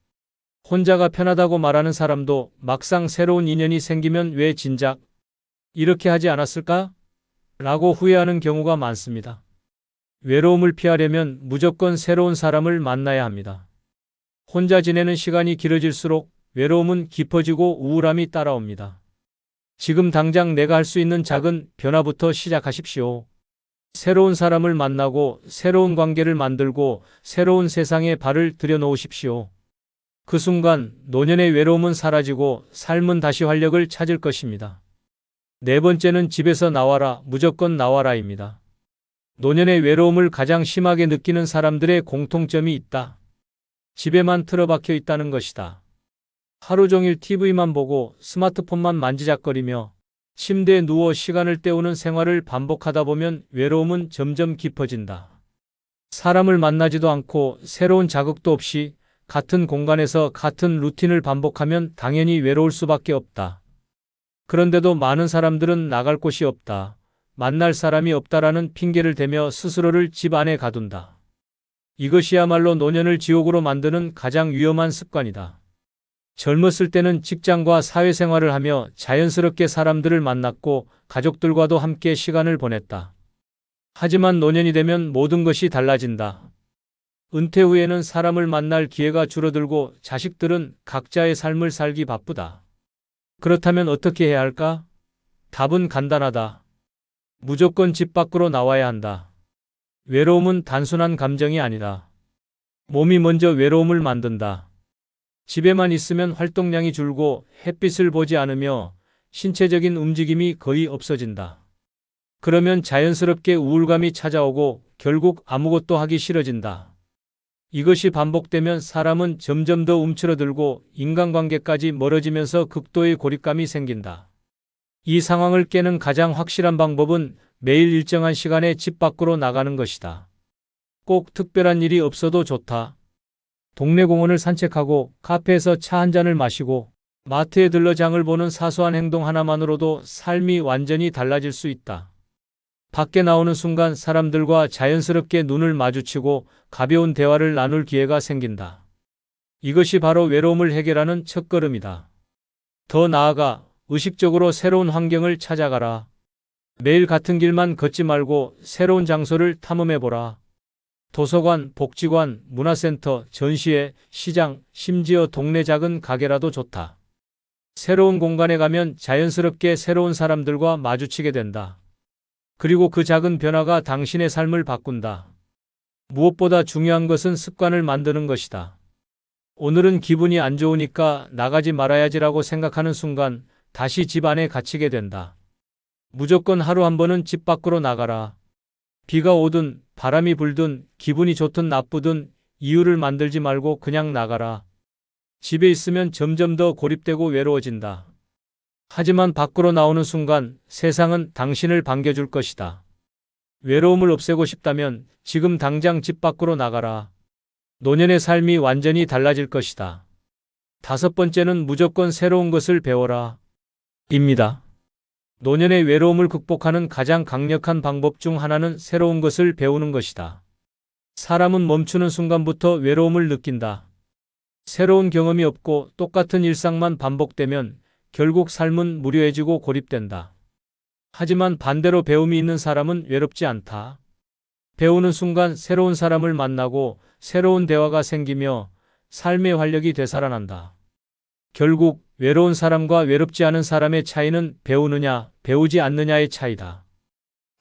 혼자가 편하다고 말하는 사람도 막상 새로운 인연이 생기면 왜 진작 이렇게 하지 않았을까? 라고 후회하는 경우가 많습니다. 외로움을 피하려면 무조건 새로운 사람을 만나야 합니다. 혼자 지내는 시간이 길어질수록 외로움은 깊어지고 우울함이 따라옵니다. 지금 당장 내가 할 수 있는 작은 변화부터 시작하십시오. 새로운 사람을 만나고 새로운 관계를 만들고 새로운 세상에 발을 들여놓으십시오. 그 순간 노년의 외로움은 사라지고 삶은 다시 활력을 찾을 것입니다. 네 번째는 집에서 나와라, 무조건 나와라입니다. 노년의 외로움을 가장 심하게 느끼는 사람들의 공통점이 있다. 집에만 틀어박혀 있다는 것이다. 하루 종일 TV만 보고 스마트폰만 만지작거리며 침대에 누워 시간을 때우는 생활을 반복하다 보면 외로움은 점점 깊어진다. 사람을 만나지도 않고 새로운 자극도 없이 같은 공간에서 같은 루틴을 반복하면 당연히 외로울 수밖에 없다. 그런데도 많은 사람들은 나갈 곳이 없다, 만날 사람이 없다라는 핑계를 대며 스스로를 집 안에 가둔다. 이것이야말로 노년을 지옥으로 만드는 가장 위험한 습관이다. 젊었을 때는 직장과 사회생활을 하며 자연스럽게 사람들을 만났고 가족들과도 함께 시간을 보냈다. 하지만 노년이 되면 모든 것이 달라진다. 은퇴 후에는 사람을 만날 기회가 줄어들고 자식들은 각자의 삶을 살기 바쁘다. 그렇다면 어떻게 해야 할까? 답은 간단하다. 무조건 집 밖으로 나와야 한다. 외로움은 단순한 감정이 아니다. 몸이 먼저 외로움을 만든다. 집에만 있으면 활동량이 줄고 햇빛을 보지 않으며 신체적인 움직임이 거의 없어진다. 그러면 자연스럽게 우울감이 찾아오고 결국 아무것도 하기 싫어진다. 이것이 반복되면 사람은 점점 더 움츠러들고 인간관계까지 멀어지면서 극도의 고립감이 생긴다. 이 상황을 깨는 가장 확실한 방법은 매일 일정한 시간에 집 밖으로 나가는 것이다. 꼭 특별한 일이 없어도 좋다. 동네 공원을 산책하고 카페에서 차 한 잔을 마시고 마트에 들러 장을 보는 사소한 행동 하나만으로도 삶이 완전히 달라질 수 있다. 밖에 나오는 순간 사람들과 자연스럽게 눈을 마주치고 가벼운 대화를 나눌 기회가 생긴다. 이것이 바로 외로움을 해결하는 첫걸음이다. 더 나아가 의식적으로 새로운 환경을 찾아가라. 매일 같은 길만 걷지 말고 새로운 장소를 탐험해보라. 도서관, 복지관, 문화센터, 전시회, 시장, 심지어 동네 작은 가게라도 좋다. 새로운 공간에 가면 자연스럽게 새로운 사람들과 마주치게 된다. 그리고 그 작은 변화가 당신의 삶을 바꾼다. 무엇보다 중요한 것은 습관을 만드는 것이다. 오늘은 기분이 안 좋으니까 나가지 말아야지라고 생각하는 순간 다시 집 안에 갇히게 된다. 무조건 하루 한 번은 집 밖으로 나가라. 비가 오든 바람이 불든 기분이 좋든 나쁘든 이유를 만들지 말고 그냥 나가라. 집에 있으면 점점 더 고립되고 외로워진다. 하지만 밖으로 나오는 순간 세상은 당신을 반겨줄 것이다. 외로움을 없애고 싶다면 지금 당장 집 밖으로 나가라. 노년의 삶이 완전히 달라질 것이다. 다섯 번째는 무조건 새로운 것을 배워라. 입니다. 노년의 외로움을 극복하는 가장 강력한 방법 중 하나는 새로운 것을 배우는 것이다. 사람은 멈추는 순간부터 외로움을 느낀다. 새로운 경험이 없고 똑같은 일상만 반복되면 결국 삶은 무료해지고 고립된다. 하지만 반대로 배움이 있는 사람은 외롭지 않다. 배우는 순간 새로운 사람을 만나고 새로운 대화가 생기며 삶의 활력이 되살아난다. 결국 외로운 사람과 외롭지 않은 사람의 차이는 배우느냐, 배우지 않느냐의 차이다.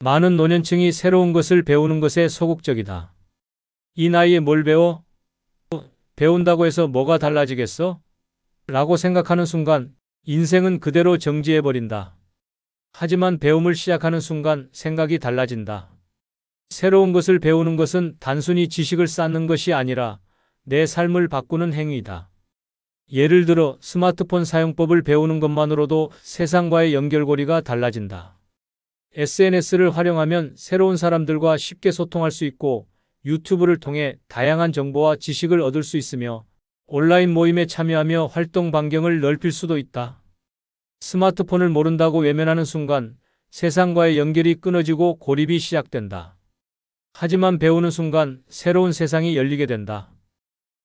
많은 노년층이 새로운 것을 배우는 것에 소극적이다. 이 나이에 뭘 배워? 배운다고 해서 뭐가 달라지겠어? 라고 생각하는 순간 인생은 그대로 정지해버린다. 하지만 배움을 시작하는 순간 생각이 달라진다. 새로운 것을 배우는 것은 단순히 지식을 쌓는 것이 아니라 내 삶을 바꾸는 행위이다. 예를 들어 스마트폰 사용법을 배우는 것만으로도 세상과의 연결고리가 달라진다. SNS를 활용하면 새로운 사람들과 쉽게 소통할 수 있고 유튜브를 통해 다양한 정보와 지식을 얻을 수 있으며 온라인 모임에 참여하며 활동 반경을 넓힐 수도 있다. 스마트폰을 모른다고 외면하는 순간 세상과의 연결이 끊어지고 고립이 시작된다. 하지만 배우는 순간 새로운 세상이 열리게 된다.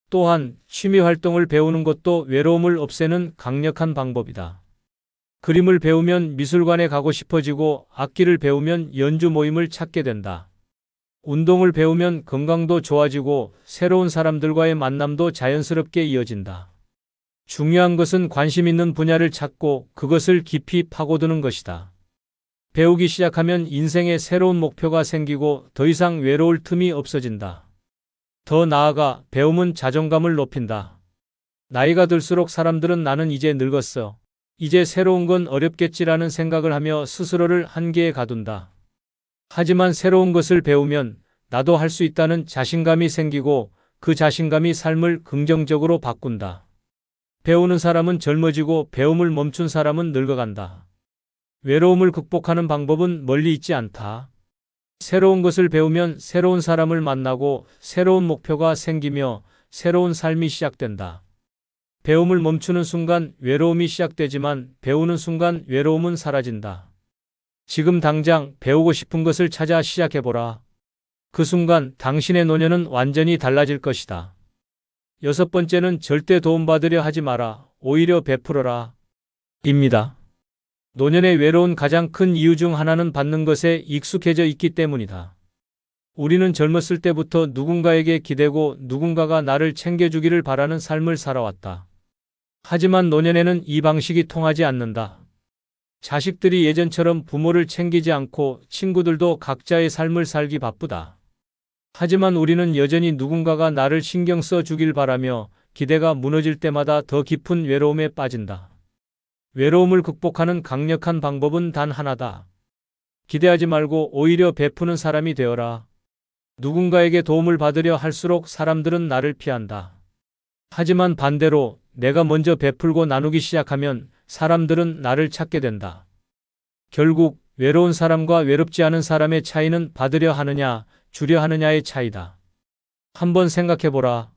또한 취미 활동을 배우는 것도 외로움을 없애는 강력한 방법이다. 그림을 배우면 미술관에 가고 싶어지고 악기를 배우면 연주 모임을 찾게 된다. 운동을 배우면 건강도 좋아지고 새로운 사람들과의 만남도 자연스럽게 이어진다. 중요한 것은 관심 있는 분야를 찾고 그것을 깊이 파고드는 것이다. 배우기 시작하면 인생에 새로운 목표가 생기고 더 이상 외로울 틈이 없어진다. 더 나아가 배움은 자존감을 높인다. 나이가 들수록 사람들은 나는 이제 늙었어. 이제 새로운 건 어렵겠지라는 생각을 하며 스스로를 한계에 가둔다. 하지만 새로운 것을 배우면 나도 할 수 있다는 자신감이 생기고 그 자신감이 삶을 긍정적으로 바꾼다. 배우는 사람은 젊어지고 배움을 멈춘 사람은 늙어간다. 외로움을 극복하는 방법은 멀리 있지 않다. 새로운 것을 배우면 새로운 사람을 만나고 새로운 목표가 생기며 새로운 삶이 시작된다. 배움을 멈추는 순간 외로움이 시작되지만 배우는 순간 외로움은 사라진다. 지금 당장 배우고 싶은 것을 찾아 시작해보라. 그 순간 당신의 노년은 완전히 달라질 것이다. 6번째는 절대 도움받으려 하지 마라. 오히려 베풀어라. 입니다. 노년의 외로운 가장 큰 이유 중 하나는 받는 것에 익숙해져 있기 때문이다. 우리는 젊었을 때부터 누군가에게 기대고 누군가가 나를 챙겨주기를 바라는 삶을 살아왔다. 하지만 노년에는 이 방식이 통하지 않는다. 자식들이 예전처럼 부모를 챙기지 않고 친구들도 각자의 삶을 살기 바쁘다. 하지만 우리는 여전히 누군가가 나를 신경 써 주길 바라며 기대가 무너질 때마다 더 깊은 외로움에 빠진다. 외로움을 극복하는 강력한 방법은 단 하나다. 기대하지 말고 오히려 베푸는 사람이 되어라. 누군가에게 도움을 받으려 할수록 사람들은 나를 피한다. 하지만 반대로 내가 먼저 베풀고 나누기 시작하면 사람들은 나를 찾게 된다. 결국 외로운 사람과 외롭지 않은 사람의 차이는 받으려 하느냐, 주려 하느냐의 차이다. 한번 생각해보라.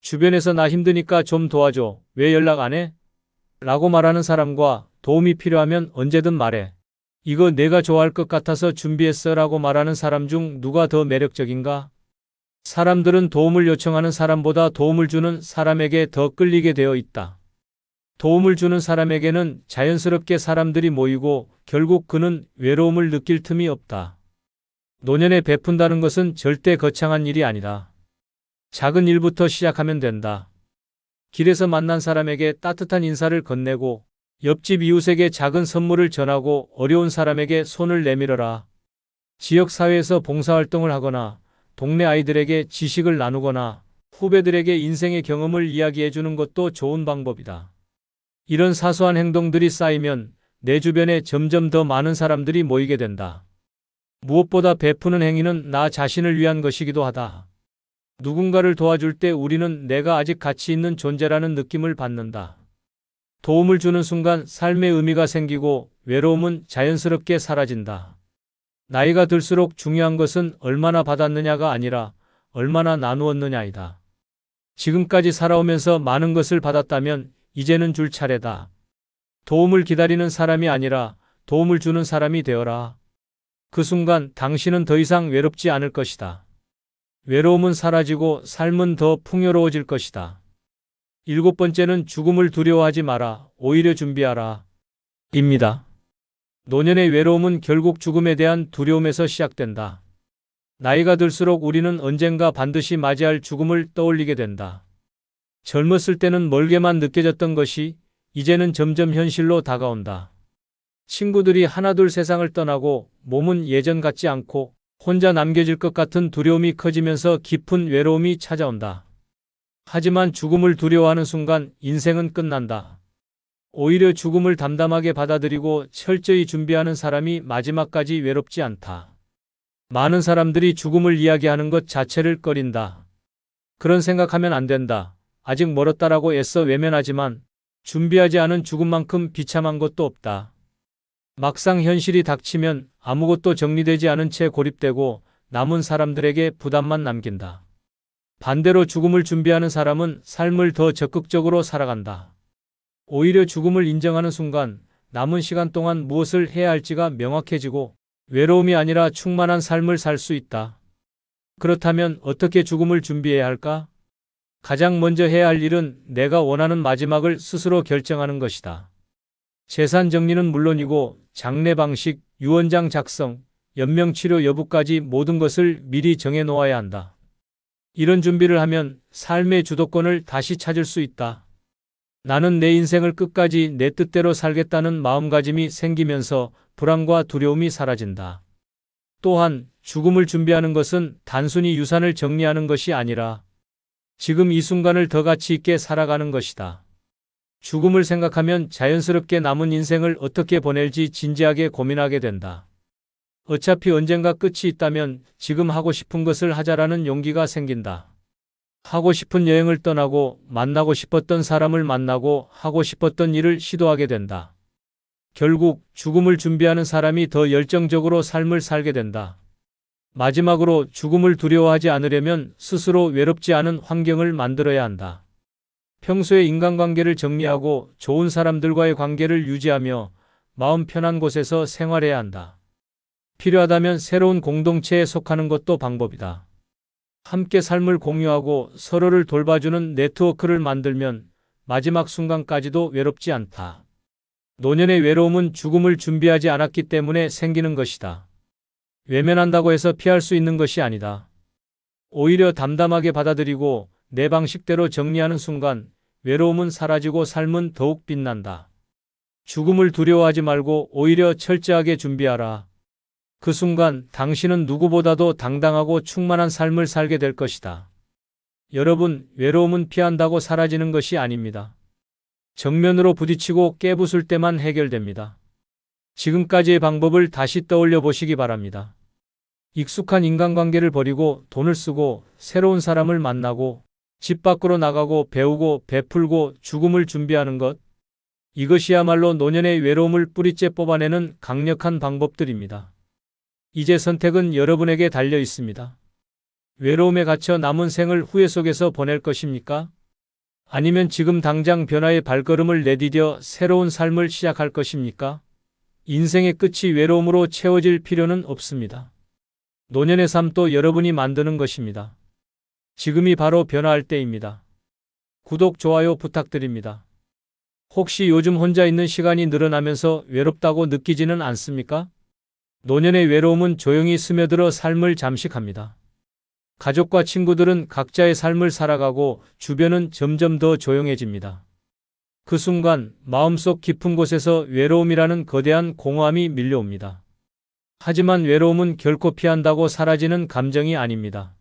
주변에서 나 힘드니까 좀 도와줘. 왜 연락 안 해? 라고 말하는 사람과 도움이 필요하면 언제든 말해. 이거 내가 좋아할 것 같아서 준비했어 라고 말하는 사람 중 누가 더 매력적인가? 사람들은 도움을 요청하는 사람보다 도움을 주는 사람에게 더 끌리게 되어 있다. 도움을 주는 사람에게는 자연스럽게 사람들이 모이고 결국 그는 외로움을 느낄 틈이 없다. 노년에 베푼다는 것은 절대 거창한 일이 아니다. 작은 일부터 시작하면 된다. 길에서 만난 사람에게 따뜻한 인사를 건네고 옆집 이웃에게 작은 선물을 전하고 어려운 사람에게 손을 내밀어라. 지역사회에서 봉사활동을 하거나 동네 아이들에게 지식을 나누거나 후배들에게 인생의 경험을 이야기해 주는 것도 좋은 방법이다. 이런 사소한 행동들이 쌓이면 내 주변에 점점 더 많은 사람들이 모이게 된다. 무엇보다 베푸는 행위는 나 자신을 위한 것이기도 하다. 누군가를 도와줄 때 우리는 내가 아직 가치 있는 존재라는 느낌을 받는다. 도움을 주는 순간 삶의 의미가 생기고 외로움은 자연스럽게 사라진다. 나이가 들수록 중요한 것은 얼마나 받았느냐가 아니라 얼마나 나누었느냐이다. 지금까지 살아오면서 많은 것을 받았다면 이제는 줄 차례다. 도움을 기다리는 사람이 아니라 도움을 주는 사람이 되어라. 그 순간 당신은 더 이상 외롭지 않을 것이다. 외로움은 사라지고 삶은 더 풍요로워질 것이다. 7번째는 죽음을 두려워하지 마라. 오히려 준비하라. 입니다. 노년의 외로움은 결국 죽음에 대한 두려움에서 시작된다. 나이가 들수록 우리는 언젠가 반드시 맞이할 죽음을 떠올리게 된다. 젊었을 때는 멀게만 느껴졌던 것이 이제는 점점 현실로 다가온다. 친구들이 하나둘 세상을 떠나고 몸은 예전 같지 않고 혼자 남겨질 것 같은 두려움이 커지면서 깊은 외로움이 찾아온다. 하지만 죽음을 두려워하는 순간 인생은 끝난다. 오히려 죽음을 담담하게 받아들이고 철저히 준비하는 사람이 마지막까지 외롭지 않다. 많은 사람들이 죽음을 이야기하는 것 자체를 꺼린다. 그런 생각하면 안 된다. 아직 멀었다라고 애써 외면하지만 준비하지 않은 죽음만큼 비참한 것도 없다. 막상 현실이 닥치면 아무것도 정리되지 않은 채 고립되고 남은 사람들에게 부담만 남긴다. 반대로 죽음을 준비하는 사람은 삶을 더 적극적으로 살아간다. 오히려 죽음을 인정하는 순간 남은 시간 동안 무엇을 해야 할지가 명확해지고 외로움이 아니라 충만한 삶을 살 수 있다. 그렇다면 어떻게 죽음을 준비해야 할까? 가장 먼저 해야 할 일은 내가 원하는 마지막을 스스로 결정하는 것이다. 재산 정리는 물론이고 장례 방식, 유언장 작성, 연명치료 여부까지 모든 것을 미리 정해 놓아야 한다. 이런 준비를 하면 삶의 주도권을 다시 찾을 수 있다. 나는 내 인생을 끝까지 내 뜻대로 살겠다는 마음가짐이 생기면서 불안과 두려움이 사라진다. 또한 죽음을 준비하는 것은 단순히 유산을 정리하는 것이 아니라 지금 이 순간을 더 가치 있게 살아가는 것이다. 죽음을 생각하면 자연스럽게 남은 인생을 어떻게 보낼지 진지하게 고민하게 된다. 어차피 언젠가 끝이 있다면 지금 하고 싶은 것을 하자라는 용기가 생긴다. 하고 싶은 여행을 떠나고 만나고 싶었던 사람을 만나고 하고 싶었던 일을 시도하게 된다. 결국 죽음을 준비하는 사람이 더 열정적으로 삶을 살게 된다. 마지막으로 죽음을 두려워하지 않으려면 스스로 외롭지 않은 환경을 만들어야 한다. 평소에 인간관계를 정리하고 좋은 사람들과의 관계를 유지하며 마음 편한 곳에서 생활해야 한다. 필요하다면 새로운 공동체에 속하는 것도 방법이다. 함께 삶을 공유하고 서로를 돌봐주는 네트워크를 만들면 마지막 순간까지도 외롭지 않다. 노년의 외로움은 죽음을 준비하지 않았기 때문에 생기는 것이다. 외면한다고 해서 피할 수 있는 것이 아니다. 오히려 담담하게 받아들이고 내 방식대로 정리하는 순간 외로움은 사라지고 삶은 더욱 빛난다. 죽음을 두려워하지 말고 오히려 철저하게 준비하라. 그 순간 당신은 누구보다도 당당하고 충만한 삶을 살게 될 것이다. 여러분, 외로움은 피한다고 사라지는 것이 아닙니다. 정면으로 부딪히고 깨부술 때만 해결됩니다. 지금까지의 방법을 다시 떠올려 보시기 바랍니다. 익숙한 인간관계를 버리고 돈을 쓰고 새로운 사람을 만나고 집 밖으로 나가고 배우고 베풀고 죽음을 준비하는 것. 이것이야말로 노년의 외로움을 뿌리째 뽑아내는 강력한 방법들입니다. 이제 선택은 여러분에게 달려 있습니다. 외로움에 갇혀 남은 생을 후회 속에서 보낼 것입니까? 아니면 지금 당장 변화의 발걸음을 내디뎌 새로운 삶을 시작할 것입니까? 인생의 끝이 외로움으로 채워질 필요는 없습니다. 노년의 삶도 여러분이 만드는 것입니다. 지금이 바로 변화할 때입니다. 구독, 좋아요 부탁드립니다. 혹시 요즘 혼자 있는 시간이 늘어나면서 외롭다고 느끼지는 않습니까? 노년의 외로움은 조용히 스며들어 삶을 잠식합니다. 가족과 친구들은 각자의 삶을 살아가고 주변은 점점 더 조용해집니다. 그 순간 마음속 깊은 곳에서 외로움이라는 거대한 공허함이 밀려옵니다. 하지만 외로움은 결코 피한다고 사라지는 감정이 아닙니다.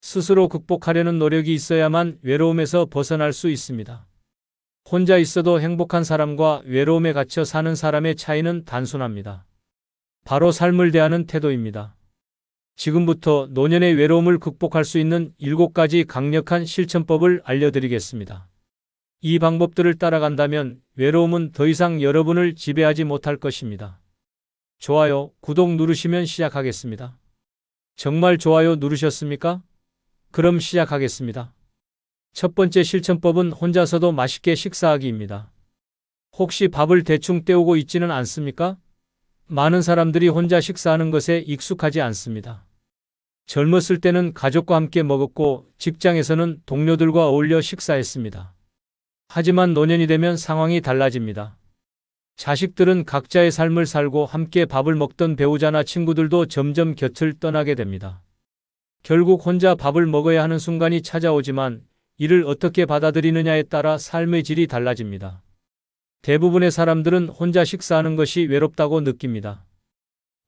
스스로 극복하려는 노력이 있어야만 외로움에서 벗어날 수 있습니다. 혼자 있어도 행복한 사람과 외로움에 갇혀 사는 사람의 차이는 단순합니다. 바로 삶을 대하는 태도입니다. 지금부터 노년의 외로움을 극복할 수 있는 7가지 강력한 실천법을 알려드리겠습니다. 이 방법들을 따라간다면 외로움은 더 이상 여러분을 지배하지 못할 것입니다. 좋아요, 구독 누르시면 시작하겠습니다. 정말 좋아요 누르셨습니까? 그럼 시작하겠습니다. 첫 번째 실천법은 혼자서도 맛있게 식사하기입니다. 혹시 밥을 대충 때우고 있지는 않습니까? 많은 사람들이 혼자 식사하는 것에 익숙하지 않습니다. 젊었을 때는 가족과 함께 먹었고 직장에서는 동료들과 어울려 식사했습니다. 하지만 노년이 되면 상황이 달라집니다. 자식들은 각자의 삶을 살고 함께 밥을 먹던 배우자나 친구들도 점점 곁을 떠나게 됩니다. 결국 혼자 밥을 먹어야 하는 순간이 찾아오지만 이를 어떻게 받아들이느냐에 따라 삶의 질이 달라집니다. 대부분의 사람들은 혼자 식사하는 것이 외롭다고 느낍니다.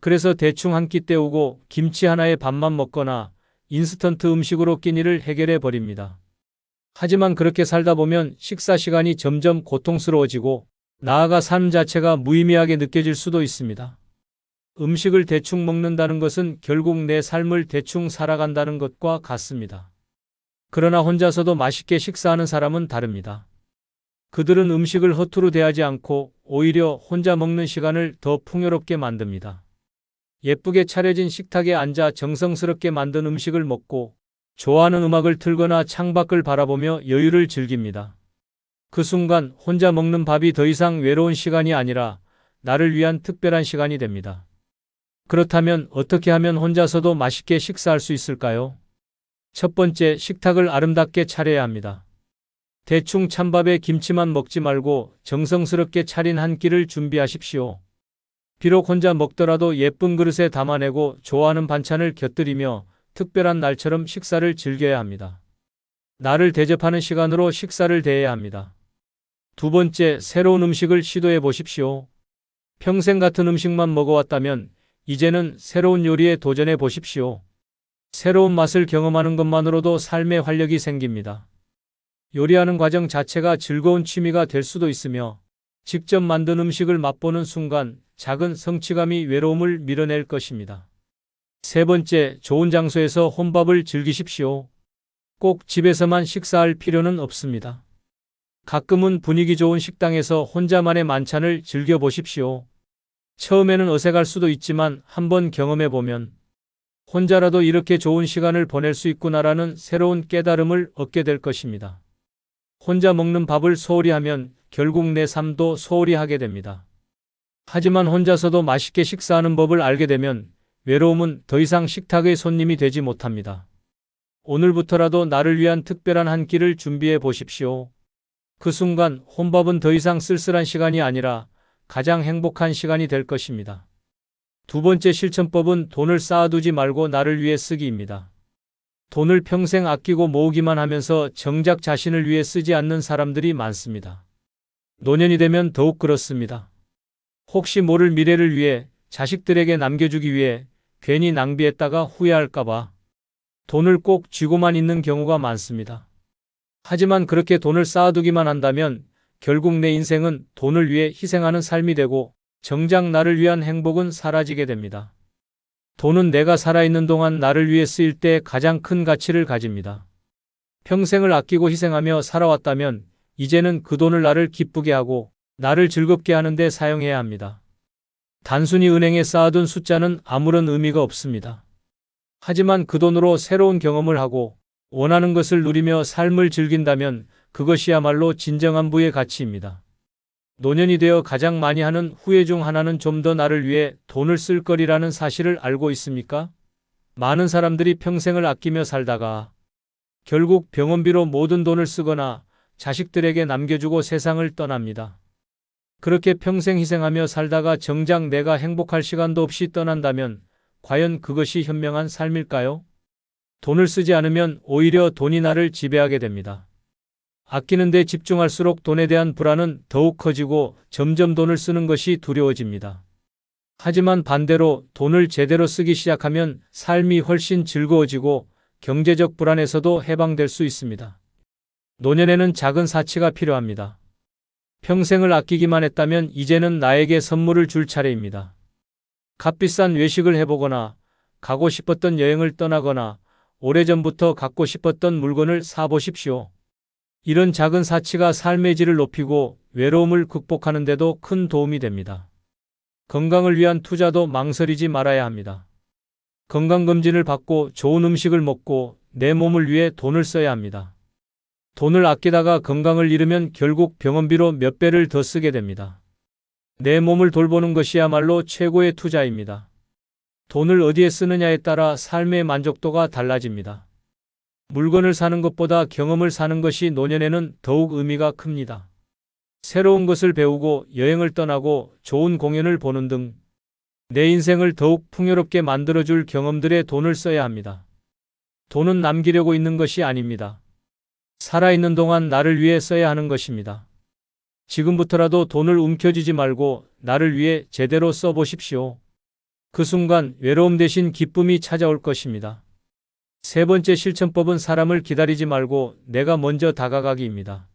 그래서 대충 한 끼 때우고 김치 하나에 밥만 먹거나 인스턴트 음식으로 끼니를 해결해 버립니다. 하지만 그렇게 살다 보면 식사 시간이 점점 고통스러워지고 나아가 삶 자체가 무의미하게 느껴질 수도 있습니다. 음식을 대충 먹는다는 것은 결국 내 삶을 대충 살아간다는 것과 같습니다. 그러나 혼자서도 맛있게 식사하는 사람은 다릅니다. 그들은 음식을 허투루 대하지 않고 오히려 혼자 먹는 시간을 더 풍요롭게 만듭니다. 예쁘게 차려진 식탁에 앉아 정성스럽게 만든 음식을 먹고 좋아하는 음악을 틀거나 창밖을 바라보며 여유를 즐깁니다. 그 순간 혼자 먹는 밥이 더 이상 외로운 시간이 아니라 나를 위한 특별한 시간이 됩니다. 그렇다면 어떻게 하면 혼자서도 맛있게 식사할 수 있을까요? 첫 번째, 식탁을 아름답게 차려야 합니다. 대충 찬밥에 김치만 먹지 말고 정성스럽게 차린 한 끼를 준비하십시오. 비록 혼자 먹더라도 예쁜 그릇에 담아내고 좋아하는 반찬을 곁들이며 특별한 날처럼 식사를 즐겨야 합니다. 나를 대접하는 시간으로 식사를 대해야 합니다. 두 번째, 새로운 음식을 시도해 보십시오. 평생 같은 음식만 먹어왔다면 이제는 새로운 요리에 도전해 보십시오. 새로운 맛을 경험하는 것만으로도 삶에 활력이 생깁니다. 요리하는 과정 자체가 즐거운 취미가 될 수도 있으며 직접 만든 음식을 맛보는 순간 작은 성취감이 외로움을 밀어낼 것입니다. 세 번째, 좋은 장소에서 혼밥을 즐기십시오. 꼭 집에서만 식사할 필요는 없습니다. 가끔은 분위기 좋은 식당에서 혼자만의 만찬을 즐겨보십시오. 처음에는 어색할 수도 있지만 한번 경험해보면 혼자라도 이렇게 좋은 시간을 보낼 수 있구나라는 새로운 깨달음을 얻게 될 것입니다. 혼자 먹는 밥을 소홀히 하면 결국 내 삶도 소홀히 하게 됩니다. 하지만 혼자서도 맛있게 식사하는 법을 알게 되면 외로움은 더 이상 식탁의 손님이 되지 못합니다. 오늘부터라도 나를 위한 특별한 한 끼를 준비해 보십시오. 그 순간 혼밥은 더 이상 쓸쓸한 시간이 아니라 가장 행복한 시간이 될 것입니다. 두 번째 실천법은 돈을 쌓아두지 말고 나를 위해 쓰기입니다. 돈을 평생 아끼고 모으기만 하면서 정작 자신을 위해 쓰지 않는 사람들이 많습니다. 노년이 되면 더욱 그렇습니다. 혹시 모를 미래를 위해, 자식들에게 남겨주기 위해 괜히 낭비했다가 후회할까봐 돈을 꼭 쥐고만 있는 경우가 많습니다. 하지만 그렇게 돈을 쌓아두기만 한다면 결국 내 인생은 돈을 위해 희생하는 삶이 되고 정작 나를 위한 행복은 사라지게 됩니다. 돈은 내가 살아있는 동안 나를 위해 쓰일 때 가장 큰 가치를 가집니다. 평생을 아끼고 희생하며 살아왔다면 이제는 그 돈을 나를 기쁘게 하고 나를 즐겁게 하는 데 사용해야 합니다. 단순히 은행에 쌓아둔 숫자는 아무런 의미가 없습니다. 하지만 그 돈으로 새로운 경험을 하고 원하는 것을 누리며 삶을 즐긴다면 그것이야말로 진정한 부의 가치입니다. 노년이 되어 가장 많이 하는 후회 중 하나는 좀 더 나를 위해 돈을 쓸 거리라는 사실을 알고 있습니까? 많은 사람들이 평생을 아끼며 살다가 결국 병원비로 모든 돈을 쓰거나 자식들에게 남겨주고 세상을 떠납니다. 그렇게 평생 희생하며 살다가 정작 내가 행복할 시간도 없이 떠난다면 과연 그것이 현명한 삶일까요? 돈을 쓰지 않으면 오히려 돈이 나를 지배하게 됩니다. 아끼는 데 집중할수록 돈에 대한 불안은 더욱 커지고 점점 돈을 쓰는 것이 두려워집니다. 하지만 반대로 돈을 제대로 쓰기 시작하면 삶이 훨씬 즐거워지고 경제적 불안에서도 해방될 수 있습니다. 노년에는 작은 사치가 필요합니다. 평생을 아끼기만 했다면 이제는 나에게 선물을 줄 차례입니다. 값비싼 외식을 해보거나 가고 싶었던 여행을 떠나거나 오래전부터 갖고 싶었던 물건을 사보십시오. 이런 작은 사치가 삶의 질을 높이고 외로움을 극복하는 데도 큰 도움이 됩니다. 건강을 위한 투자도 망설이지 말아야 합니다. 건강검진을 받고 좋은 음식을 먹고 내 몸을 위해 돈을 써야 합니다. 돈을 아끼다가 건강을 잃으면 결국 병원비로 몇 배를 더 쓰게 됩니다. 내 몸을 돌보는 것이야말로 최고의 투자입니다. 돈을 어디에 쓰느냐에 따라 삶의 만족도가 달라집니다. 물건을 사는 것보다 경험을 사는 것이 노년에는 더욱 의미가 큽니다. 새로운 것을 배우고 여행을 떠나고 좋은 공연을 보는 등 내 인생을 더욱 풍요롭게 만들어줄 경험들에 돈을 써야 합니다. 돈은 남기려고 있는 것이 아닙니다. 살아있는 동안 나를 위해 써야 하는 것입니다. 지금부터라도 돈을 움켜쥐지 말고 나를 위해 제대로 써보십시오. 그 순간 외로움 대신 기쁨이 찾아올 것입니다. 세 번째 실천법은 사람을 기다리지 말고 내가 먼저 다가가기입니다.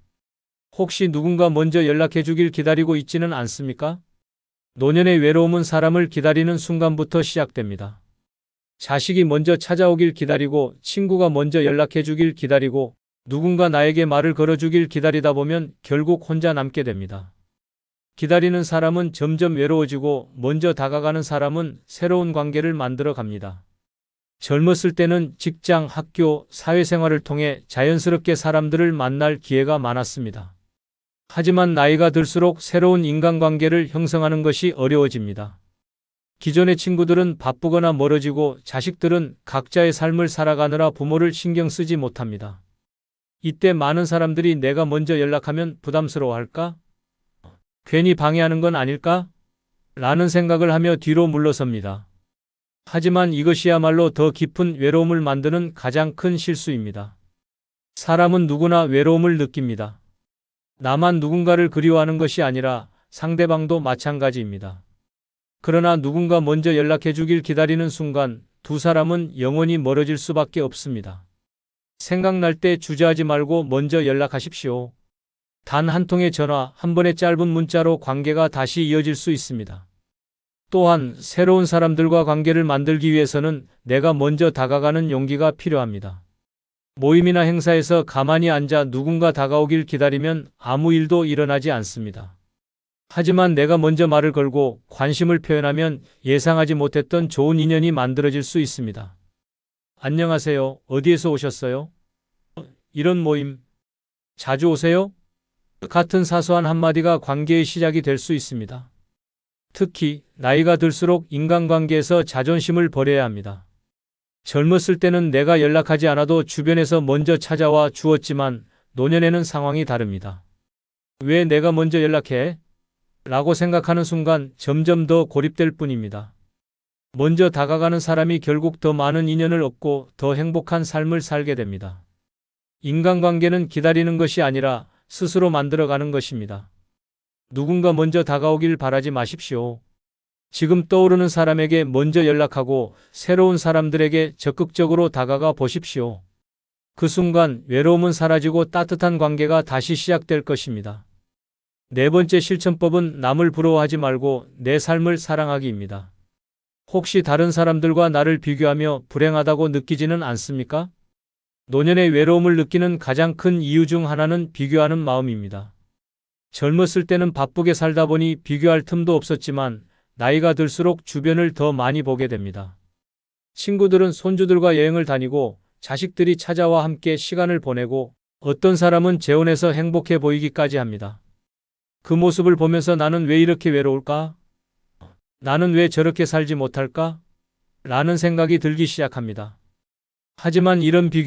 혹시 누군가 먼저 연락해 주길 기다리고 있지는 않습니까? 노년의 외로움은 사람을 기다리는 순간부터 시작됩니다. 자식이 먼저 찾아오길 기다리고 친구가 먼저 연락해 주길 기다리고 누군가 나에게 말을 걸어주길 기다리다 보면 결국 혼자 남게 됩니다. 기다리는 사람은 점점 외로워지고 먼저 다가가는 사람은 새로운 관계를 만들어 갑니다. 젊었을 때는 직장, 학교, 사회생활을 통해 자연스럽게 사람들을 만날 기회가 많았습니다. 하지만 나이가 들수록 새로운 인간관계를 형성하는 것이 어려워집니다. 기존의 친구들은 바쁘거나 멀어지고 자식들은 각자의 삶을 살아가느라 부모를 신경 쓰지 못합니다. 이때 많은 사람들이 내가 먼저 연락하면 부담스러워할까? 괜히 방해하는 건 아닐까? 라는 생각을 하며 뒤로 물러섭니다. 하지만 이것이야말로 더 깊은 외로움을 만드는 가장 큰 실수입니다. 사람은 누구나 외로움을 느낍니다. 나만 누군가를 그리워하는 것이 아니라 상대방도 마찬가지입니다. 그러나 누군가 먼저 연락해 주길 기다리는 순간 두 사람은 영원히 멀어질 수밖에 없습니다. 생각날 때 주저하지 말고 먼저 연락하십시오. 단 한 통의 전화, 한 번의 짧은 문자로 관계가 다시 이어질 수 있습니다. 또한 새로운 사람들과 관계를 만들기 위해서는 내가 먼저 다가가는 용기가 필요합니다. 모임이나 행사에서 가만히 앉아 누군가 다가오길 기다리면 아무 일도 일어나지 않습니다. 하지만 내가 먼저 말을 걸고 관심을 표현하면 예상하지 못했던 좋은 인연이 만들어질 수 있습니다. 안녕하세요. 어디에서 오셨어요? 이런 모임 자주 오세요? 같은 사소한 한마디가 관계의 시작이 될 수 있습니다. 특히 나이가 들수록 인간관계에서 자존심을 버려야 합니다. 젊었을 때는 내가 연락하지 않아도 주변에서 먼저 찾아와 주었지만 노년에는 상황이 다릅니다. 왜 내가 먼저 연락해? 라고 생각하는 순간 점점 더 고립될 뿐입니다. 먼저 다가가는 사람이 결국 더 많은 인연을 얻고 더 행복한 삶을 살게 됩니다. 인간관계는 기다리는 것이 아니라 스스로 만들어가는 것입니다. 누군가 먼저 다가오길 바라지 마십시오. 지금 떠오르는 사람에게 먼저 연락하고 새로운 사람들에게 적극적으로 다가가 보십시오. 그 순간 외로움은 사라지고 따뜻한 관계가 다시 시작될 것입니다. 네 번째 실천법은 남을 부러워하지 말고 내 삶을 사랑하기입니다. 혹시 다른 사람들과 나를 비교하며 불행하다고 느끼지는 않습니까? 노년의 외로움을 느끼는 가장 큰 이유 중 하나는 비교하는 마음입니다. 젊었을 때는 바쁘게 살다 보니 비교할 틈도 없었지만 나이가 들수록 주변을 더 많이 보게 됩니다. 친구들은 손주들과 여행을 다니고 자식들이 찾아와 함께 시간을 보내고 어떤 사람은 재혼해서 행복해 보이기까지 합니다. 그 모습을 보면서 나는 왜 이렇게 외로울까? 나는 왜 저렇게 살지 못할까? 라는 생각이 들기 시작합니다. 하지만 이런 비교